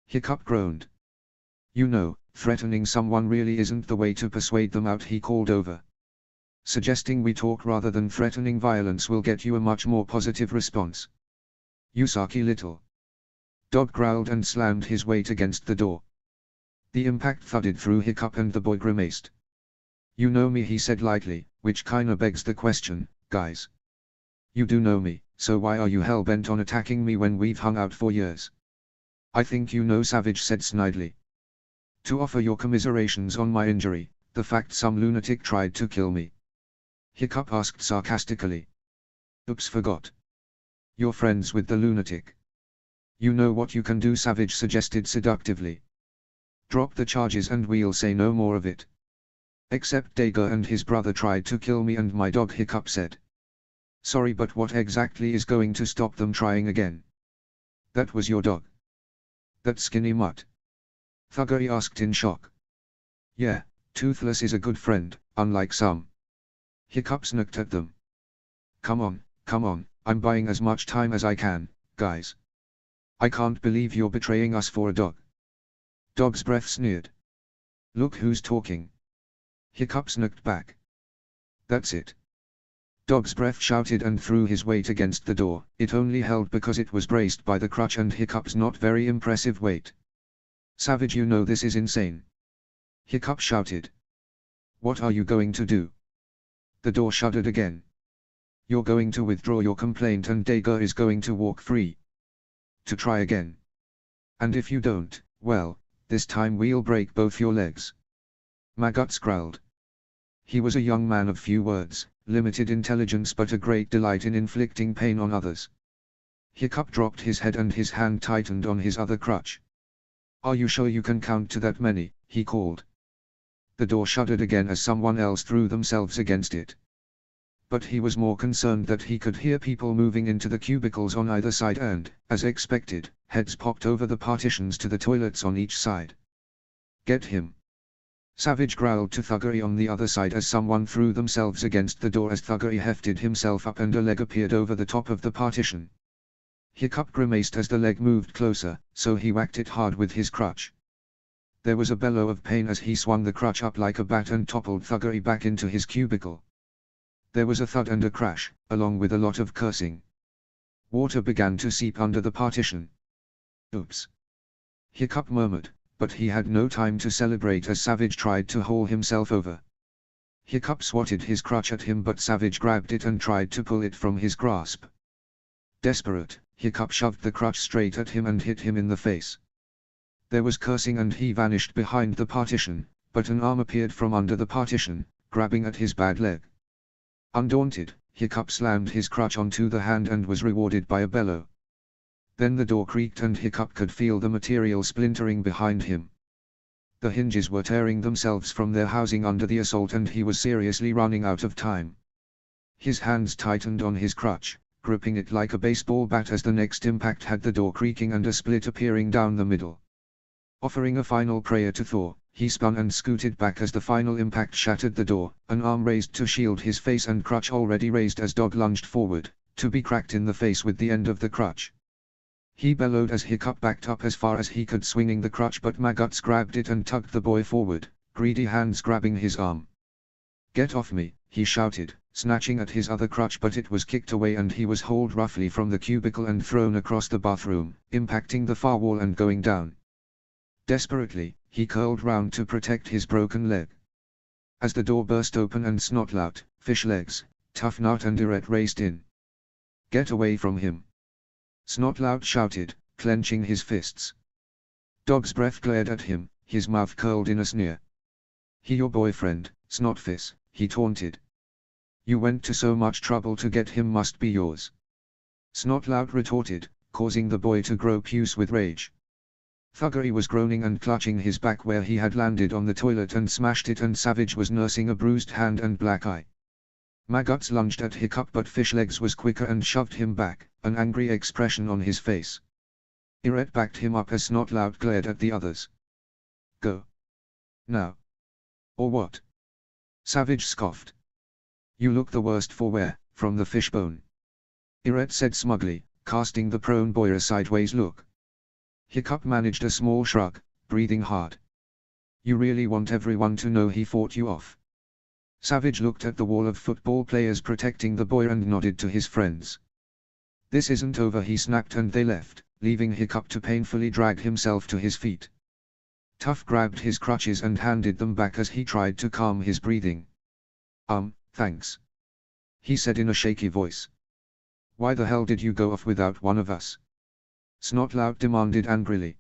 Hiccup groaned. "You know, threatening someone really isn't the way to persuade them out," he called over. "Suggesting we talk rather than threatening violence will get you a much more positive response. You sarky little." Dog growled and slammed his weight against the door. The impact thudded through Hiccup and the boy grimaced. "You know me," he said lightly, "which kinda begs the question, guys. You do know me, so why are you hell-bent on attacking me when we've hung out for years?" "I think you know," Savage said snidely. "To offer your commiserations on my injury, the fact some lunatic tried to kill me." Hiccup asked sarcastically. "Oops, forgot. You're friends with the lunatic. You know what you can do," Savage suggested seductively. "Drop the charges and we'll say no more of it." "Except Dager and his brother tried to kill me and my dog," Hiccup said. "Sorry, but what exactly is going to stop them trying again?" "That was your dog? That skinny mutt?" Thuggery asked in shock. "Yeah, Toothless is a good friend, unlike some." Hiccup snicked at them. Come on, I'm buying as much time as I can, guys. I can't believe you're betraying us for a dog." Dog's Breath sneered. "Look who's talking." Hiccup snicked back. "That's it." Dog's Breath shouted and threw his weight against the door. It only held because it was braced by the crutch and Hiccup's not very impressive weight. "Savage, you know this is insane." Hiccup shouted. "What are you going to do?" The door shuddered again. You're going to withdraw your complaint and Dager is going to walk free. To try again. And if you don't, well, this time we'll break both your legs. Maggots growled. He was a young man of few words, limited intelligence but a great delight in inflicting pain on others. Hiccup dropped his head and his hand tightened on his other crutch. Are you sure you can count to that many? He called. The door shuddered again as someone else threw themselves against it. But he was more concerned that he could hear people moving into the cubicles on either side and, as expected, heads popped over the partitions to the toilets on each side. Get him. Savage growled to Thuggery on the other side as someone threw themselves against the door as Thuggery hefted himself up and a leg appeared over the top of the partition. Hiccup grimaced as the leg moved closer, so he whacked it hard with his crutch. There was a bellow of pain as he swung the crutch up like a bat and toppled Thuggery back into his cubicle. There was a thud and a crash, along with a lot of cursing. Water began to seep under the partition. Oops. Hiccup murmured, but he had no time to celebrate as Savage tried to haul himself over. Hiccup swatted his crutch at him but Savage grabbed it and tried to pull it from his grasp. Desperate, Hiccup shoved the crutch straight at him and hit him in the face. There was cursing and he vanished behind the partition, but an arm appeared from under the partition, grabbing at his bad leg. Undaunted, Hiccup slammed his crutch onto the hand and was rewarded by a bellow. Then the door creaked and Hiccup could feel the material splintering behind him. The hinges were tearing themselves from their housing under the assault and he was seriously running out of time. His hands tightened on his crutch, gripping it like a baseball bat as the next impact had the door creaking and a split appearing down the middle. Offering a final prayer to Thor, he spun and scooted back as the final impact shattered the door, an arm raised to shield his face and crutch already raised as Dog lunged forward, to be cracked in the face with the end of the crutch. He bellowed as Hiccup backed up as far as he could swinging the crutch but Maggots grabbed it and tugged the boy forward, greedy hands grabbing his arm. Get off me, he shouted, snatching at his other crutch but it was kicked away and he was hauled roughly from the cubicle and thrown across the bathroom, impacting the far wall and going down. Desperately, he curled round to protect his broken leg. As the door burst open and Snotlout, Fishlegs, Toughnut and Irette raced in. Get away from him! Snotlout shouted, clenching his fists. Dog's breath glared at him, his mouth curled in a sneer. He your boyfriend, Snotfis, he taunted. You went to so much trouble to get him must be yours. Snotlout retorted, causing the boy to grow puce with rage. Thuggery was groaning and clutching his back where he had landed on the toilet and smashed it and Savage was nursing a bruised hand and black eye. Maggots lunged at Hiccup but Fishlegs was quicker and shoved him back, an angry expression on his face. Irette backed him up as Snotlout glared at the others. Go. Now. Or what? Savage scoffed. You look the worst for wear, from the fishbone. Irette said smugly, casting the prone boy a sideways look. Hiccup managed a small shrug, breathing hard. You really want everyone to know he fought you off? Savage looked at the wall of football players protecting the boy and nodded to his friends. This isn't over, he snapped, and they left, leaving Hiccup to painfully drag himself to his feet. Tough grabbed his crutches and handed them back as he tried to calm his breathing. Thanks. He said in a shaky voice. Why the hell did you go off without one of us? Snotlout demanded angrily.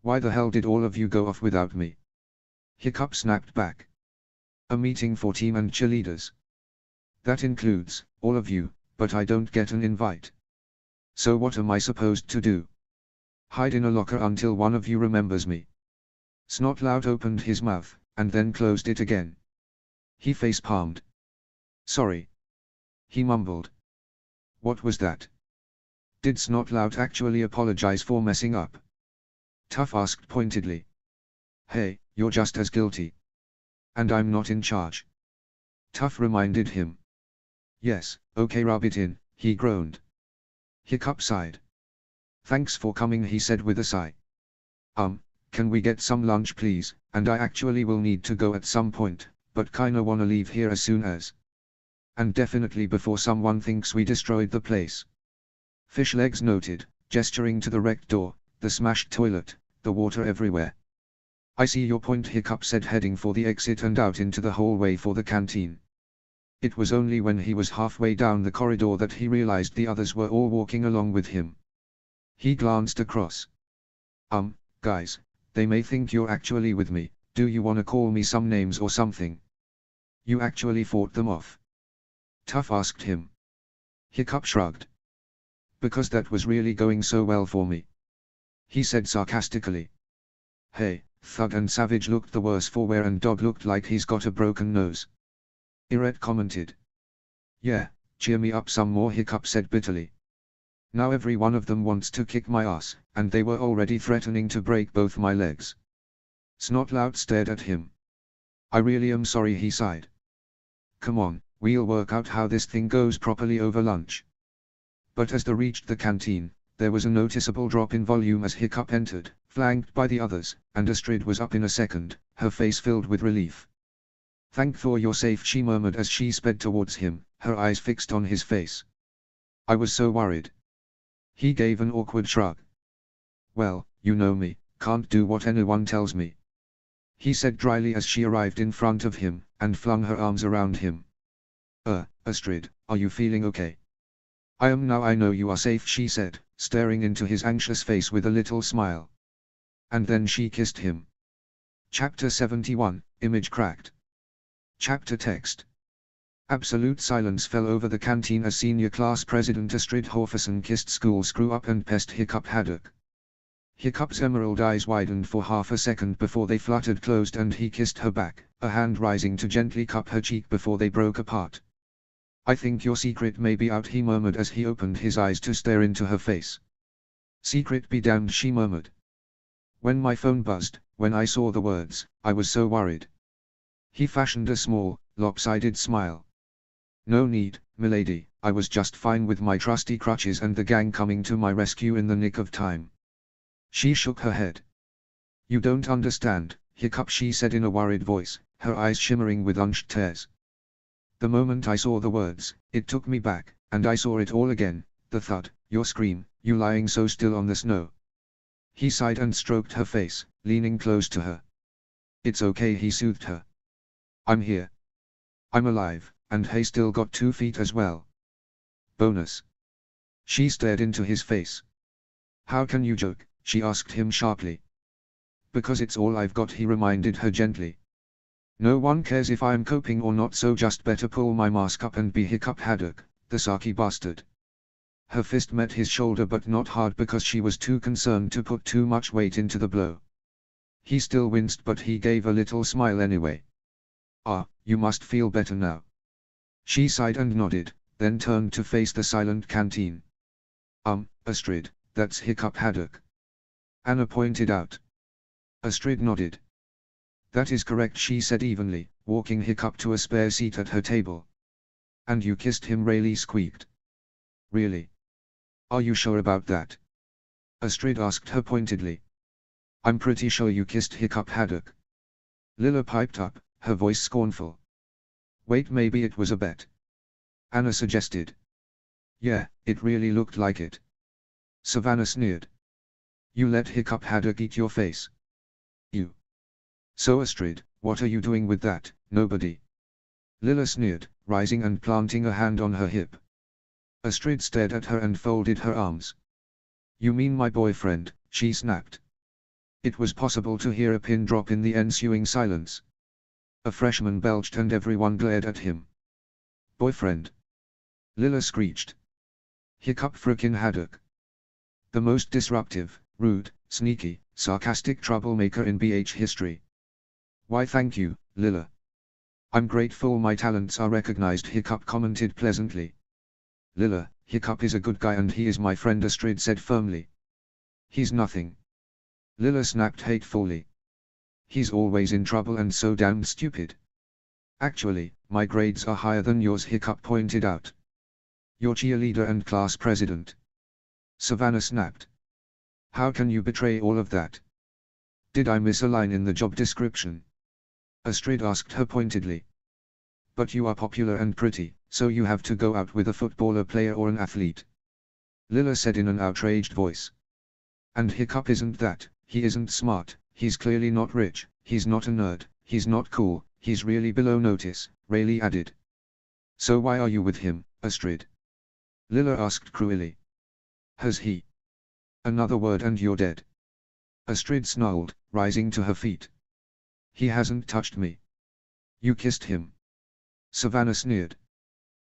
Why the hell did all of you go off without me? Hiccup snapped back. A meeting for team and cheerleaders. That includes all of you, but I don't get an invite. So what am I supposed to do? Hide in a locker until one of you remembers me. Snotlout opened his mouth, and then closed it again. He face-palmed. Sorry. He mumbled. What was that? Did Snotlout actually apologize for messing up? Tough asked pointedly. Hey, you're just as guilty. And I'm not in charge. Tough reminded him. Yes, okay, rub it in, he groaned. Hiccup sighed. Thanks for coming, he said with a sigh. Can we get some lunch please, and I actually will need to go at some point, but kinda wanna leave here as soon as. And definitely before someone thinks we destroyed the place. Fishlegs noted, gesturing to the wrecked door, the smashed toilet, the water everywhere. I see your point, Hiccup said, heading for the exit and out into the hallway for the canteen. It was only when he was halfway down the corridor that he realized the others were all walking along with him. He glanced across. Guys, they may think you're actually with me, do you wanna call me some names or something? You actually fought them off? Tough asked him. Hiccup shrugged. Because that was really going so well for me. He said sarcastically. Hey, Thug and Savage looked the worse for wear and Dog looked like he's got a broken nose. Irette commented. Yeah, cheer me up some more, Hiccup said bitterly. Now every one of them wants to kick my ass, and they were already threatening to break both my legs. Snotlout stared at him. I really am sorry, he sighed. Come on, we'll work out how this thing goes properly over lunch. But as they reached the canteen, there was a noticeable drop in volume as Hiccup entered, flanked by the others, and Astrid was up in a second, her face filled with relief. Thank Thor you're safe, she murmured as she sped towards him, her eyes fixed on his face. I was so worried. He gave an awkward shrug. Well, you know me, can't do what anyone tells me. He said dryly as she arrived in front of him, and flung her arms around him. Astrid, are you feeling okay? I am now, I know you are safe, she said, staring into his anxious face with a little smile. And then she kissed him. Chapter 71, Image Cracked. Chapter text. Absolute silence fell over the canteen as Senior Class President Astrid Horferson kissed School Screw-Up and Pest Hiccup Haddock. Hiccup's emerald eyes widened for half a second before they fluttered closed and he kissed her back, a hand rising to gently cup her cheek before they broke apart. I think your secret may be out, he murmured as he opened his eyes to stare into her face. Secret be damned, she murmured. When my phone buzzed, when I saw the words, I was so worried. He fashioned a small, lopsided smile. No need, milady, I was just fine with my trusty crutches and the gang coming to my rescue in the nick of time. She shook her head. You don't understand, Hiccup, she said in a worried voice, her eyes shimmering with unshed tears. The moment I saw the words, it took me back, and I saw it all again, the thud, your scream, you lying so still on the snow. He sighed and stroked her face, leaning close to her. It's okay, he soothed her. I'm here. I'm alive, and hey, still got 2 feet as well. Bonus. She stared into his face. How can you joke? She asked him sharply. Because it's all I've got, he reminded her gently. No one cares if I'm coping or not, so just better pull my mask up and be Hiccup Haddock, the sarky bastard. Her fist met his shoulder but not hard because she was too concerned to put too much weight into the blow. He still winced but he gave a little smile anyway. Ah, you must feel better now. She sighed and nodded, then turned to face the silent canteen. Astrid, that's Hiccup Haddock. Anna pointed out. Astrid nodded. That is correct, she said evenly, walking Hiccup to a spare seat at her table. And you kissed him, Rayleigh squeaked. Really? Are you sure about that? Astrid asked her pointedly. I'm pretty sure you kissed Hiccup Haddock. Lila piped up, her voice scornful. Wait, maybe it was a bet. Anna suggested. Yeah, it really looked like it. Savannah sneered. You let Hiccup Haddock eat your face. You. So Astrid, what are you doing with that, nobody? Lila sneered, rising and planting a hand on her hip. Astrid stared at her and folded her arms. You mean my boyfriend, she snapped. It was possible to hear a pin drop in the ensuing silence. A freshman belched and everyone glared at him. Boyfriend? Lila screeched. Hiccup frickin' Haddock. The most disruptive, rude, sneaky, sarcastic troublemaker in BH history. Why thank you, Lila. I'm grateful my talents are recognized, Hiccup commented pleasantly. Lila, Hiccup is a good guy and he is my friend, Astrid said firmly. He's nothing. Lila snapped hatefully. He's always in trouble and so damned stupid. Actually, my grades are higher than yours, Hiccup pointed out. You're cheerleader and class president. Savannah snapped. How can you betray all of that? Did I miss a line in the job description? Astrid asked her pointedly. But you are popular and pretty, so you have to go out with a footballer player or an athlete. Lila said in an outraged voice. And Hiccup isn't that, he isn't smart, he's clearly not rich, he's not a nerd, he's not cool, he's really below notice, Rayleigh added. So why are you with him, Astrid? Lilla asked cruelly. Has he? Another word and you're dead. Astrid snarled, rising to her feet. He hasn't touched me. You kissed him. Savannah sneered.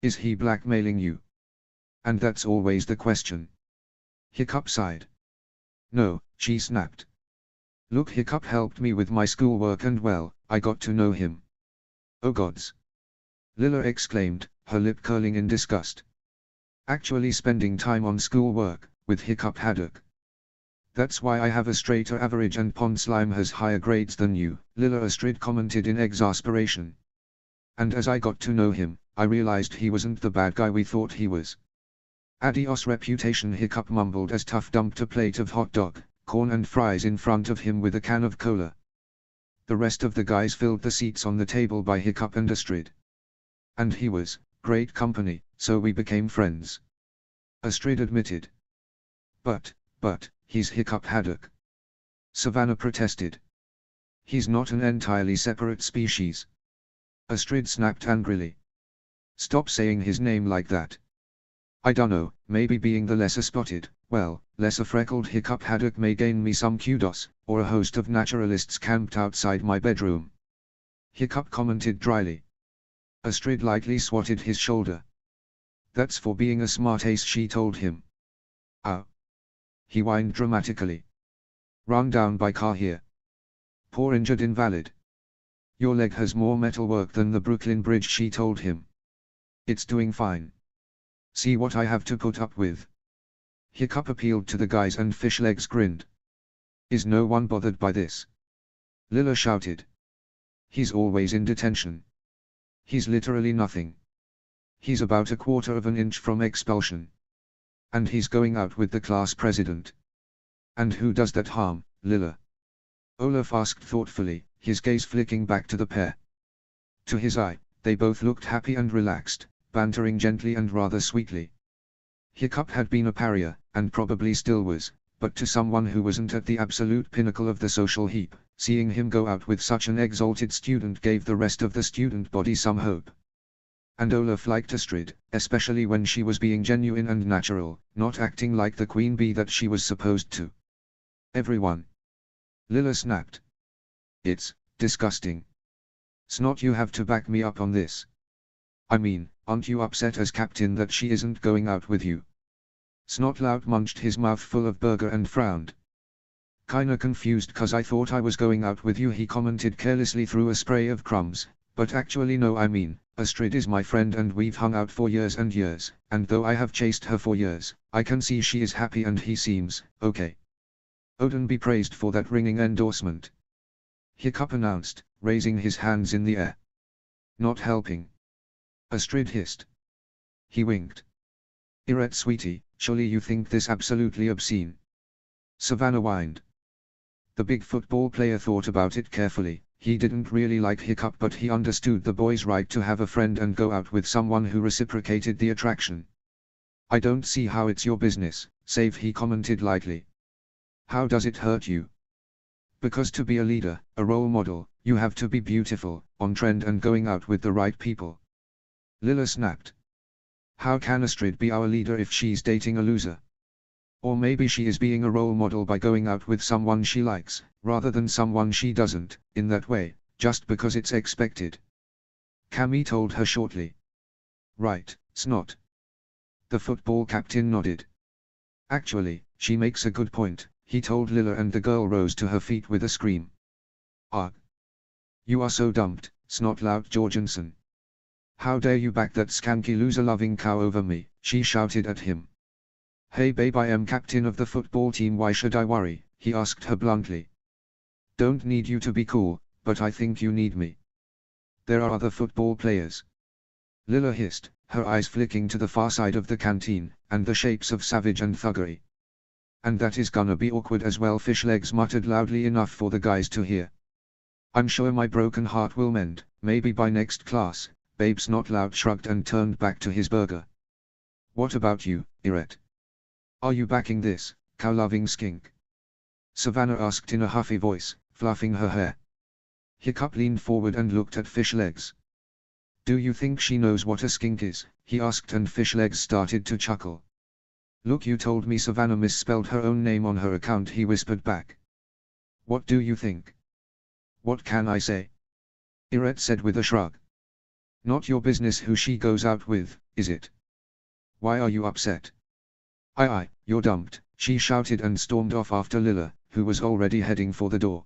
Is he blackmailing you? And that's always the question. Hiccup sighed. No, she snapped. Look, Hiccup helped me with my schoolwork and well, I got to know him. Oh gods! Lilla exclaimed, her lip curling in disgust. Actually spending time on schoolwork, with Hiccup Haddock. That's why I have a straighter average and Pond Slime has higher grades than you, Lilla Astrid commented in exasperation. And as I got to know him, I realized he wasn't the bad guy we thought he was. Adios reputation, Hiccup mumbled as Tough dumped a plate of hot dog, corn and fries in front of him with a can of cola. The rest of the guys filled the seats on the table by Hiccup and Astrid. And he was great company, so we became friends. Astrid admitted. But, he's Hiccup Haddock. Savannah protested. He's not an entirely separate species. Astrid snapped angrily. Stop saying his name like that. I dunno, maybe being the lesser spotted, well, lesser freckled Hiccup Haddock may gain me some kudos, or a host of naturalists camped outside my bedroom. Hiccup commented dryly. Astrid lightly swatted his shoulder. That's for being a smart ace, she told him. Ow. He whined dramatically. Run down by car here. Poor injured invalid. Your leg has more metalwork than the Brooklyn Bridge, she told him. It's doing fine. See what I have to put up with. Hiccup appealed to the guys and Fishlegs grinned. Is no one bothered by this? Lilla shouted. He's always in detention. He's literally nothing. He's about 1/4 of an inch from expulsion. And he's going out with the class president. And who does that harm, Lilla? Olaf asked thoughtfully, his gaze flicking back to the pair. To his eye, they both looked happy and relaxed, bantering gently and rather sweetly. Hiccup had been a pariah, and probably still was, but to someone who wasn't at the absolute pinnacle of the social heap, seeing him go out with such an exalted student gave the rest of the student body some hope. And Olaf liked Astrid, especially when she was being genuine and natural, not acting like the queen bee that she was supposed to. Everyone. Lilla snapped. It's disgusting. Snot, you have to back me up on this. I mean, aren't you upset as captain that she isn't going out with you? Snotlout munched his mouth full of burger and frowned. Kinda confused cause I thought I was going out with you, he commented carelessly through a spray of crumbs, but actually no, I mean, Astrid is my friend and we've hung out for years and years, and though I have chased her for years, I can see she is happy and he seems okay. Odin be praised for that ringing endorsement. Hiccup announced, raising his hands in the air. Not helping. Astrid hissed. He winked. Irette sweetie, surely you think this absolutely obscene. Savannah whined. The big football player thought about it carefully. He didn't really like Hiccup, but he understood the boy's right to have a friend and go out with someone who reciprocated the attraction. I don't see how it's your business, Save, he commented lightly. How does it hurt you? Because to be a leader, a role model, you have to be beautiful, on trend and going out with the right people. Lilla snapped. How can Astrid be our leader if she's dating a loser? Or maybe she is being a role model by going out with someone she likes, rather than someone she doesn't, in that way, just because it's expected. Cammy told her shortly. Right, Snot. The football captain nodded. Actually, she makes a good point, he told Lilla, and the girl rose to her feet with a scream. Ah! You are so dumped, Snotlout Jorgensen. How dare you back that skanky loser-loving cow over me, she shouted at him. Hey babe, I am captain of the football team, why should I worry, he asked her bluntly. Don't need you to be cool, but I think you need me. There are other football players. Lilla hissed, her eyes flicking to the far side of the canteen, and the shapes of Savage and Thuggery. And that is gonna be awkward as well, Fishlegs muttered loudly enough for the guys to hear. I'm sure my broken heart will mend, maybe by next class, babe. Snotlout shrugged and turned back to his burger. What about you, Irette? Are you backing this, cow-loving skink? Savannah asked in a huffy voice, fluffing her hair. Hiccup leaned forward and looked at Fishlegs. Do you think she knows what a skink is? He asked, and Fishlegs started to chuckle. Look, you told me Savannah misspelled her own name on her account, he whispered back. What do you think? What can I say? Irette said with a shrug. Not your business who she goes out with, is it? Why are you upset? You're dumped, she shouted and stormed off after Lila, who was already heading for the door.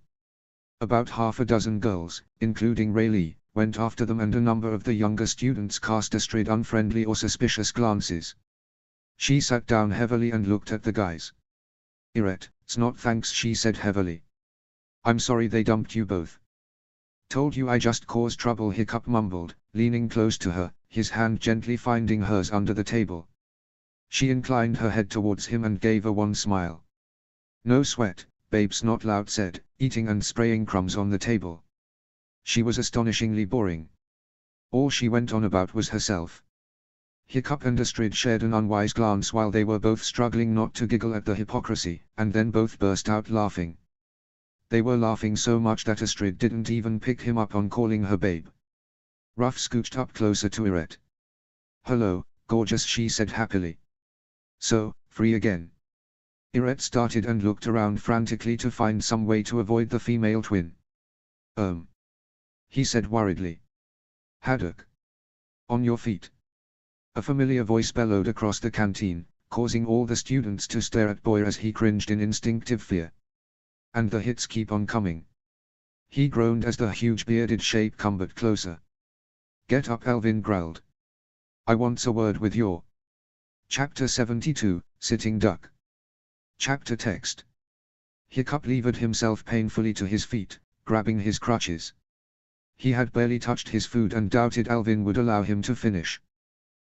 About half a dozen girls, including Rayleigh, went after them, and a number of the younger students cast Astrid unfriendly or suspicious glances. She sat down heavily and looked at the guys. Irette, it's not thanks, she said heavily. I'm sorry they dumped you both. Told you I just caused trouble, Hiccup mumbled, leaning close to her, his hand gently finding hers under the table. She inclined her head towards him and gave a wan smile. No sweat, Babes Not Loud said, eating and spraying crumbs on the table. She was astonishingly boring. All she went on about was herself. Hiccup and Astrid shared an unwise glance while they were both struggling not to giggle at the hypocrisy, and then both burst out laughing. They were laughing so much that Astrid didn't even pick him up on calling her babe. Ruff scooched up closer to Irette. Hello, gorgeous, she said happily. So, free again. Irette started and looked around frantically to find some way to avoid the female twin. He said worriedly. Haddock. On your feet. A familiar voice bellowed across the canteen, causing all the students to stare at Boy as he cringed in instinctive fear. And the hits keep on coming. He groaned as the huge bearded shape cumbered closer. Get up, Alvin growled. I wants a word with your. Chapter 72, Sitting Duck. Chapter text. Hiccup levered himself painfully to his feet, grabbing his crutches. He had barely touched his food and doubted Alvin would allow him to finish.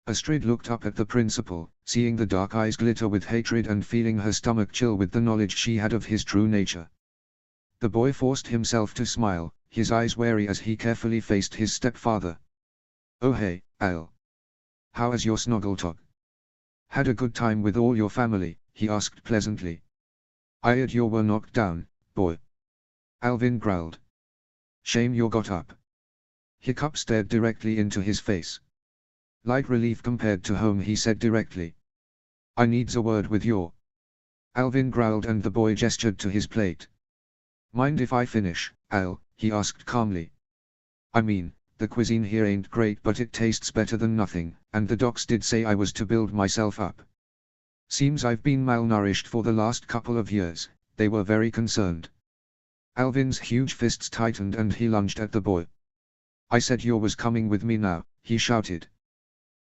Astrid looked up at the principal, seeing the dark eyes glitter with hatred and feeling her stomach chill with the knowledge she had of his true nature. The boy forced himself to smile, his eyes wary as he carefully faced his stepfather. Oh hey, Al. How is your Snoggletog? Had a good time with all your family, he asked pleasantly. I heard you were knocked down, boy. Alvin growled. Shame you got up. Hiccup stared directly into his face. Light relief compared to home, he said directly. I needs a word with your. Alvin growled and the boy gestured to his plate. Mind if I finish, Al? He asked calmly. I mean, the cuisine here ain't great, but it tastes better than nothing, and the docs did say I was to build myself up. Seems I've been malnourished for the last couple of years, they were very concerned. Alvin's huge fists tightened and he lunged at the boy. I said you was coming with me now, he shouted.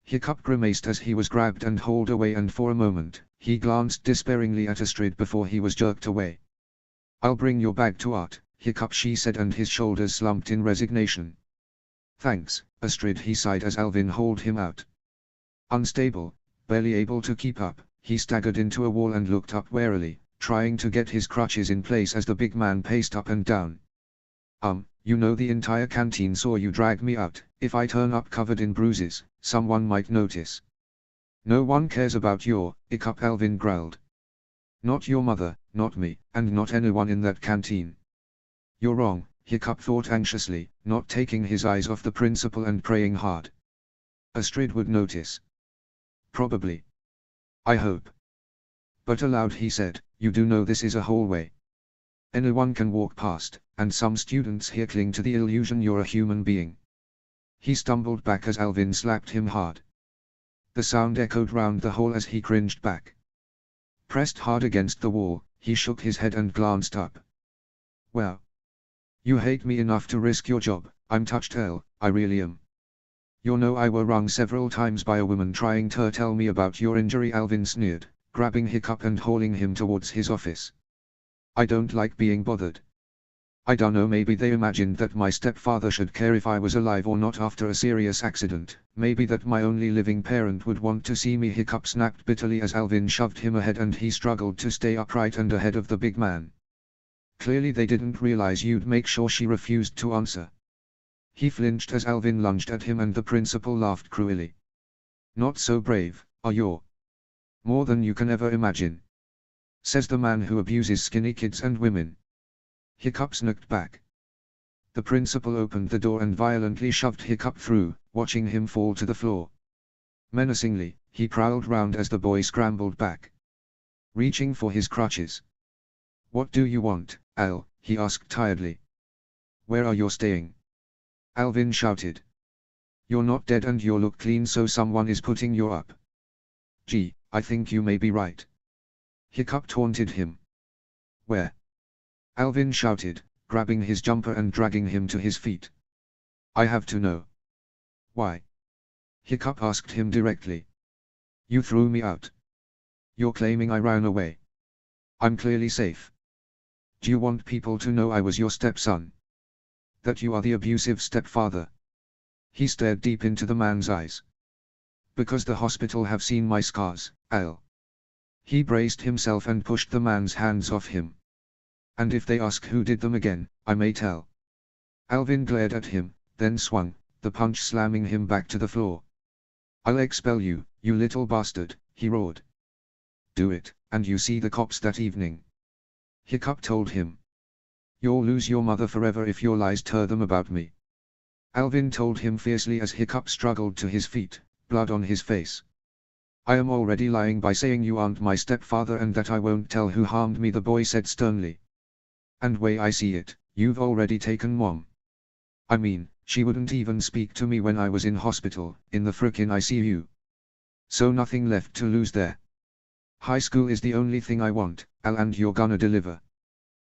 Hiccup grimaced as he was grabbed and hauled away, and for a moment, he glanced despairingly at Astrid before he was jerked away. I'll bring your bag to Art, Hiccup, she said, and his shoulders slumped in resignation. Thanks, Astrid, he sighed as Alvin hauled him out. Unstable, barely able to keep up, he staggered into a wall and looked up warily, trying to get his crutches in place as the big man paced up and down. You know the entire canteen saw you drag me out. If I turn up covered in bruises, someone might notice. No one cares about your, Hiccup, Alvin growled. Not your mother, not me, and not anyone in that canteen. You're wrong, Hiccup thought anxiously, not taking his eyes off the principal and praying hard. Astrid would notice. Probably. I hope. But aloud he said, you do know this is a hallway. Anyone can walk past, and some students here cling to the illusion you're a human being. He stumbled back as Alvin slapped him hard. The sound echoed round the hall as he cringed back. Pressed hard against the wall, he shook his head and glanced up. Well. You hate me enough to risk your job. I'm touched, Al, I really am. You know I were wrung several times by a woman trying to tell me about your injury, Alvin sneered, grabbing Hiccup and hauling him towards his office. I don't like being bothered. I dunno, maybe they imagined that my stepfather should care if I was alive or not after a serious accident, maybe that my only living parent would want to see me, Hiccup snapped bitterly as Alvin shoved him ahead and he struggled to stay upright and ahead of the big man. Clearly they didn't realize you'd make sure she refused to answer. He flinched as Alvin lunged at him and the principal laughed cruelly. Not so brave, are you? More than you can ever imagine. Says the man who abuses skinny kids and women. Hiccup snicked back. The principal opened the door and violently shoved Hiccup through, watching him fall to the floor. Menacingly, he prowled round as the boy scrambled back, reaching for his crutches. "What do you want, Al?" he asked tiredly. "Where are you staying?" Alvin shouted. "You're not dead and you look clean, so someone is putting you up." "Gee, I think you may be right." Hiccup taunted him. "Where?" Alvin shouted, grabbing his jumper and dragging him to his feet. "I have to know." "Why?" Hiccup asked him directly. "You threw me out. You're claiming I ran away. I'm clearly safe. Do you want people to know I was your stepson? That you are the abusive stepfather?" He stared deep into the man's eyes. "Because the hospital have seen my scars, Al." He braced himself and pushed the man's hands off him. "And if they ask who did them again, I may tell." Alvin glared at him, then swung, the punch slamming him back to the floor. "I'll expel you, you little bastard," he roared. "Do it, and you see the cops that evening," Hiccup told him. "You'll lose your mother forever if your lies tell them about me," Alvin told him fiercely as Hiccup struggled to his feet, blood on his face. "I am already lying by saying you aren't my stepfather and that I won't tell who harmed me," the boy said sternly. "And way I see it, you've already taken Mom. I mean, she wouldn't even speak to me when I was in hospital, in the frickin' ICU. So nothing left to lose there. High school is the only thing I want, Al, and you're gonna deliver.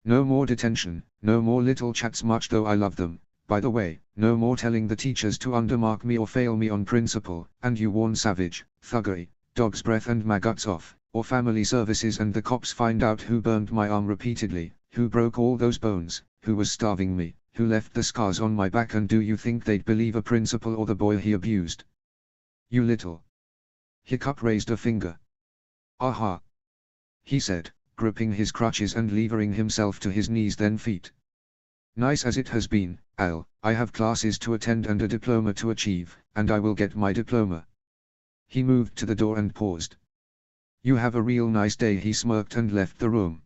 No more detention, no more little chats, much though I love them. By the way, no more telling the teachers to undermark me or fail me on principle, and you warn Savage, Thuggery, Dog's Breath and Maggots off, or Family Services and the cops find out who burned my arm repeatedly, who broke all those bones, who was starving me, who left the scars on my back, and do you think they'd believe a principal or the boy he abused? You little..." Hiccup raised a finger. "Aha!" he said, gripping his crutches and levering himself to his knees then feet. "Nice as it has been, Al, I have classes to attend and a diploma to achieve, and I will get my diploma." He moved to the door and paused. "You have a real nice day," he smirked and left the room.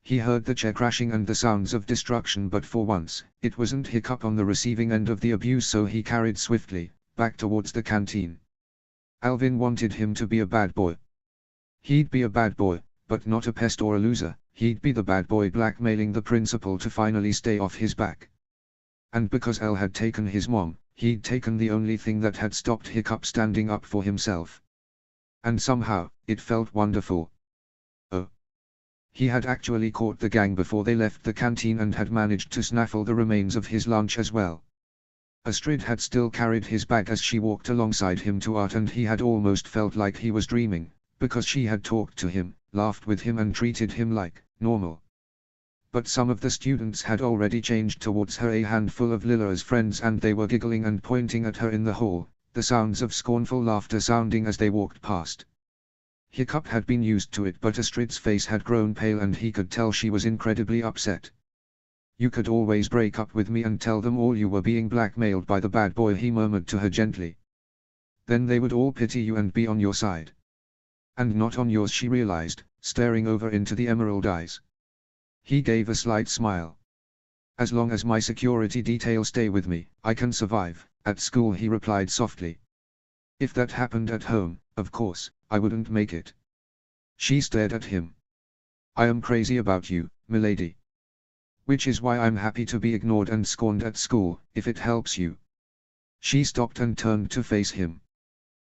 He heard the chair crashing and the sounds of destruction, but for once, it wasn't Hiccup on the receiving end of the abuse, so he carried swiftly, back towards the canteen. Alvin wanted him to be a bad boy. He'd be a bad boy, but not a pest or a loser. He'd be the bad boy blackmailing the principal to finally stay off his back. And because Al had taken his mom, he'd taken the only thing that had stopped Hiccup standing up for himself. And somehow, it felt wonderful. Oh. He had actually caught the gang before they left the canteen and had managed to snaffle the remains of his lunch as well. Astrid had still carried his bag as she walked alongside him to art, and he had almost felt like he was dreaming, because she had talked to him, laughed with him and treated him like normal. But some of the students had already changed towards her, a handful of Lila's friends, and they were giggling and pointing at her in the hall, the sounds of scornful laughter sounding as they walked past. Hiccup had been used to it, but Astrid's face had grown pale and he could tell she was incredibly upset. "You could always break up with me and tell them all you were being blackmailed by the bad boy," he murmured to her gently. "Then they would all pity you and be on your side." "And not on yours," she realized, staring over into the emerald eyes. He gave a slight smile. "As long as my security detail stay with me, I can survive." "At school," he replied softly. "If that happened at home, of course, I wouldn't make it." She stared at him. "I am crazy about you, milady. Which is why I'm happy to be ignored and scorned at school, if it helps you." She stopped and turned to face him.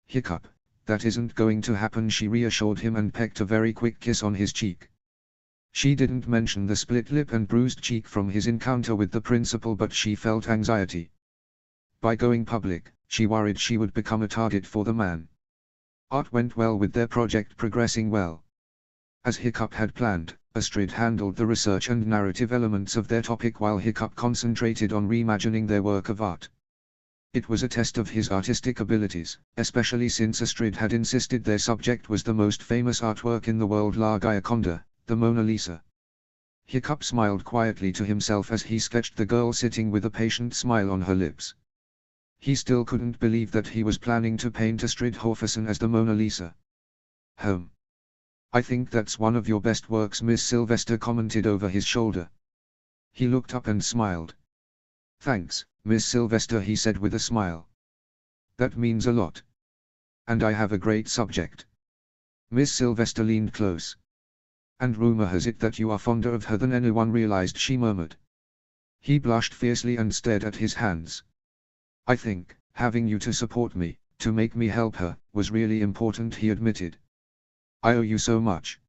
"Hiccup, that isn't going to happen," she reassured him and pecked a very quick kiss on his cheek. She didn't mention the split lip and bruised cheek from his encounter with the principal, but she felt anxiety. By going public, she worried she would become a target for the man. Art went well with their project progressing well. As Hiccup had planned, Astrid handled the research and narrative elements of their topic while Hiccup concentrated on reimagining their work of art. It was a test of his artistic abilities, especially since Astrid had insisted their subject was the most famous artwork in the world, La Gioconda, the Mona Lisa. Hiccup smiled quietly to himself as he sketched the girl sitting with a patient smile on her lips. He still couldn't believe that he was planning to paint Astrid Horferson as the Mona Lisa. "I think that's one of your best works," Miss Sylvester commented over his shoulder. He looked up and smiled. Thanks, Miss Sylvester, he said with a smile. That means a lot. And I have a great subject. Miss Sylvester leaned close. And rumor has it that you are fonder of her than anyone realized, she murmured. He blushed fiercely and stared at his hands. I think, having you to support me, to make me help her, was really important, he admitted. I owe you so much.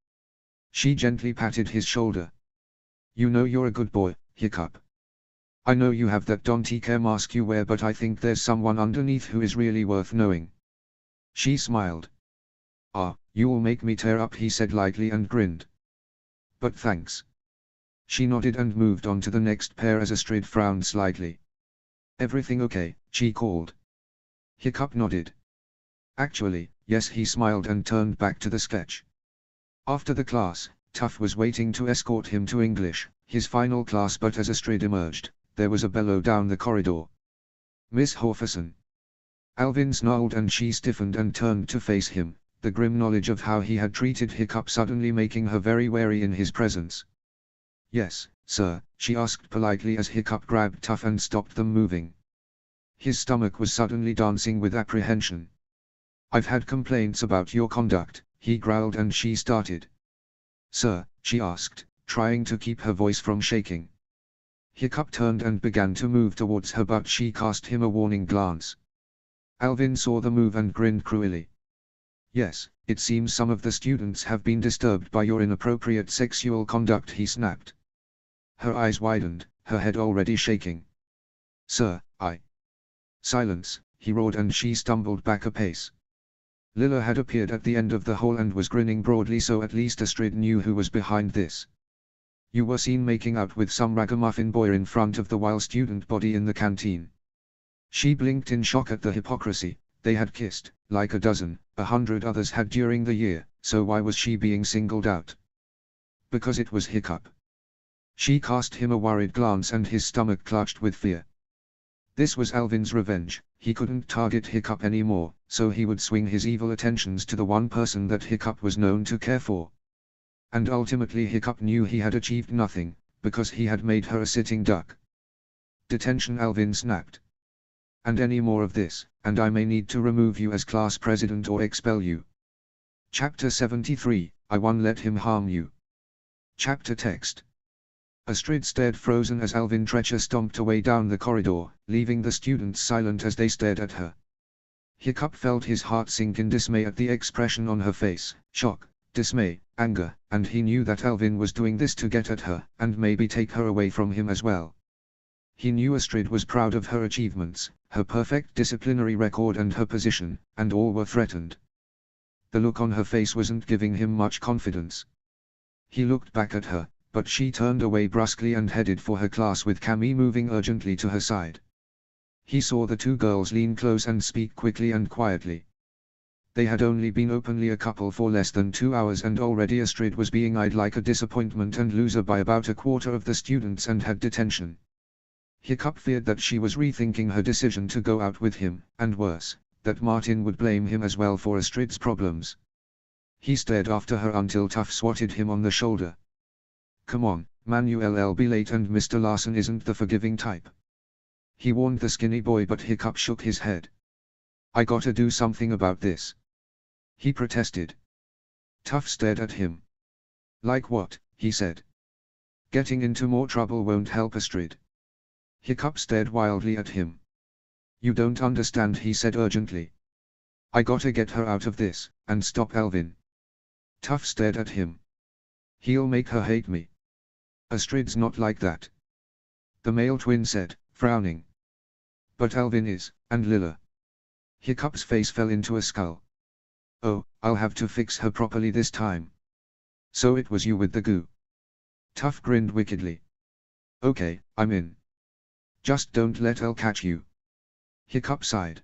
She gently patted his shoulder. You know you're a good boy, hiccup. I know you have that don't care mask you wear, but I think there's someone underneath who is really worth knowing. She smiled. Ah, you will make me tear up, he said lightly and grinned. But thanks. She nodded and moved on to the next pair as Astrid frowned slightly. Everything okay, she called. Hiccup nodded. Actually, yes, he smiled and turned back to the sketch. After the class, Tuff was waiting to escort him to English, his final class, but as Astrid emerged, there was a bellow down the corridor. Miss Horferson. Alvin snarled and she stiffened and turned to face him, the grim knowledge of how he had treated Hiccup suddenly making her very wary in his presence. Yes, sir, she asked politely as Hiccup grabbed Tuff and stopped them moving. His stomach was suddenly dancing with apprehension. I've had complaints about your conduct, he growled, and she started. Sir, she asked, trying to keep her voice from shaking. Hiccup turned and began to move towards her, but she cast him a warning glance. Alvin saw the move and grinned cruelly. Yes, it seems some of the students have been disturbed by your inappropriate sexual conduct, he snapped. Her eyes widened, her head already shaking. Sir, I... Silence, he roared, and she stumbled back a pace. Lila had appeared at the end of the hall and was grinning broadly, so at least Astrid knew who was behind this. You were seen making out with some ragamuffin boy in front of the wild student body in the canteen. She blinked in shock at the hypocrisy. They had kissed, like 100 others had during the year, so why was she being singled out? Because it was Hiccup. She cast him a worried glance and his stomach clutched with fear. This was Alvin's revenge. He couldn't target Hiccup anymore, so he would swing his evil attentions to the one person that Hiccup was known to care for. And ultimately Hiccup knew he had achieved nothing, because he had made her a sitting duck. Detention, Alvin snapped. And any more of this, and I may need to remove you as class president or expel you. Chapter 73, I won't let him harm you. Chapter text. Astrid stared frozen as Alvin Treacher stomped away down the corridor, leaving the students silent as they stared at her. Hiccup felt his heart sink in dismay at the expression on her face, shock, dismay, anger, and he knew that Alvin was doing this to get at her, and maybe take her away from him as well. He knew Astrid was proud of her achievements, her perfect disciplinary record and her position, and all were threatened. The look on her face wasn't giving him much confidence. He looked back at her, but she turned away brusquely and headed for her class with Camille moving urgently to her side. He saw the two girls lean close and speak quickly and quietly. They had only been openly a couple for less than 2 hours, and already Astrid was being eyed like a disappointment and loser by about a quarter of the students and had detention. Hiccup feared that she was rethinking her decision to go out with him, and worse, that Martin would blame him as well for Astrid's problems. He stared after her until Tuff swatted him on the shoulder. Come on, Manuel will be late, and Mr. Larson isn't the forgiving type. He warned the skinny boy, but Hiccup shook his head. I gotta do something about this. He protested. Tuff stared at him. Like what? He said. Getting into more trouble won't help Astrid. Hiccup stared wildly at him. You don't understand, he said urgently. I gotta get her out of this, and stop Alvin. Tuff stared at him. He'll make her hate me. Astrid's not like that. The male twin said, frowning. But Alvin is, and Lila. Hiccup's face fell into a scowl. Oh, I'll have to fix her properly this time. So it was you with the goo. Tuff grinned wickedly. Okay, I'm in. Just don't let Elle catch you. Hiccup sighed.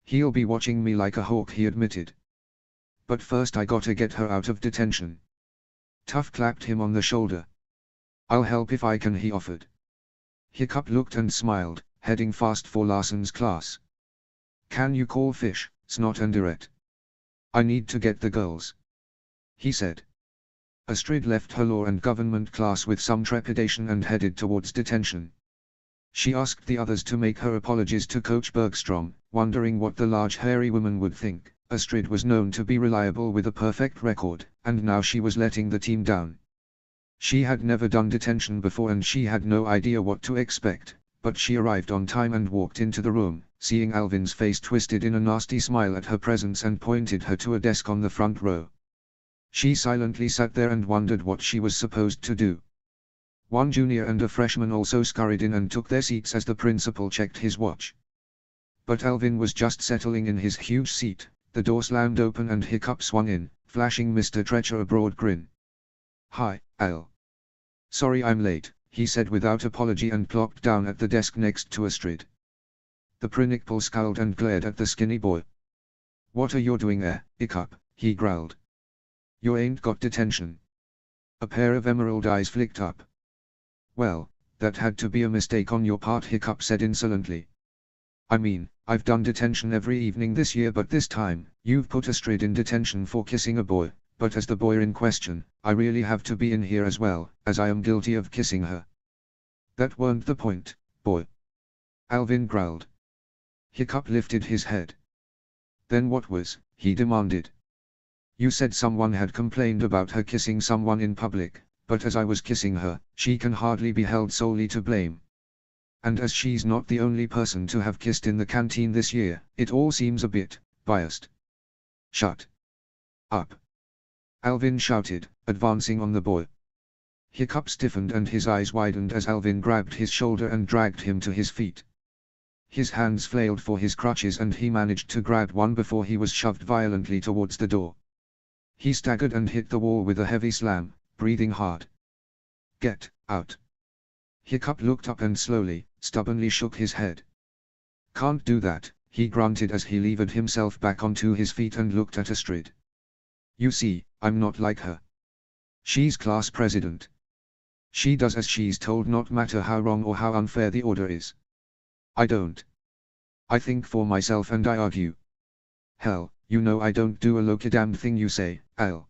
He'll be watching me like a hawk, he admitted. But first I gotta get her out of detention. Tuff clapped him on the shoulder. I'll help if I can, he offered. Hiccup looked and smiled, heading fast for Larson's class. Can you call Fish, Snot and Direct? I need to get the girls, he said. Astrid left her law and government class with some trepidation and headed towards detention. She asked the others to make her apologies to Coach Bergstrom, wondering what the large hairy woman would think. Astrid was known to be reliable with a perfect record, and now she was letting the team down. She had never done detention before and she had no idea what to expect, but she arrived on time and walked into the room, seeing Alvin's face twisted in a nasty smile at her presence, and pointed her to a desk on the front row. She silently sat there and wondered what she was supposed to do. One junior and a freshman also scurried in and took their seats as the principal checked his watch. But Alvin was just settling in his huge seat. The door slammed open and Hiccup swung in, flashing Mr. Treacher a broad grin. "Hi, Al. Sorry I'm late," he said without apology and plopped down at the desk next to Astrid. The principal scowled and glared at the skinny boy. "What are you doing there, Hiccup?" he growled. "You ain't got detention." A pair of emerald eyes flicked up. "Well, that had to be a mistake on your part," Hiccup said insolently. "I mean, I've done detention every evening this year, but this time, you've put Astrid in detention for kissing a boy, but as the boy in question, I really have to be in here as well, as I am guilty of kissing her." "That weren't the point, boy," Alvin growled. Hiccup lifted his head. "Then what was?" he demanded. "You said someone had complained about her kissing someone in public, but as I was kissing her, she can hardly be held solely to blame. And as she's not the only person to have kissed in the canteen this year, it all seems a bit biased." "Shut up!" Alvin shouted, advancing on the boy. Hiccup stiffened and his eyes widened as Alvin grabbed his shoulder and dragged him to his feet. His hands flailed for his crutches and he managed to grab one before he was shoved violently towards the door. He staggered and hit the wall with a heavy slam, breathing hard. "Get out!" Hiccup looked up and slowly, stubbornly shook his head. "Can't do that," he grunted as he levered himself back onto his feet and looked at Astrid. "You see, I'm not like her. She's class president. She does as she's told, not matter how wrong or how unfair the order is. I don't. I think for myself and I argue. Hell, you know I don't do a look-a-damned thing you say, Al.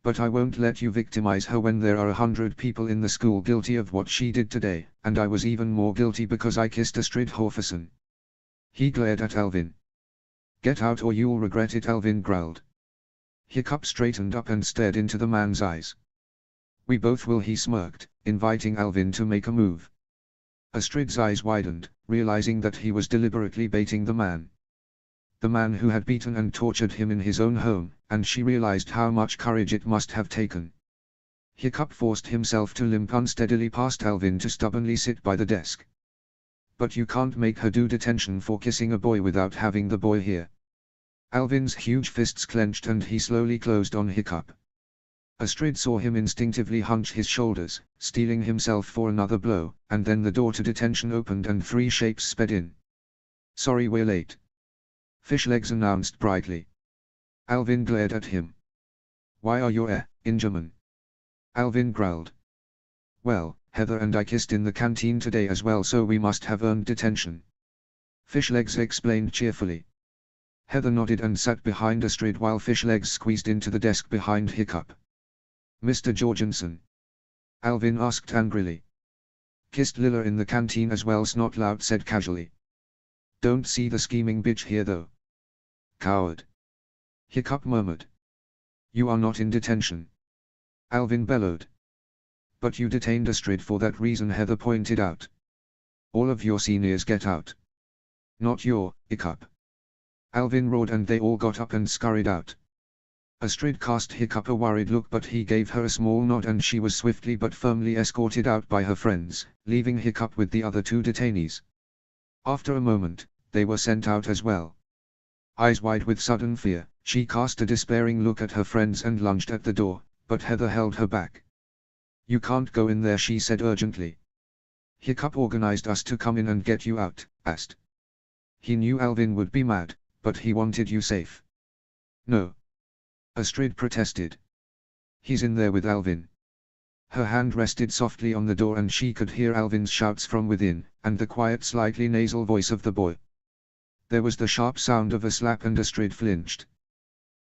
But I won't let you victimize her when there are 100 people in the school guilty of what she did today, and I was even more guilty because I kissed Astrid Horferson." He glared at Alvin. "Get out or you'll regret it," Alvin growled. Hiccup straightened up and stared into the man's eyes. "We both will," he smirked, inviting Alvin to make a move. Astrid's eyes widened, realizing that he was deliberately baiting the man who had beaten and tortured him in his own home, and she realized how much courage it must have taken. Hiccup forced himself to limp unsteadily past Alvin to stubbornly sit by the desk. "But you can't make her do detention for kissing a boy without having the boy here." Alvin's huge fists clenched and he slowly closed on Hiccup. Astrid saw him instinctively hunch his shoulders, steeling himself for another blow, and then the door to detention opened and 3 shapes sped in. "Sorry we're late," Fishlegs announced brightly. Alvin glared at him. "Why are you in German?" Alvin growled. "Well, Heather and I kissed in the canteen today as well, so we must have earned detention," Fishlegs explained cheerfully. Heather nodded and sat behind Astrid while Fishlegs squeezed into the desk behind Hiccup. "Mr. Jorgensen?" Alvin asked angrily. "Kissed Lilla in the canteen as well," Snotlout said casually. "Don't see the scheming bitch here though." "Coward!" Hiccup murmured. "You are not in detention," Alvin bellowed. "But you detained Astrid for that reason," Heather pointed out. "All of your seniors get out." "Not your, Hiccup," Alvin roared, and they all got up and scurried out. Astrid cast Hiccup a worried look, but he gave her a small nod and she was swiftly but firmly escorted out by her friends, leaving Hiccup with the other 2 detainees. After a moment, they were sent out as well. Eyes wide with sudden fear, she cast a despairing look at her friends and lunged at the door, but Heather held her back. "You can't go in there," she said urgently. "Hiccup organized us to come in and get you out, Ast. He knew Alvin would be mad, but he wanted you safe." "No," Astrid protested. "He's in there with Alvin." Her hand rested softly on the door and she could hear Alvin's shouts from within, and the quiet slightly nasal voice of the boy. There was the sharp sound of a slap and Astrid flinched.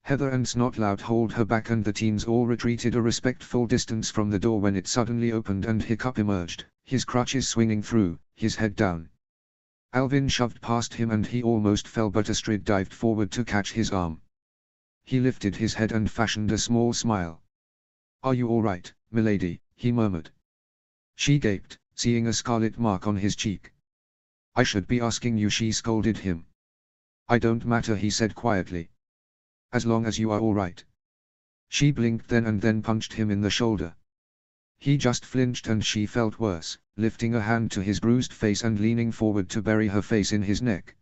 Heather and Snotlout hauled her back and the teens all retreated a respectful distance from the door when it suddenly opened and Hiccup emerged, his crutches swinging through, his head down. Alvin shoved past him and he almost fell, but Astrid dived forward to catch his arm. He lifted his head and fashioned a small smile. "Are you all right, milady?" he murmured. She gaped, seeing a scarlet mark on his cheek. "I should be asking you," she scolded him. "I don't matter," he said quietly. "As long as you are all right." She blinked then and then punched him in the shoulder. He just flinched and she felt worse, lifting a hand to his bruised face and leaning forward to bury her face in his neck.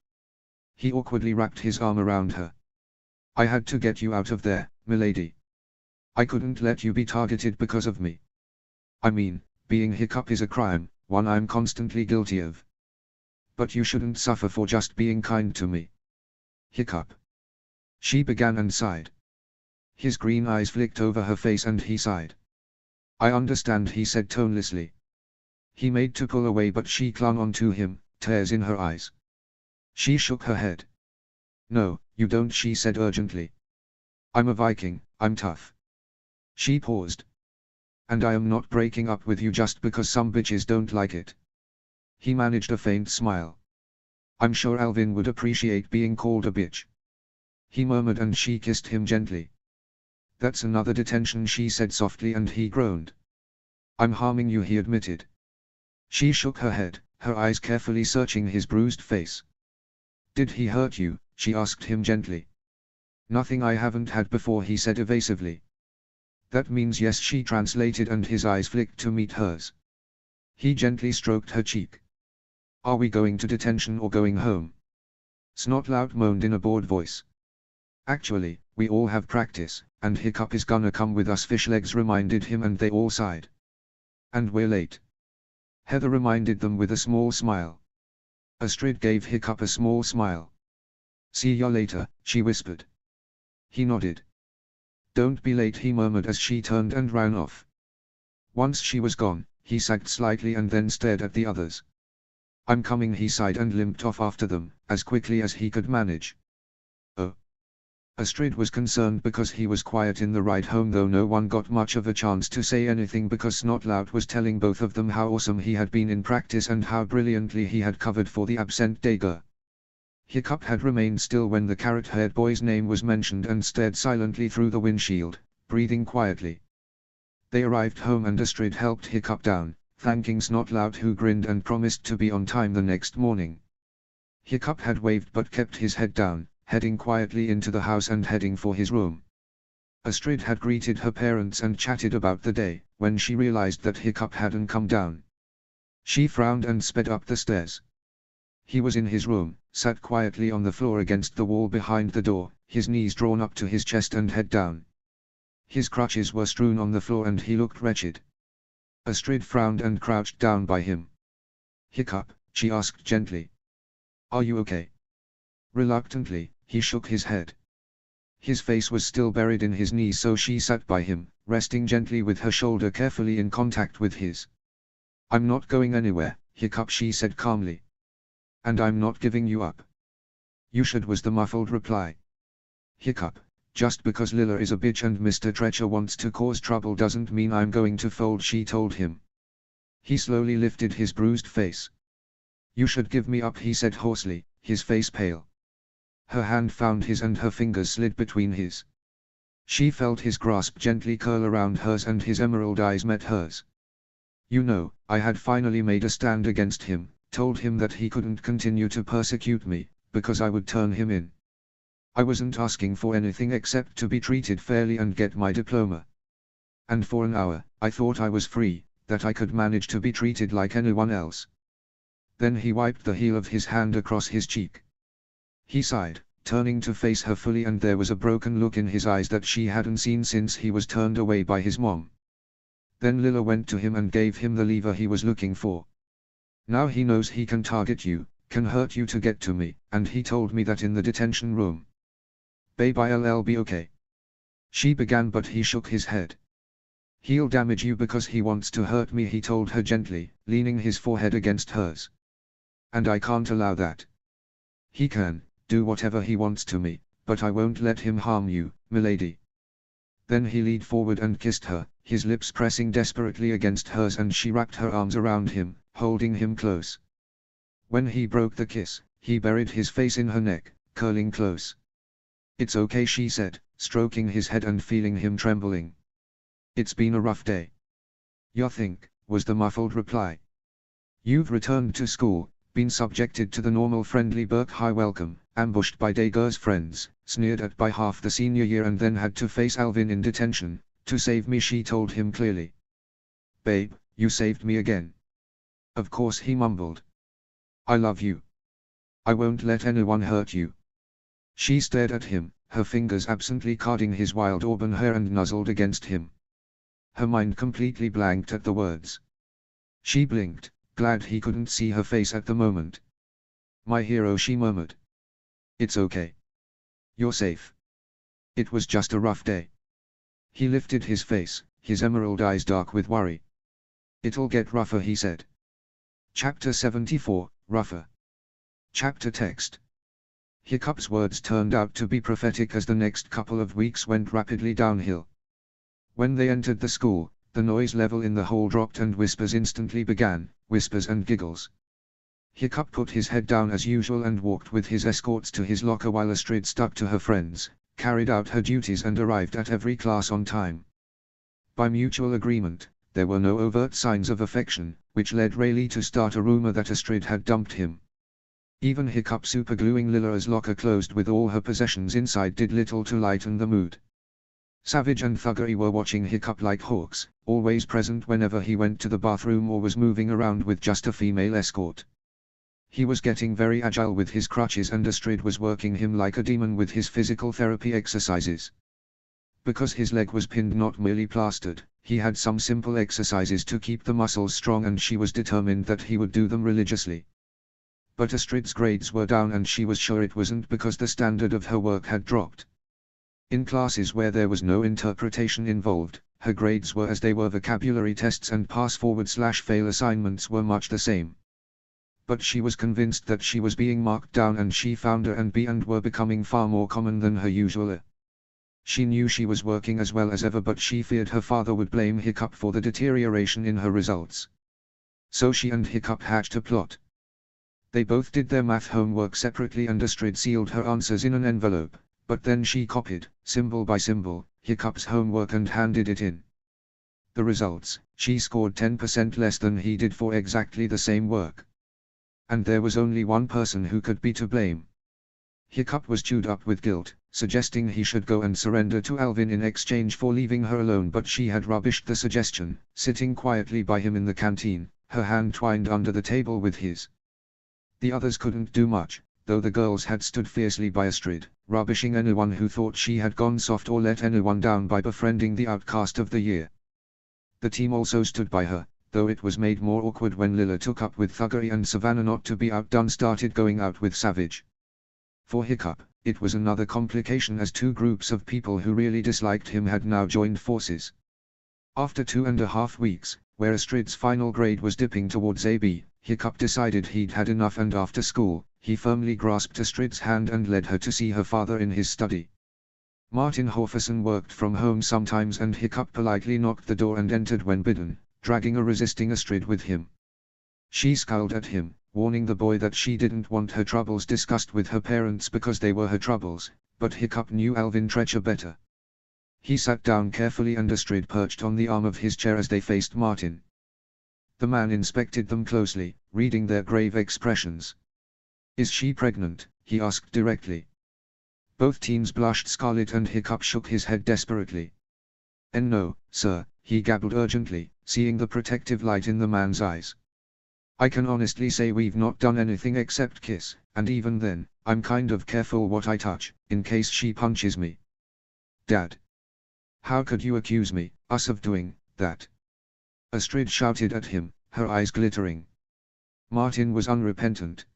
He awkwardly wrapped his arm around her. "I had to get you out of there, milady. I couldn't let you be targeted because of me. I mean, being Hiccup is a crime, one I'm constantly guilty of. But you shouldn't suffer for just being kind to me." "Hiccup." She began and sighed. His green eyes flicked over her face and he sighed. "I understand," he said tonelessly. He made to pull away but she clung on to him, tears in her eyes. She shook her head. "No, you don't," she said urgently. "I'm a Viking, I'm tough." She paused. "And I am not breaking up with you just because some bitches don't like it." He managed a faint smile. "I'm sure Alvin would appreciate being called a bitch," he murmured, and she kissed him gently. "That's another detention," she said softly, and he groaned. "I'm harming you," he admitted. She shook her head, her eyes carefully searching his bruised face. "Did he hurt you?" she asked him gently. "Nothing I haven't had before," he said evasively. "That means yes," she translated, and his eyes flicked to meet hers. He gently stroked her cheek. "Are we going to detention or going home?" Snotlout moaned in a bored voice. "Actually, we all have practice, and Hiccup is gonna come with us," Fishlegs reminded him, and they all sighed. "And we're late," Heather reminded them with a small smile. Astrid gave Hiccup a small smile. "See ya later," she whispered. He nodded. "Don't be late," he murmured as she turned and ran off. Once she was gone, he sagged slightly and then stared at the others. "I'm coming," he sighed and limped off after them, as quickly as he could manage. "Oh." Astrid was concerned because he was quiet in the ride home, though no one got much of a chance to say anything because Snotlout was telling both of them how awesome he had been in practice and how brilliantly he had covered for the absent Dager. Hiccup had remained still when the carrot-haired boy's name was mentioned and stared silently through the windshield, breathing quietly. They arrived home and Astrid helped Hiccup down, thanking Snotlout, who grinned and promised to be on time the next morning. Hiccup had waved but kept his head down, heading quietly into the house and heading for his room. Astrid had greeted her parents and chatted about the day, when she realized that Hiccup hadn't come down. She frowned and sped up the stairs. He was in his room, sat quietly on the floor against the wall behind the door, his knees drawn up to his chest and head down. His crutches were strewn on the floor and he looked wretched. Astrid frowned and crouched down by him. "Hiccup," she asked gently. "Are you okay?" Reluctantly, he shook his head. His face was still buried in his knees, so she sat by him, resting gently with her shoulder carefully in contact with his. "I'm not going anywhere, Hiccup," she said calmly. "And I'm not giving you up." "You should," was the muffled reply. "Hiccup, just because Lila is a bitch and Mr. Treacher wants to cause trouble doesn't mean I'm going to fold," she told him. He slowly lifted his bruised face. "You should give me up," he said hoarsely, his face pale. Her hand found his and her fingers slid between his. She felt his grasp gently curl around hers and his emerald eyes met hers. "You know, I had finally made a stand against him, told him that he couldn't continue to persecute me, because I would turn him in. I wasn't asking for anything except to be treated fairly and get my diploma. And for an hour, I thought I was free, that I could manage to be treated like anyone else." Then he wiped the heel of his hand across his cheek. He sighed, turning to face her fully, and there was a broken look in his eyes that she hadn't seen since he was turned away by his mom. Then Lila went to him and gave him the lever he was looking for. "Now he knows he can target you, can hurt you to get to me, and he told me that in the detention room. Babe, I'll be okay." She began, but he shook his head. "He'll damage you because he wants to hurt me," he told her gently, leaning his forehead against hers. "And I can't allow that. He can do whatever he wants to me, but I won't let him harm you, milady." Then he leaned forward and kissed her, his lips pressing desperately against hers, and she wrapped her arms around him, holding him close. When he broke the kiss, he buried his face in her neck, curling close. "It's okay," she said, stroking his head and feeling him trembling. "It's been a rough day." "You think," was the muffled reply. "You've returned to school, been subjected to the normal friendly Burke High welcome, ambushed by Dager's friends, sneered at by half the senior year and then had to face Alvin in detention, to save me," she told him clearly. "Babe, you saved me again." "Of course," he mumbled. "I love you. I won't let anyone hurt you." She stared at him, her fingers absently carding his wild auburn hair and nuzzled against him. Her mind completely blanked at the words. She blinked, glad he couldn't see her face at the moment. "My hero," she murmured. "It's okay. You're safe. It was just a rough day." He lifted his face, his emerald eyes dark with worry. "It'll get rougher," he said. Chapter 74, Rougher. Chapter text. Hiccup's words turned out to be prophetic as the next couple of weeks went rapidly downhill. When they entered the school, the noise level in the hall dropped and whispers instantly began, whispers and giggles. Hiccup put his head down as usual and walked with his escorts to his locker while Astrid stuck to her friends, carried out her duties and arrived at every class on time. By mutual agreement, there were no overt signs of affection, which led Rayleigh to start a rumor that Astrid had dumped him. Even Hiccup supergluing Lilla's locker closed with all her possessions inside did little to lighten the mood. Savage and Thuggery were watching Hiccup like hawks, always present whenever he went to the bathroom or was moving around with just a female escort. He was getting very agile with his crutches and Astrid was working him like a demon with his physical therapy exercises. Because his leg was pinned not merely plastered, he had some simple exercises to keep the muscles strong and she was determined that he would do them religiously. But Astrid's grades were down and she was sure it wasn't because the standard of her work had dropped. In classes where there was no interpretation involved, her grades were as they were. Vocabulary tests and pass-forward/fail assignments were much the same. But she was convinced that she was being marked down and she found A and B and were becoming far more common than her usual A. She knew she was working as well as ever but she feared her father would blame Hiccup for the deterioration in her results. So she and Hiccup hatched a plot. They both did their math homework separately and Astrid sealed her answers in an envelope, but then she copied, symbol by symbol, Hiccup's homework and handed it in. The results, she scored 10% less than he did for exactly the same work. And there was only one person who could be to blame. Hiccup was chewed up with guilt, suggesting he should go and surrender to Alvin in exchange for leaving her alone, but she had rubbished the suggestion, sitting quietly by him in the canteen, her hand twined under the table with his. The others couldn't do much, though the girls had stood fiercely by Astrid, rubbishing anyone who thought she had gone soft or let anyone down by befriending the outcast of the year. The team also stood by her, though it was made more awkward when Lilla took up with Thuggery and Savannah, not to be outdone, started going out with Savage. For Hiccup, it was another complication as two groups of people who really disliked him had now joined forces. After 2.5 weeks, where Astrid's final grade was dipping towards AB, Hiccup decided he'd had enough and after school, he firmly grasped Astrid's hand and led her to see her father in his study. Martin Horferson worked from home sometimes and Hiccup politely knocked the door and entered when bidden, dragging a resisting Astrid with him. She scowled at him, warning the boy that she didn't want her troubles discussed with her parents because they were her troubles, but Hiccup knew Alvin Treacher better. He sat down carefully and Astrid perched on the arm of his chair as they faced Martin. The man inspected them closely, reading their grave expressions. "Is she pregnant?" he asked directly. Both teens blushed scarlet and Hiccup shook his head desperately. "And no, sir," he gabbled urgently, seeing the protective light in the man's eyes. "I can honestly say we've not done anything except kiss, and even then, I'm kind of careful what I touch, in case she punches me." "Dad! How could you accuse us of doing that?" Astrid shouted at him, her eyes glittering. Martin was unrepentant.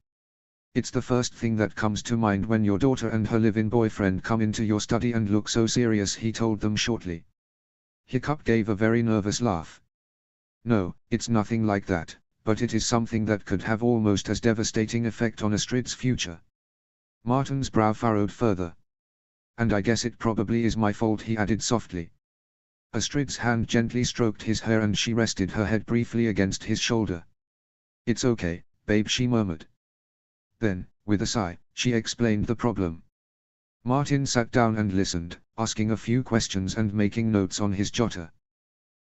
"It's the first thing that comes to mind when your daughter and her live-in boyfriend come into your study and look so serious," he told them shortly. Hiccup gave a very nervous laugh. "No, it's nothing like that, but it is something that could have almost as devastating effect on Astrid's future." Martin's brow furrowed further. "And I guess it probably is my fault," he added softly. Astrid's hand gently stroked his hair and she rested her head briefly against his shoulder. "It's okay, babe," she murmured. Then, with a sigh, she explained the problem. Martin sat down and listened, asking a few questions and making notes on his jotter.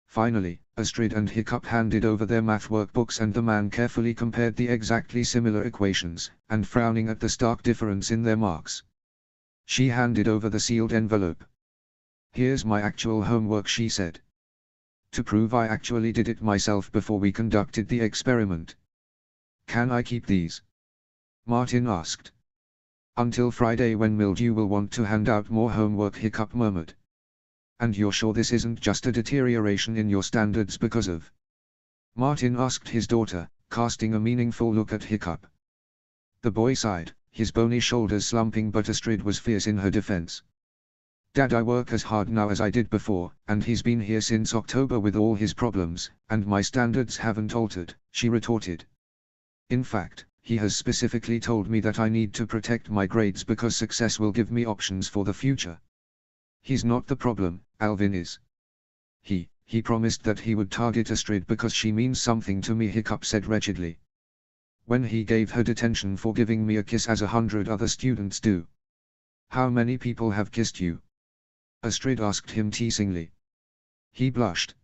Finally, Astrid and Hiccup handed over their math workbooks and the man carefully compared the exactly similar equations, and frowning at the stark difference in their marks. She handed over the sealed envelope. "Here's my actual homework," she said. "To prove I actually did it myself before we conducted the experiment." "Can I keep these?" Martin asked. "Until Friday, when Mildew will want to hand out more homework," Hiccup murmured. "And you're sure this isn't just a deterioration in your standards because of?" Martin asked his daughter, casting a meaningful look at Hiccup. The boy sighed, his bony shoulders slumping, but Astrid was fierce in her defense. "Dad, I work as hard now as I did before, and he's been here since October with all his problems, and my standards haven't altered," she retorted. "In fact, he has specifically told me that I need to protect my grades because success will give me options for the future. He's not the problem, Alvin is. He promised that he would target Astrid because she means something to me," Hiccup said wretchedly. "When he gave her detention for giving me a kiss, as 100 other students do." "How many people have kissed you?" Astrid asked him teasingly. He blushed.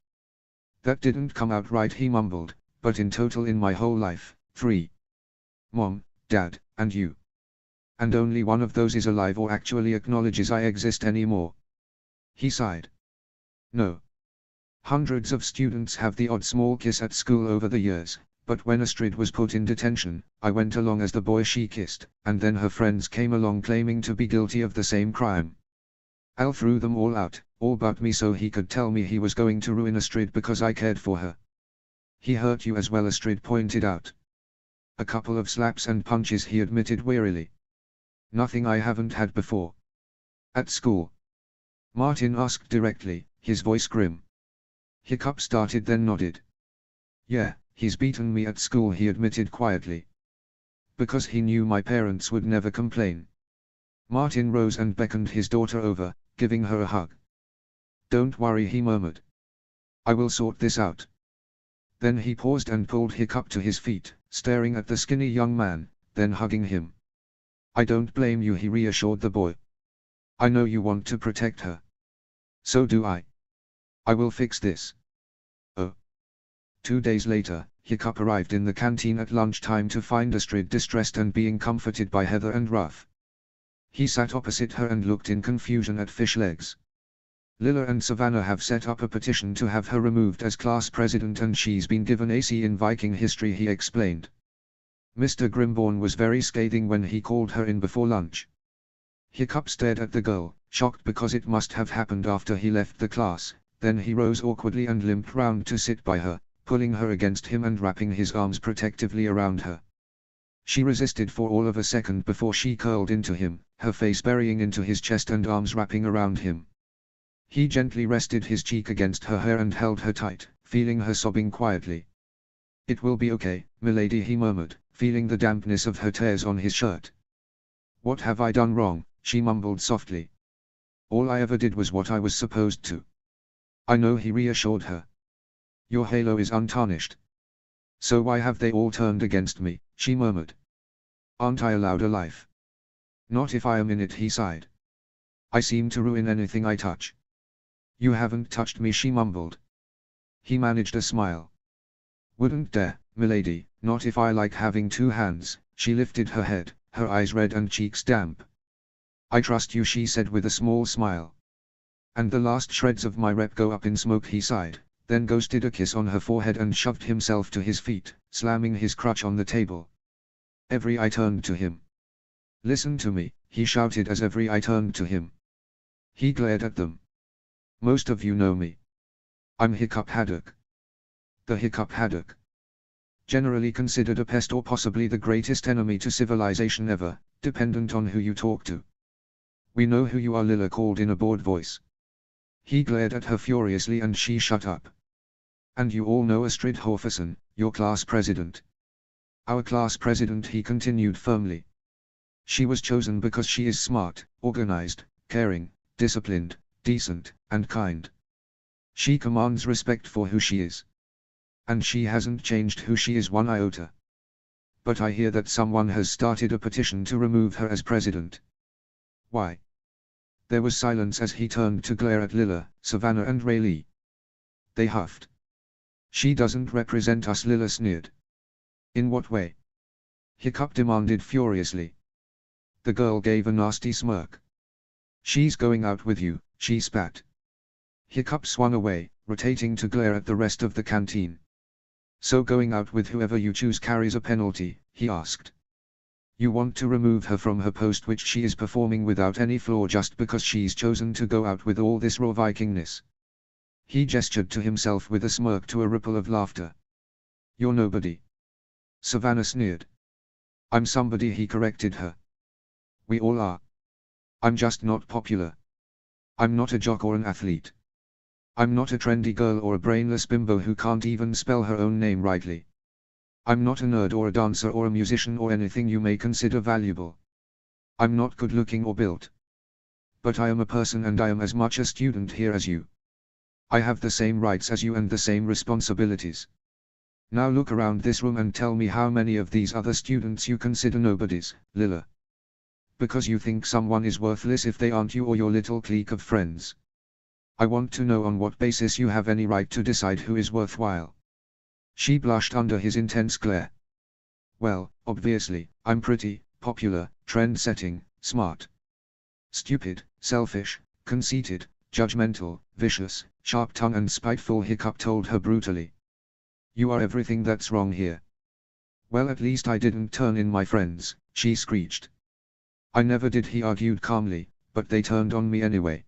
"That didn't come out right," he mumbled, "but in total in my whole life, 3. Mom, Dad, and you. And only one of those is alive or actually acknowledges I exist anymore." He sighed. "No. Hundreds of students have the odd small kiss at school over the years, but when Astrid was put in detention, I went along as the boy she kissed, and then her friends came along claiming to be guilty of the same crime. Al threw them all out, all but me, so he could tell me he was going to ruin Astrid because I cared for her." "He hurt you as well," Astrid pointed out. "A couple of slaps and punches," he admitted wearily. "Nothing I haven't had before." "At school?" Martin asked directly, his voice grim. Hiccup started, then nodded. "Yeah, he's beaten me at school," he admitted quietly. "Because he knew my parents would never complain." Martin rose and beckoned his daughter over, giving her a hug. "Don't worry," he murmured. "I will sort this out." Then he paused and pulled Hiccup to his feet, staring at the skinny young man, then hugging him. "I don't blame you," he reassured the boy. "I know you want to protect her. So do I. I will fix this." Oh. 2 days later, Hiccup arrived in the canteen at lunchtime to find Astrid distressed and being comforted by Heather and Ruff. He sat opposite her and looked in confusion at Fish Legs. "Lila and Savannah have set up a petition to have her removed as class president, and she's been given a C in Viking history," he explained. Mr. Grimborn was very scathing when he called her in before lunch. Hiccup stared at the girl, shocked because it must have happened after he left the class. Then he rose awkwardly and limped round to sit by her, pulling her against him and wrapping his arms protectively around her. She resisted for all of a second before she curled into him, her face burying into his chest and arms wrapping around him. He gently rested his cheek against her hair and held her tight, feeling her sobbing quietly. "It will be okay, milady," he murmured, feeling the dampness of her tears on his shirt. "What have I done wrong?" she mumbled softly. "All I ever did was what I was supposed to." "I know," he reassured her. "Your halo is untarnished." "So why have they all turned against me?" she murmured. "Aren't I allowed a life?" "Not if I am in it," he sighed. "I seem to ruin anything I touch." "You haven't touched me," she mumbled. He managed a smile. "Wouldn't dare, milady, not if I like having 2 hands." She lifted her head, her eyes red and cheeks damp. "I trust you," she said with a small smile. "And the last shreds of my rep go up in smoke," he sighed, then ghosted a kiss on her forehead and shoved himself to his feet, slamming his crutch on the table. Every eye turned to him. "Listen to me," he shouted as every eye turned to him. He glared at them. "Most of you know me. I'm Hiccup Haddock. The Hiccup Haddock. Generally considered a pest or possibly the greatest enemy to civilization ever, dependent on who you talk to." "We know who you are," Lila called in a bored voice. He glared at her furiously and she shut up. "And you all know Astrid Horferson, your class president." "Our class president," he continued firmly. "She was chosen because she is smart, organized, caring, disciplined, decent, and kind. She commands respect for who she is. And she hasn't changed who she is one iota." But I hear that someone has started a petition to remove her as president. Why? There was silence as he turned to glare at Lila, Savannah and Rayleigh. They huffed. She doesn't represent us, Lila sneered. In what way? Hiccup demanded furiously. The girl gave a nasty smirk. She's going out with you, she spat. Hiccup swung away, rotating to glare at the rest of the canteen. So going out with whoever you choose carries a penalty, he asked. You want to remove her from her post which she is performing without any flaw just because she's chosen to go out with all this raw Vikingness. He gestured to himself with a smirk to a ripple of laughter. You're nobody. Savannah sneered. I'm somebody, he corrected her. We all are. I'm just not popular. I'm not a jock or an athlete. I'm not a trendy girl or a brainless bimbo who can't even spell her own name rightly. I'm not a nerd or a dancer or a musician or anything you may consider valuable. I'm not good looking or built. But I am a person and I am as much a student here as you. I have the same rights as you and the same responsibilities. Now look around this room and tell me how many of these other students you consider nobodies, Lila. Because you think someone is worthless if they aren't you or your little clique of friends. I want to know on what basis you have any right to decide who is worthwhile. She blushed under his intense glare. Well, obviously, I'm pretty, popular, trend-setting, smart. Stupid, selfish, conceited, judgmental, vicious, sharp-tongued and spiteful, Hiccup told her brutally. You are everything that's wrong here. Well, at least I didn't turn in my friends, she screeched. I never did, he argued calmly, but they turned on me anyway.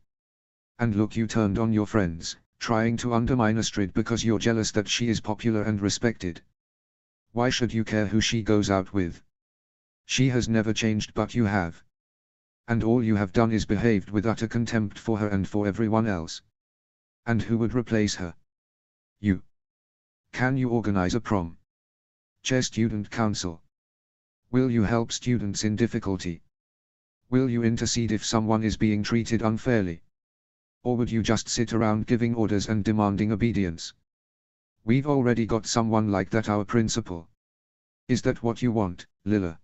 And look, you turned on your friends, trying to undermine Astrid because you're jealous that she is popular and respected. Why should you care who she goes out with? She has never changed, but you have. And all you have done is behaved with utter contempt for her and for everyone else. And who would replace her? You. Can you organize a prom? Chair student council. Will you help students in difficulty? Will you intercede if someone is being treated unfairly? Or would you just sit around giving orders and demanding obedience? We've already got someone like that, our principal. Is that what you want, Lila?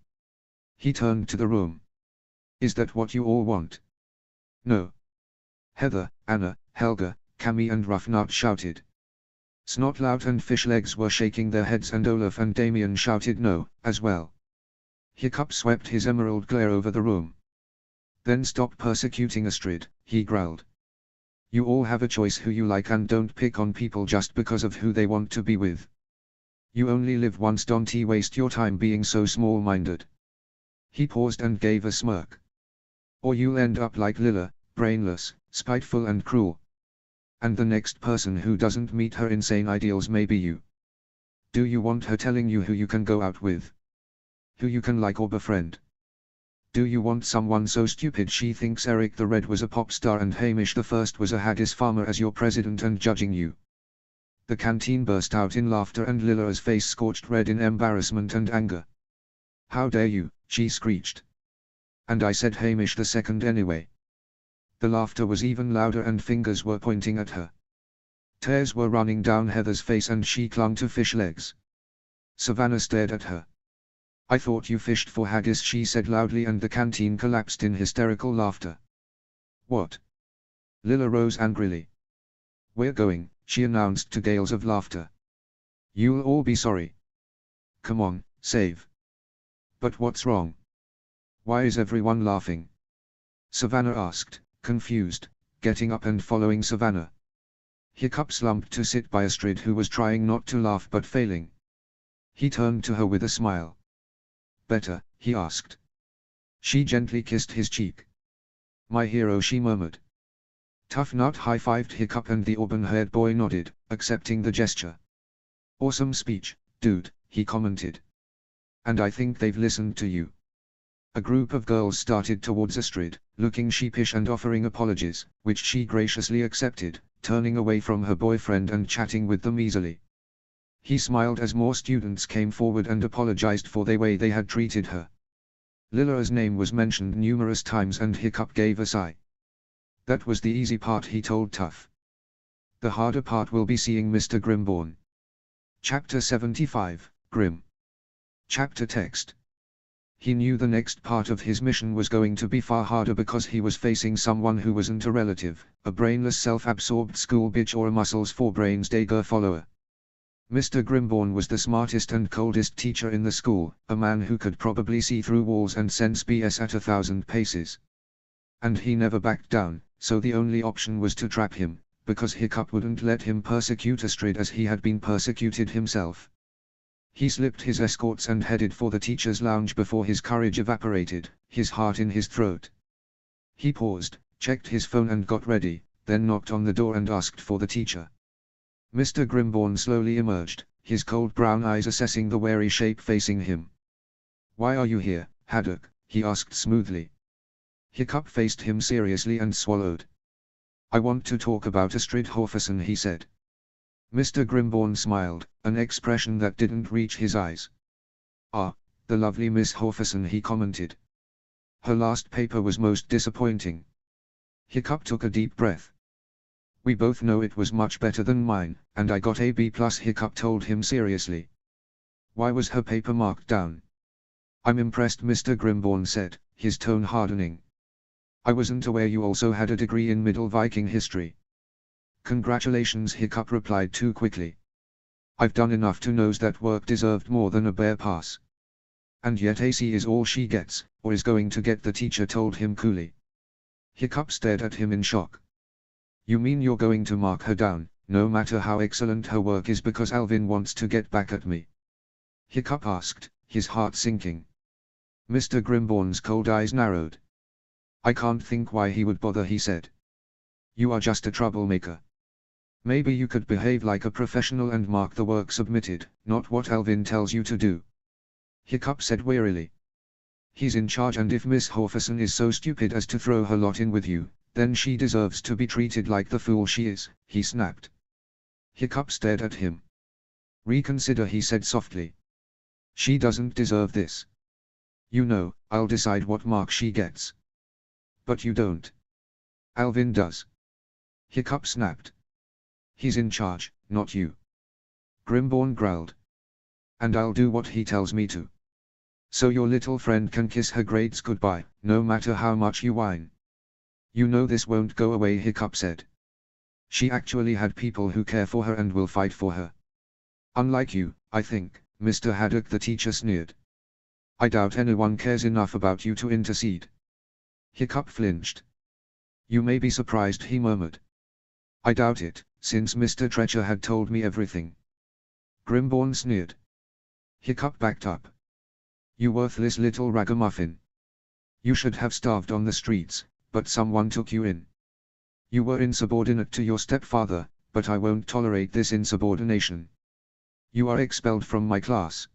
He turned to the room. Is that what you all want? No. Heather, Anna, Helga, Cammy and Ruffnut shouted. Snotlout and Fishlegs were shaking their heads and Olaf and Damien shouted no, as well. Hiccup swept his emerald glare over the room. Then stop persecuting Astrid, he growled. You all have a choice who you like and don't pick on people just because of who they want to be with. You only live once, don't waste your time being so small-minded. He paused and gave a smirk. Or you'll end up like Lila, brainless, spiteful and cruel. And the next person who doesn't meet her insane ideals may be you. Do you want her telling you who you can go out with? Who you can like or befriend? Do you want someone so stupid she thinks Eric the Red was a pop star and Hamish the First was a haggis farmer as your president and judging you? The canteen burst out in laughter and Lila's face scorched red in embarrassment and anger. How dare you, she screeched. And I said Hamish the Second anyway. The laughter was even louder and fingers were pointing at her. Tears were running down Heather's face and she clung to Fishlegs. Savannah stared at her. I thought you fished for haggis, she said loudly, and the canteen collapsed in hysterical laughter. What? Lila rose angrily. We're going, she announced to gales of laughter. You'll all be sorry. Come on, save. But what's wrong? Why is everyone laughing? Savannah asked, confused, getting up and following Savannah. Hiccup slumped to sit by Astrid, who was trying not to laugh but failing. He turned to her with a smile. Better, he asked. She gently kissed his cheek. My hero, she murmured. Tough Nut high-fived Hiccup and the auburn-haired boy nodded, accepting the gesture. Awesome speech, dude, he commented. And I think they've listened to you. A group of girls started towards Astrid, looking sheepish and offering apologies, which she graciously accepted, turning away from her boyfriend and chatting with them easily. He smiled as more students came forward and apologized for the way they had treated her. Lila's name was mentioned numerous times and Hiccup gave a sigh. That was the easy part, he told Tough. The harder part will be seeing Mr. Grimborn. Chapter 75, Grim. Chapter text. He knew the next part of his mission was going to be far harder because he was facing someone who wasn't a relative, a brainless self-absorbed school bitch or a muscles for brains dagger follower. Mr. Grimborn was the smartest and coldest teacher in the school, a man who could probably see through walls and sense BS at 1,000 paces. And he never backed down, so the only option was to trap him, because Hiccup wouldn't let him persecute Astrid as he had been persecuted himself. He slipped his escorts and headed for the teacher's lounge before his courage evaporated, his heart in his throat. He paused, checked his phone and got ready, then knocked on the door and asked for the teacher. Mr. Grimborn slowly emerged, his cold brown eyes assessing the wary shape facing him. "Why are you here, Haddock?" he asked smoothly. Hiccup faced him seriously and swallowed. "I want to talk about Astrid Horferson," he said. Mr. Grimborn smiled, an expression that didn't reach his eyes. "Ah, the lovely Miss Horferson," he commented. "Her last paper was most disappointing." Hiccup took a deep breath. "We both know it was much better than mine, and I got a B+," Hiccup told him seriously. "Why was her paper marked down?" "I'm impressed," Mr. Grimborn said, his tone hardening. "I wasn't aware you also had a degree in Middle Viking history." "Congratulations," Hiccup replied too quickly. "I've done enough to know that work deserved more than a bare pass." "And yet AC is all she gets, or is going to get," the teacher told him coolly. Hiccup stared at him in shock. "You mean you're going to mark her down, no matter how excellent her work is, because Alvin wants to get back at me?" Hiccup asked, his heart sinking. Mr. Grimborn's cold eyes narrowed. "I can't think why he would bother," he said. "You are just a troublemaker. Maybe you could behave like a professional and mark the work submitted, not what Alvin tells you to do." Hiccup said wearily. "He's in charge, and if Miss Horferson is so stupid as to throw her lot in with you, then she deserves to be treated like the fool she is," he snapped. Hiccup stared at him. "Reconsider," he said softly. "She doesn't deserve this. You know, I'll decide what mark she gets." "But you don't. Alvin does." Hiccup snapped. "He's in charge, not you." Grimborn growled. "And I'll do what he tells me to. So your little friend can kiss her grades goodbye, no matter how much you whine." "You know this won't go away," Hiccup said. "She actually had people who care for her and will fight for her. Unlike you, I think, Mr. Haddock," the teacher sneered. "I doubt anyone cares enough about you to intercede." Hiccup flinched. "You may be surprised," he murmured. "I doubt it, since Mr. Treacher had told me everything." Grimborn sneered. Hiccup backed up. "You worthless little ragamuffin. You should have starved on the streets, but someone took you in. You were insubordinate to your stepfather, but I won't tolerate this insubordination. You are expelled from my class."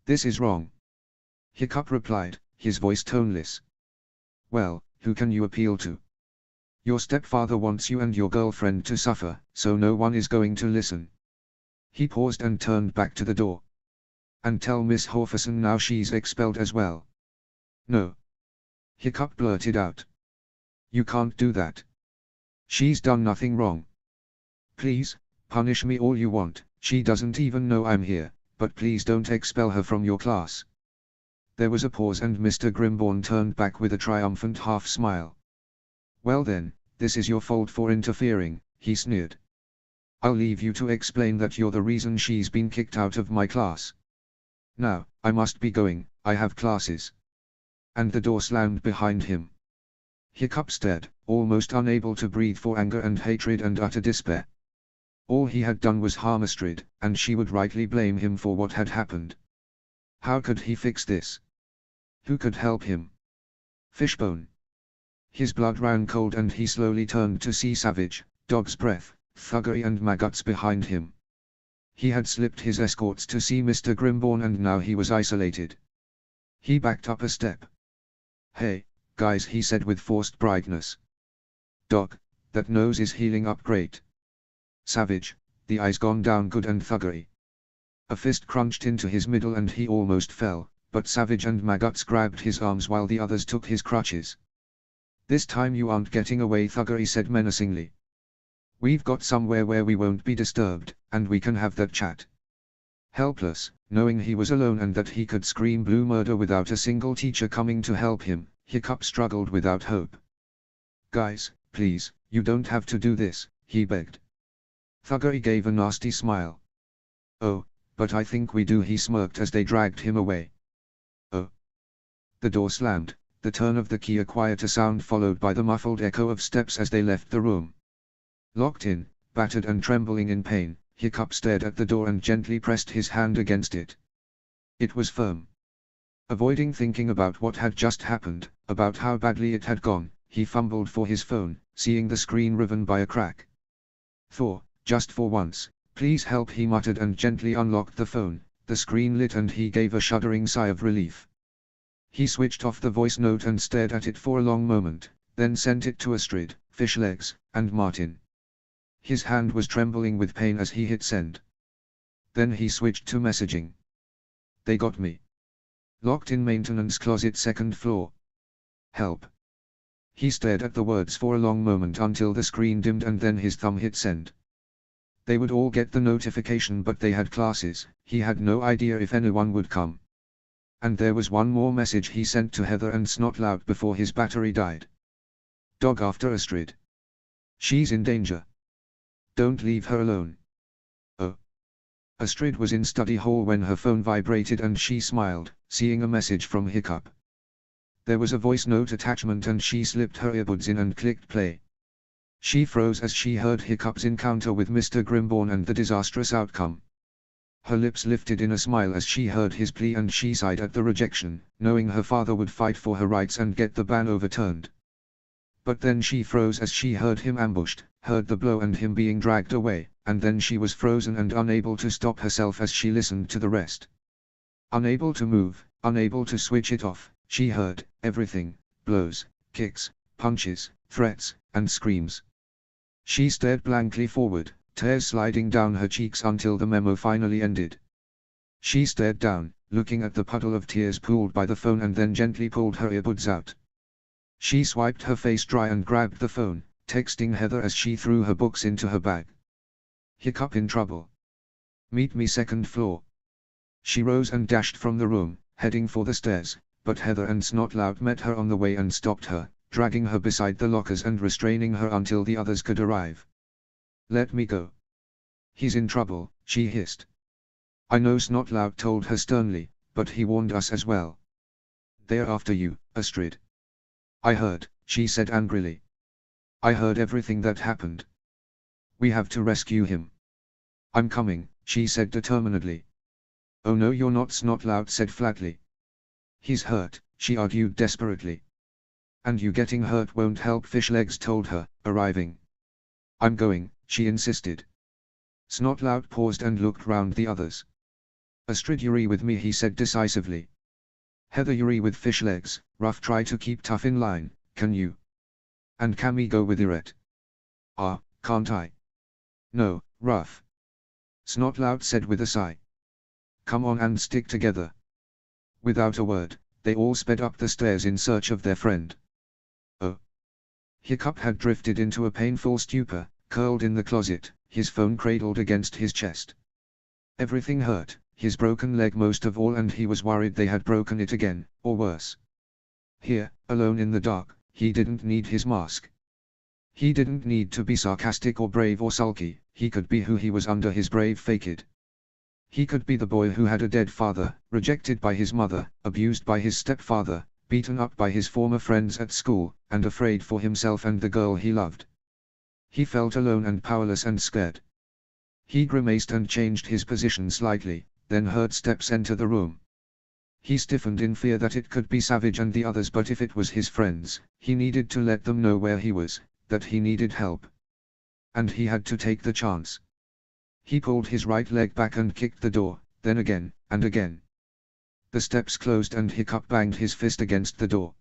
"This is wrong," Hiccup replied, his voice toneless. "Well, who can you appeal to? Your stepfather wants you and your girlfriend to suffer, so no one is going to listen." He paused and turned back to the door. "And tell Miss Horferson now she's expelled as well." "No," Hiccup blurted out. "You can't do that. She's done nothing wrong. Please, punish me all you want, she doesn't even know I'm here, but please don't expel her from your class." There was a pause and Mr. Grimborn turned back with a triumphant half smile. "Well then, this is your fault for interfering," he sneered. "I'll leave you to explain that you're the reason she's been kicked out of my class. Now, I must be going, I have classes." And the door slammed behind him. Hiccup stared, almost unable to breathe for anger and hatred and utter despair. All he had done was harm Astrid, and she would rightly blame him for what had happened. How could he fix this? Who could help him? Fishbone. His blood ran cold and he slowly turned to see Savage, Dog's Breath, Thuggery and Maggots behind him. He had slipped his escorts to see Mr. Grimborn and now he was isolated. He backed up a step. "Hey, guys," he said with forced brightness. "Dog, that nose is healing up great. Savage, the eye's gone down good, and Thuggery." A fist crunched into his middle and he almost fell, but Savage and Maggots grabbed his arms while the others took his crutches. "This time you aren't getting away," Thuggery said menacingly. "We've got somewhere where we won't be disturbed, and we can have that chat." Helpless, knowing he was alone and that he could scream blue murder without a single teacher coming to help him. Hiccup struggled without hope. "Guys, please, you don't have to do this," he begged. Thuggery gave a nasty smile. "Oh, but I think we do," he smirked as they dragged him away. "Oh." The door slammed, the turn of the key, a quieter sound followed by the muffled echo of steps as they left the room. Locked in, battered and trembling in pain, Hiccup stared at the door and gently pressed his hand against it. It was firm. Avoiding thinking about what had just happened, about how badly it had gone, he fumbled for his phone, seeing the screen riven by a crack. "Thor, just for once, please help," he muttered and gently unlocked the phone. The screen lit and he gave a shuddering sigh of relief. He switched off the voice note and stared at it for a long moment, then sent it to Astrid, Fishlegs, and Martin. His hand was trembling with pain as he hit send. Then he switched to messaging. "They got me. Locked in maintenance closet, 2nd floor. Help." He stared at the words for a long moment until the screen dimmed and then his thumb hit send. They would all get the notification, but they had classes. He had no idea if anyone would come. And there was one more message he sent to Heather and Snotlout before his battery died. "Dog after Astrid. She's in danger. Don't leave her alone." "Oh." Astrid was in study hall when her phone vibrated and she smiled, seeing a message from Hiccup. There was a voice note attachment and she slipped her earbuds in and clicked play. She froze as she heard Hiccup's encounter with Mr. Grimborn and the disastrous outcome. Her lips lifted in a smile as she heard his plea and she sighed at the rejection, knowing her father would fight for her rights and get the ban overturned. But then she froze as she heard him ambushed, heard the blow and him being dragged away, and then she was frozen and unable to stop herself as she listened to the rest. Unable to move, unable to switch it off, she heard everything: blows, kicks, punches, threats, and screams. She stared blankly forward, tears sliding down her cheeks until the memo finally ended. She stared down, looking at the puddle of tears pooled by the phone, and then gently pulled her earbuds out. She swiped her face dry and grabbed the phone, texting Heather as she threw her books into her bag. "Hiccup in trouble. Meet me 2nd floor." She rose and dashed from the room, heading for the stairs, but Heather and Snotlout met her on the way and stopped her, dragging her beside the lockers and restraining her until the others could arrive. "Let me go. He's in trouble," she hissed. "I know," Snotlout told her sternly, "but he warned us as well." "They're after you, Astrid." "I heard," she said angrily. "I heard everything that happened. We have to rescue him." "I'm coming," she said determinedly. "Oh no, you're not," Snotlout said flatly. "He's hurt," she argued desperately. "And you getting hurt won't help," Fishlegs told her, arriving. "I'm going," she insisted. Snotlout paused and looked round the others. "Astrid, you're with me," he said decisively. "Heather, you're with Fishlegs. Ruff, try to keep tough in line, can you? And Cammy, go with Irette." "Ah, can't I?" "No, Ruff," Snotlout said with a sigh. "Come on and stick together." Without a word, they all sped up the stairs in search of their friend. "Oh." Hiccup had drifted into a painful stupor, curled in the closet, his phone cradled against his chest. Everything hurt, his broken leg most of all, and he was worried they had broken it again, or worse. Here, alone in the dark, he didn't need his mask. He didn't need to be sarcastic or brave or sulky, he could be who he was under his brave facade. He could be the boy who had a dead father, rejected by his mother, abused by his stepfather, beaten up by his former friends at school, and afraid for himself and the girl he loved. He felt alone and powerless and scared. He grimaced and changed his position slightly, then heard steps enter the room. He stiffened in fear that it could be Savage and the others, but if it was his friends, he needed to let them know where he was, that he needed help. And he had to take the chance. He pulled his right leg back and kicked the door, then again, and again. The steps closed and Hiccup banged his fist against the door.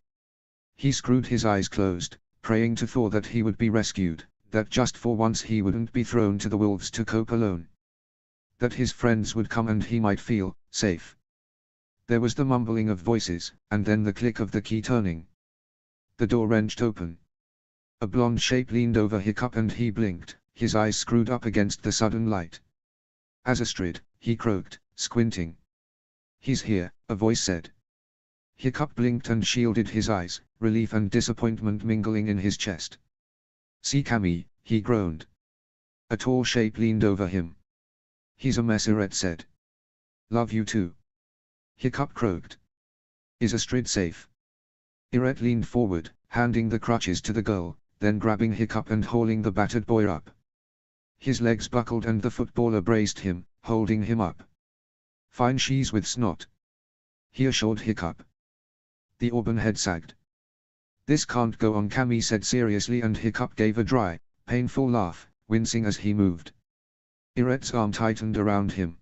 He screwed his eyes closed, praying to Thor that he would be rescued, that just for once he wouldn't be thrown to the wolves to cope alone. That his friends would come and he might feel safe. There was the mumbling of voices, and then the click of the key turning. The door wrenched open. A blonde shape leaned over Hiccup and he blinked, his eyes screwed up against the sudden light. "As Astrid," he croaked, squinting. He's here, a voice said. Hiccup blinked and shielded his eyes, relief and disappointment mingling in his chest. "See Cammy," he groaned. A tall shape leaned over him. "He's a mess," Irette said. "Love you too." Hiccup croaked. "Is Astrid safe?" Irette leaned forward, handing the crutches to the girl, then grabbing Hiccup and hauling the battered boy up. His legs buckled and the footballer braced him, holding him up. "Fine, she's with snot," he assured Hiccup. The auburn head sagged. "This can't go on," Cammy said seriously, and Hiccup gave a dry, painful laugh, wincing as he moved. Irette's arm tightened around him.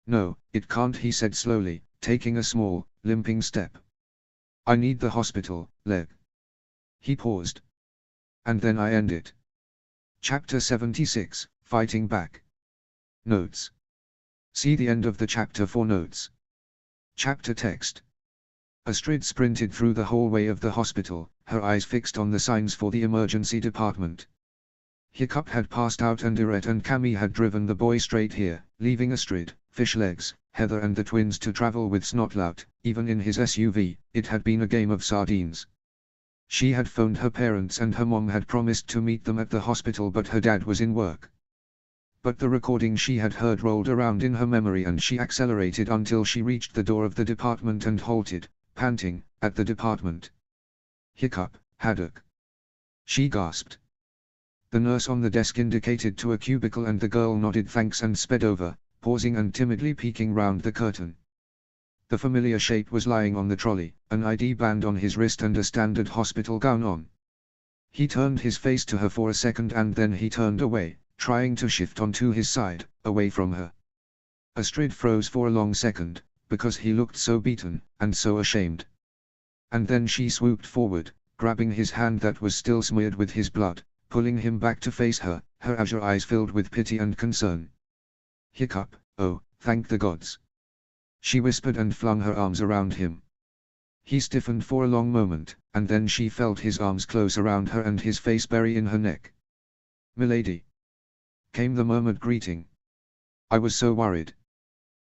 "No, it can't," he said slowly, taking a small, limping step. "I need the hospital, leg." He paused. "And then I end it." Chapter 76, Fighting Back. Notes. See the end of the chapter for notes. Chapter text. Astrid sprinted through the hallway of the hospital, her eyes fixed on the signs for the emergency department. Hiccup had passed out and Irette and Cammy had driven the boy straight here, leaving Astrid, Fishlegs, Heather and the twins to travel with Snotlout. Even in his SUV, it had been a game of sardines. She had phoned her parents and her mom had promised to meet them at the hospital, but her dad was in work. But the recording she had heard rolled around in her memory and she accelerated until she reached the door of the department and halted, panting, at the department. "Hiccup, Haddock." She gasped. The nurse on the desk indicated to a cubicle and the girl nodded thanks and sped over, pausing and timidly peeking round the curtain. The familiar shape was lying on the trolley, an ID band on his wrist and a standard hospital gown on. He turned his face to her for a second and then he turned away, trying to shift onto his side, away from her. Astrid froze for a long second, because he looked so beaten, and so ashamed. And then she swooped forward, grabbing his hand that was still smeared with his blood, pulling him back to face her, her azure eyes filled with pity and concern. "Hiccup, oh, thank the gods," she whispered and flung her arms around him. He stiffened for a long moment, and then she felt his arms close around her and his face bury in her neck. "Milady," came the murmured greeting. "I was so worried."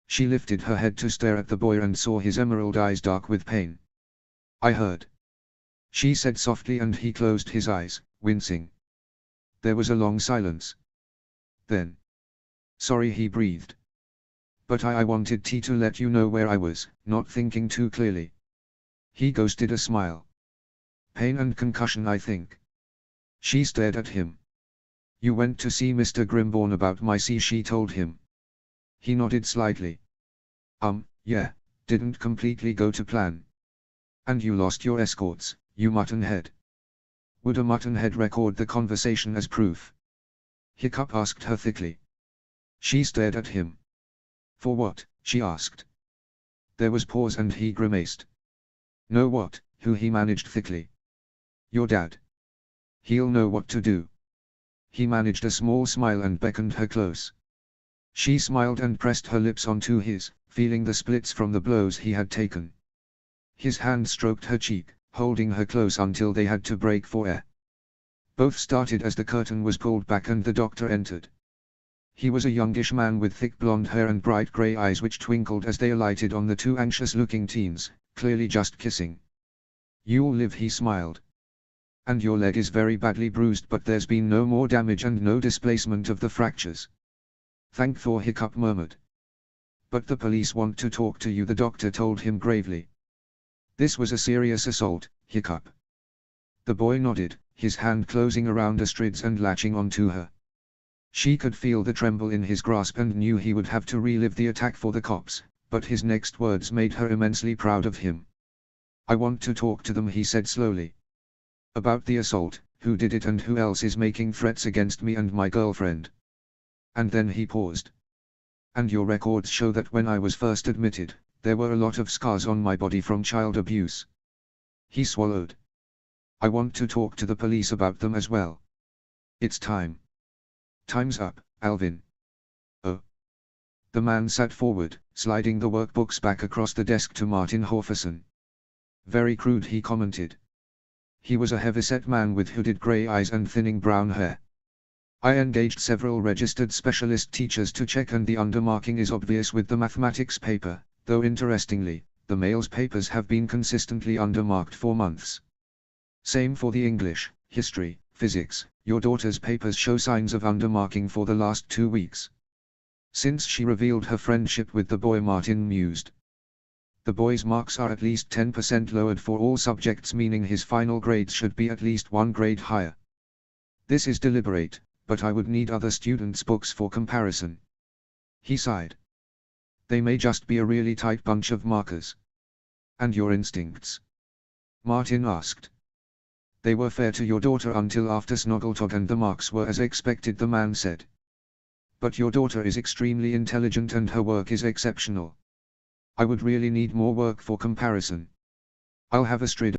She lifted her head to stare at the boy and saw his emerald eyes dark with pain. "I heard," she said softly, and he closed his eyes, wincing. There was a long silence. Then, "Sorry," he breathed. "But I wanted to let you know where I was, not thinking too clearly." He ghosted a smile. "Pain and concussion, I think." She stared at him. "You went to see Mr. Grimborn about my C," she told him. He nodded slightly. Yeah, didn't completely go to plan." "And you lost your escorts, you muttonhead." "Would a muttonhead record the conversation as proof?" Hiccup asked her thickly. She stared at him. "For what?" she asked. There was pause and he grimaced. "Know what, who?" he managed thickly. "Your dad. He'll know what to do." He managed a small smile and beckoned her close. She smiled and pressed her lips onto his, feeling the splits from the blows he had taken. His hand stroked her cheek, holding her close until they had to break for air. Both started as the curtain was pulled back and the doctor entered. He was a youngish man with thick blonde hair and bright grey eyes which twinkled as they alighted on the two anxious-looking teens, clearly just kissing. "You'll live," he smiled. "And your leg is very badly bruised, but there's been no more damage and no displacement of the fractures." "Thank Thor," Hiccup murmured. "But the police want to talk to you," the doctor told him gravely. "This was a serious assault, Hiccup." The boy nodded, his hand closing around Astrid's and latching onto her. She could feel the tremble in his grasp and knew he would have to relive the attack for the cops, but his next words made her immensely proud of him. "I want to talk to them," he said slowly. "About the assault, who did it and who else is making threats against me and my girlfriend." And then he paused. "And your records show that when I was first admitted, there were a lot of scars on my body from child abuse." He swallowed. "I want to talk to the police about them as well. It's time." "Time's up, Alvin." "Oh." The man sat forward, sliding the workbooks back across the desk to Martin Horferson. "Very crude," he commented. He was a heavyset man with hooded grey eyes and thinning brown hair. "I engaged several registered specialist teachers to check and the undermarking is obvious with the mathematics paper, Though interestingly, the male's papers have been consistently undermarked for months. Same for the English, history, physics. Your daughter's papers show signs of undermarking for the last 2 weeks. Since she revealed her friendship with the boy, Martin mused. The boy's marks are at least 10% lowered for all subjects, meaning his final grades should be at least 1 grade higher. This is deliberate, but I would need other students' books for comparison. He sighed. They may just be a really tight bunch of markers. And your instincts? Martin asked. They were fair to your daughter until after Snoggletog, and the marks were as expected, the man said. But your daughter is extremely intelligent and her work is exceptional. I would really need more work for comparison. I'll have Astrid